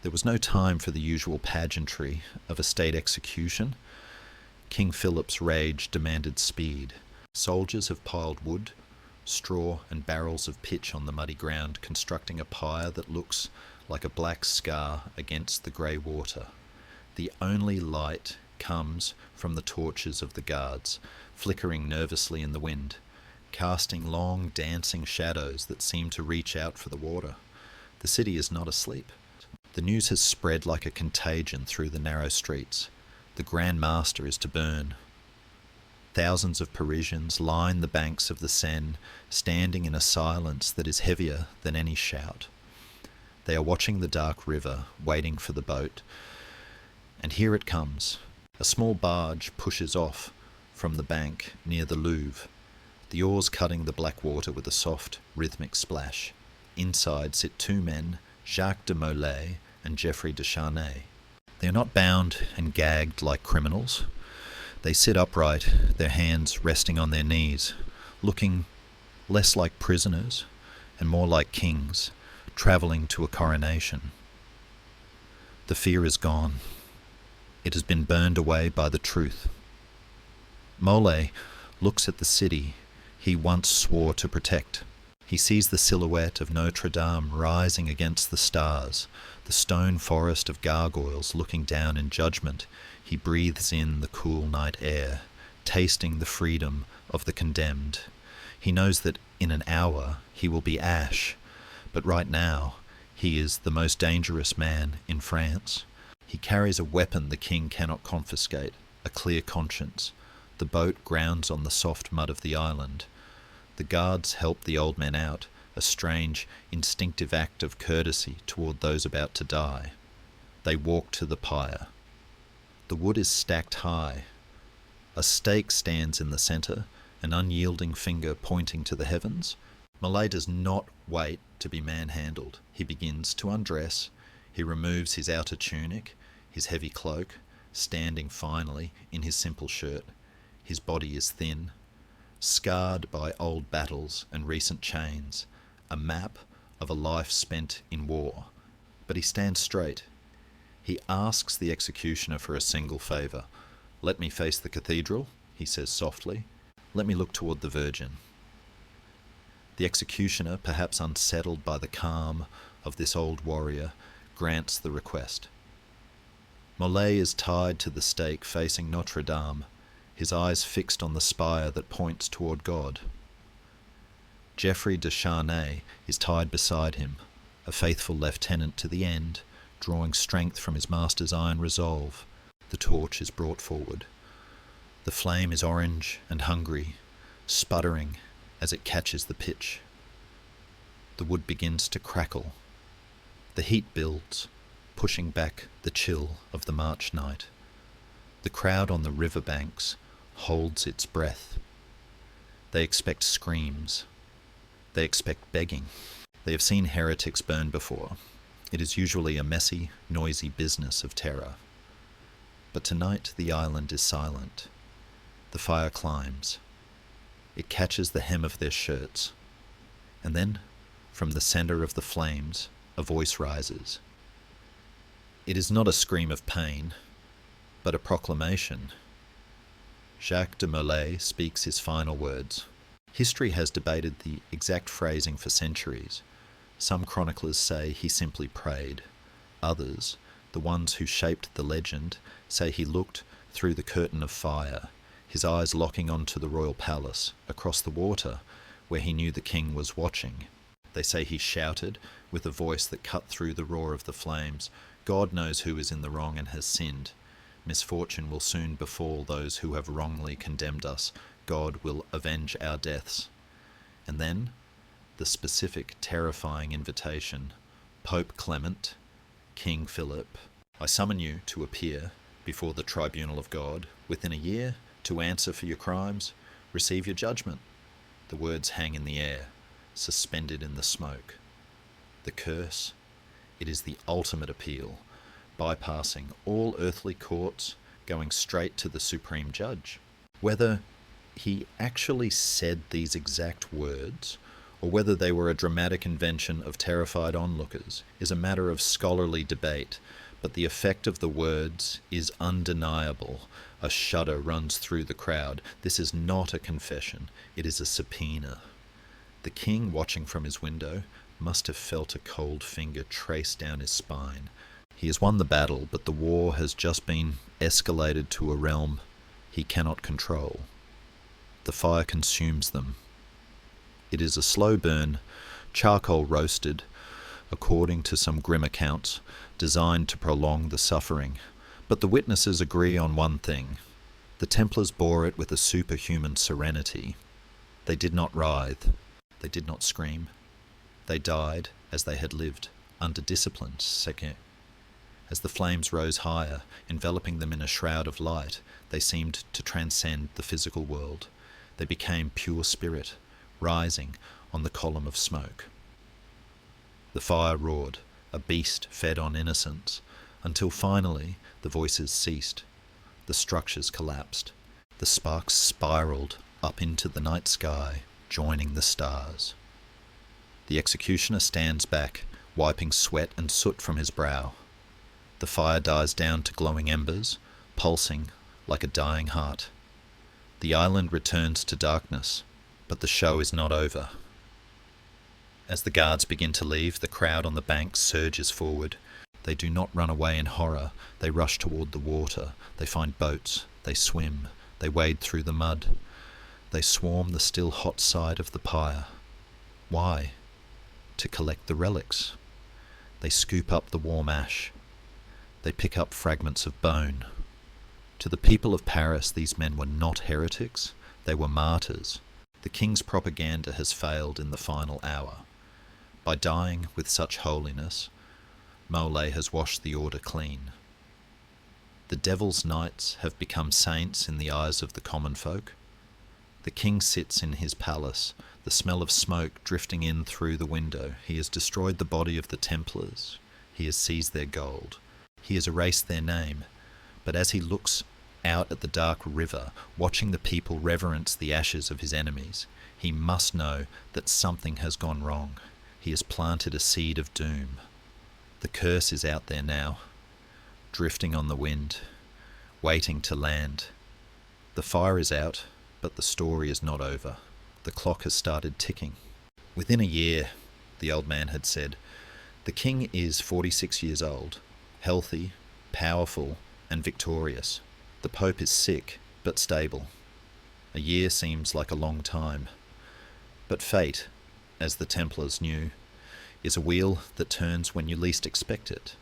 Speaker 1: There was no time for the usual pageantry of a state execution. King Philip's rage demanded speed. Soldiers have piled wood, straw and barrels of pitch on the muddy ground, constructing a pyre that looks like a black scar against the grey water. The only light comes from the torches of the guards, flickering nervously in the wind, casting long dancing shadows that seem to reach out for the water. The city is not asleep. The news has spread like a contagion through the narrow streets. The Grand Master is to burn. Thousands of Parisians line the banks of the Seine, standing in a silence that is heavier than any shout. They are watching the dark river, waiting for the boat. And here it comes. A small barge pushes off from the bank near the Louvre, the oars cutting the black water with a soft, rhythmic splash. Inside sit two men, Jacques de Molay and Geoffrey de Charnay. They are not bound and gagged like criminals. They sit upright, their hands resting on their knees, looking less like prisoners and more like kings, travelling to a coronation. The fear is gone. It has been burned away by the truth. Molay looks at the city he once swore to protect. He sees the silhouette of Notre Dame rising against the stars, the stone forest of gargoyles looking down in judgment. He breathes in the cool night air, tasting the freedom of the condemned. He knows that in an hour he will be ash, but right now he is the most dangerous man in France. He carries a weapon the king cannot confiscate, a clear conscience. The boat grounds on the soft mud of the island. The guards help the old men out, a strange, instinctive act of courtesy toward those about to die. They walk to the pyre. The wood is stacked high. A stake stands in the centre, an unyielding finger pointing to the heavens. Molay does not wait to be manhandled. He begins to undress. He removes his outer tunic, his heavy cloak, standing finally in his simple shirt. His body is thin, scarred by old battles and recent chains, a map of a life spent in war. But he stands straight. He asks the executioner for a single favour. "Let me face the cathedral," he says softly. "Let me look toward the Virgin." The executioner, perhaps unsettled by the calm of this old warrior, grants the request. Molay is tied to the stake facing Notre Dame, his eyes fixed on the spire that points toward God. Geoffrey de Charnay is tied beside him, a faithful lieutenant to the end, drawing strength from his master's iron resolve. The torch is brought forward. The flame is orange and hungry, sputtering as it catches the pitch. The wood begins to crackle. The heat builds, pushing back the chill of the March night. The crowd on the river banks holds its breath. They expect screams. They expect begging. They have seen heretics burn before. It is usually a messy, noisy business of terror. But tonight the island is silent. The fire climbs. It catches the hem of their shirts. And then, from the centre of the flames, a voice rises. It is not a scream of pain, but a proclamation. Jacques de Molay speaks his final words. History has debated the exact phrasing for centuries. Some chroniclers say he simply prayed. Others, the ones who shaped the legend, say he looked through the curtain of fire, his eyes locking onto the royal palace, across the water, where he knew the king was watching. They say he shouted, with a voice that cut through the roar of the flames, "God knows who is in the wrong and has sinned. Misfortune will soon befall those who have wrongly condemned us. God will avenge our deaths." And then, the specific, terrifying invitation. Pope Clement, King Philip, I summon you to appear before the tribunal of God within a year to answer for your crimes, receive your judgment. The words hang in the air, suspended in the smoke. The curse, it is the ultimate appeal, bypassing all earthly courts, going straight to the supreme judge. Whether he actually said these exact words, or whether they were a dramatic invention of terrified onlookers, is a matter of scholarly debate, but the effect of the words is undeniable. A shudder runs through the crowd. This is not a confession, it is a subpoena. The king, watching from his window, must have felt a cold finger trace down his spine. He has won the battle, but the war has just been escalated to a realm he cannot control. The fire consumes them. It is a slow burn, charcoal roasted, according to some grim accounts, designed to prolong the suffering. But the witnesses agree on one thing. The Templars bore it with a superhuman serenity. They did not writhe. They did not scream. They died as they had lived, under disciplined secret. As the flames rose higher, enveloping them in a shroud of light, they seemed to transcend the physical world. They became pure spirit, rising on the column of smoke. The fire roared, a beast fed on innocence, until finally the voices ceased. The structures collapsed. The sparks spiraled up into the night sky, joining the stars. The executioner stands back, wiping sweat and soot from his brow. The fire dies down to glowing embers, pulsing like a dying heart. The island returns to darkness, but the show is not over. As the guards begin to leave, the crowd on the bank surges forward. They do not run away in horror. They rush toward the water. They find boats. They swim. They wade through the mud. They swarm the still hot side of the pyre. Why? To collect the relics. They scoop up the warm ash. They pick up fragments of bone. To the people of Paris, these men were not heretics. They were martyrs. The king's propaganda has failed in the final hour. By dying with such holiness, Mole has washed the order clean. The devil's knights have become saints in the eyes of the common folk. The king sits in his palace, the smell of smoke drifting in through the window. He has destroyed the body of the Templars. He has seized their gold. He has erased their name. But as he looks out at the dark river, watching the people reverence the ashes of his enemies, he must know that something has gone wrong. He has planted a seed of doom. The curse is out there now, drifting on the wind, waiting to land. The fire is out, but the story is not over. The clock has started ticking. Within a year, the old man had said, the king is 46 years old, healthy, powerful, and victorious. The Pope is sick, but stable. A year seems like a long time. But fate, as the Templars knew, is a wheel that turns when you least expect it.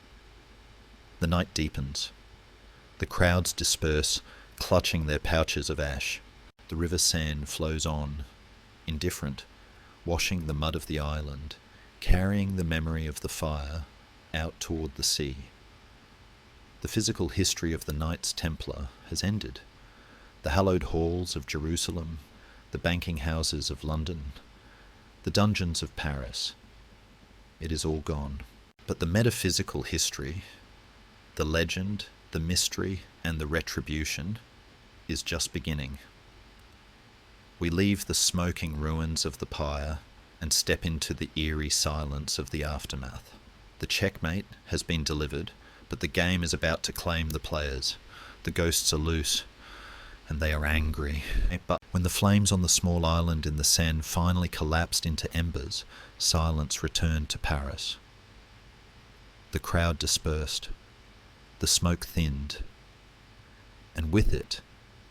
Speaker 1: The night deepens. The crowds disperse, clutching their pouches of ash. The river Seine flows on, indifferent, washing the mud of the island, carrying the memory of the fire out toward the sea. The physical history of the Knights Templar has ended. The hallowed halls of Jerusalem, the banking houses of London, the dungeons of Paris, it is all gone. But the metaphysical history, the legend, the mystery, and the retribution is just beginning. We leave the smoking ruins of the pyre and step into the eerie silence of the aftermath. The checkmate has been delivered, but the game is about to claim the players. The ghosts are loose, and they are angry. But when the flames on the small island in the Seine finally collapsed into embers, silence returned to Paris. The crowd dispersed. The smoke thinned. And with it,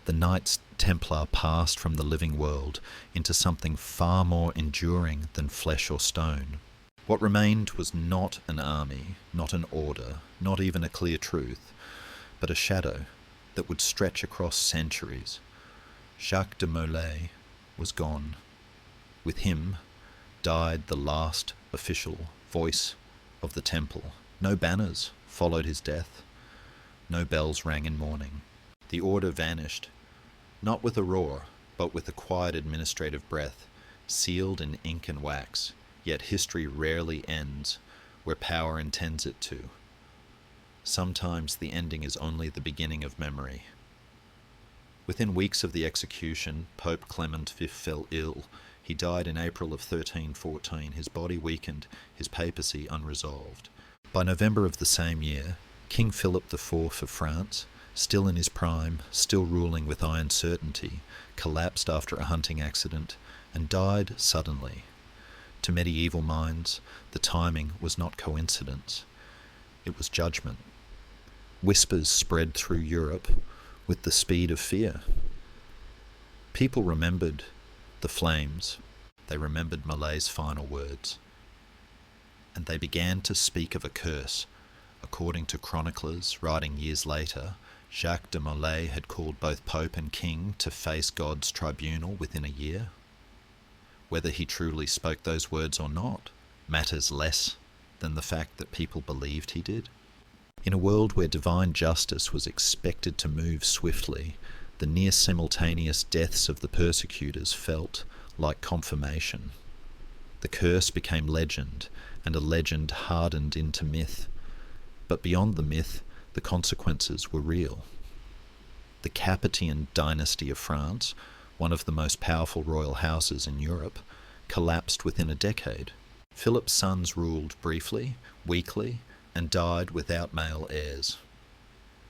Speaker 1: the Knights Templar passed from the living world into something far more enduring than flesh or stone. What remained was not an army, not an order, not even a clear truth, but a shadow that would stretch across centuries. Jacques de Molay was gone. With him died the last official voice of the temple. No banners followed his death. No bells rang in mourning. The order vanished, not with a roar, but with a quiet administrative breath, sealed in ink and wax. Yet history rarely ends where power intends it to. Sometimes the ending is only the beginning of memory. Within weeks of the execution, Pope Clement V fell ill. He died in April of 1314, his body weakened, his papacy unresolved. By November of the same year, King Philip IV of France, still in his prime, still ruling with iron certainty, collapsed after a hunting accident and died suddenly. To medieval minds, the timing was not coincidence. It was judgment. Whispers spread through Europe with the speed of fear. People remembered the flames. They remembered Molay's final words. And they began to speak of a curse. According to chroniclers writing years later, Jacques de Molay had called both Pope and King to face God's tribunal within a year. Whether he truly spoke those words or not matters less than the fact that people believed he did. In a world where divine justice was expected to move swiftly, the near simultaneous deaths of the persecutors felt like confirmation. The curse became legend, and a legend hardened into myth. But beyond the myth, the consequences were real. The Capetian dynasty of France, one of the most powerful royal houses in Europe, collapsed within a decade. Philip's sons ruled briefly, weakly, and died without male heirs.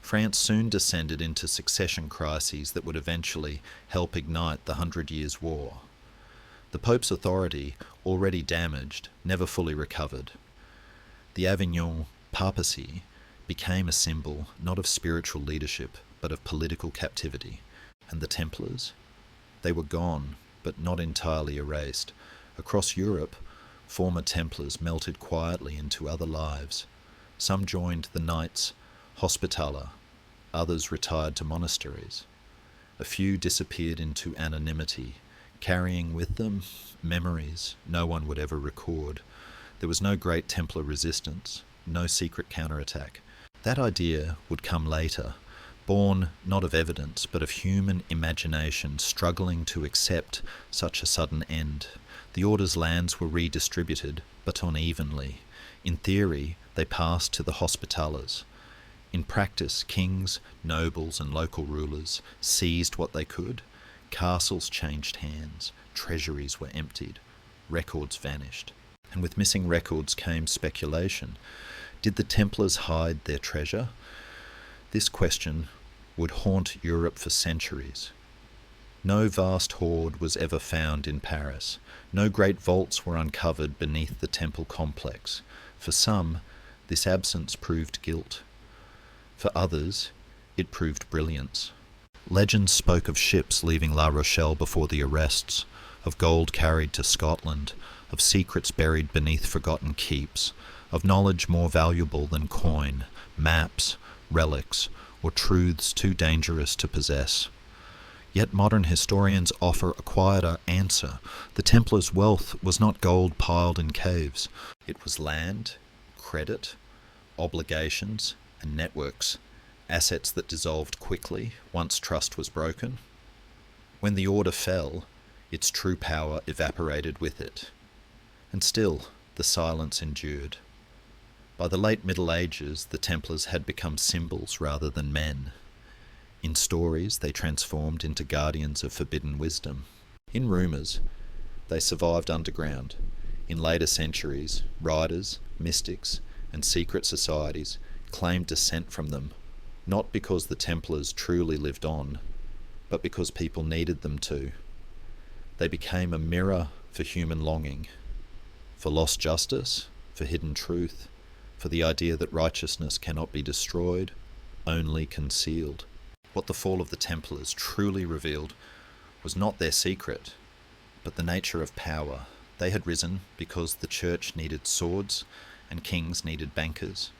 Speaker 1: France soon descended into succession crises that would eventually help ignite the 100 Years' War. The Pope's authority, already damaged, never fully recovered. The Avignon papacy became a symbol not of spiritual leadership, but of political captivity. And the Templars? They were gone, but not entirely erased. Across Europe, former Templars melted quietly into other lives. Some joined the Knights Hospitaller, others retired to monasteries. A few disappeared into anonymity, carrying with them memories no one would ever record. There was no great Templar resistance, no secret counterattack. That idea would come later, born not of evidence but of human imagination struggling to accept such a sudden end. The Order's lands were redistributed, but unevenly. In theory, they passed to the Hospitallers. In practice, kings, nobles, and local rulers seized what they could. Castles changed hands, treasuries were emptied, records vanished. And with missing records came speculation. Did the Templars hide their treasure? This question would haunt Europe for centuries. No vast hoard was ever found in Paris. No great vaults were uncovered beneath the temple complex. For some, this absence proved guilt. For others, it proved brilliance. Legends spoke of ships leaving La Rochelle before the arrests, of gold carried to Scotland, of secrets buried beneath forgotten keeps, of knowledge more valuable than coin, maps, relics, or truths too dangerous to possess. Yet modern historians offer a quieter answer. The Templars' wealth was not gold piled in caves. It was land, credit, obligations, and networks, assets that dissolved quickly once trust was broken. When the Order fell, its true power evaporated with it. And still, the silence endured. By the late Middle Ages, the Templars had become symbols rather than men. In stories, they transformed into guardians of forbidden wisdom. In rumours, they survived underground. In later centuries, writers, mystics, and secret societies claimed descent from them, not because the Templars truly lived on, but because people needed them to. They became a mirror for human longing, for lost justice, for hidden truth, for the idea that righteousness cannot be destroyed, only concealed. What the fall of the Templars truly revealed was not their secret, but the nature of power. They had risen because the church needed swords and kings needed bankers.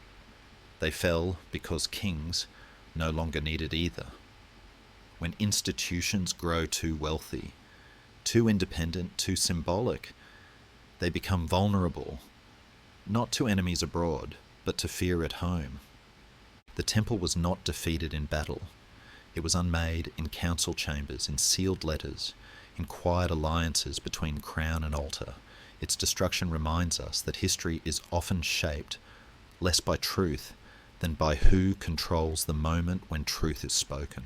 Speaker 1: They fell because kings no longer needed either. When institutions grow too wealthy, too independent, too symbolic, they become vulnerable, not to enemies abroad, but to fear at home. The temple was not defeated in battle. It was unmade in council chambers, in sealed letters, in quiet alliances between crown and altar. Its destruction reminds us that history is often shaped less by truth than by who controls the moment when truth is spoken.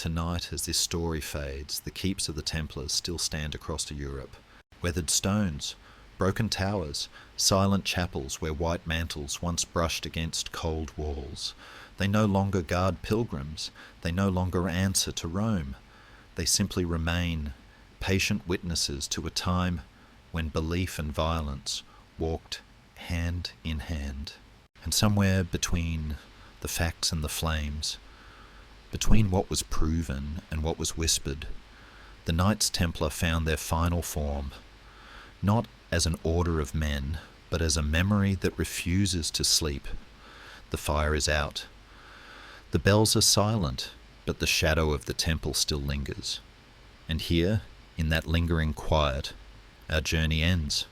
Speaker 1: tonight, as this story fades, the keeps of the Templars still stand across Europe. Weathered stones, broken towers, silent chapels where white mantles once brushed against cold walls. They no longer guard pilgrims. They no longer answer to Rome. They simply remain patient witnesses to a time when belief and violence walked hand in hand. And somewhere between the facts and the flames, between what was proven and what was whispered, the Knights Templar found their final form, not as an order of men, but as a memory that refuses to sleep. The fire is out. The bells are silent, but the shadow of the temple still lingers. And here, in that lingering quiet, our journey ends.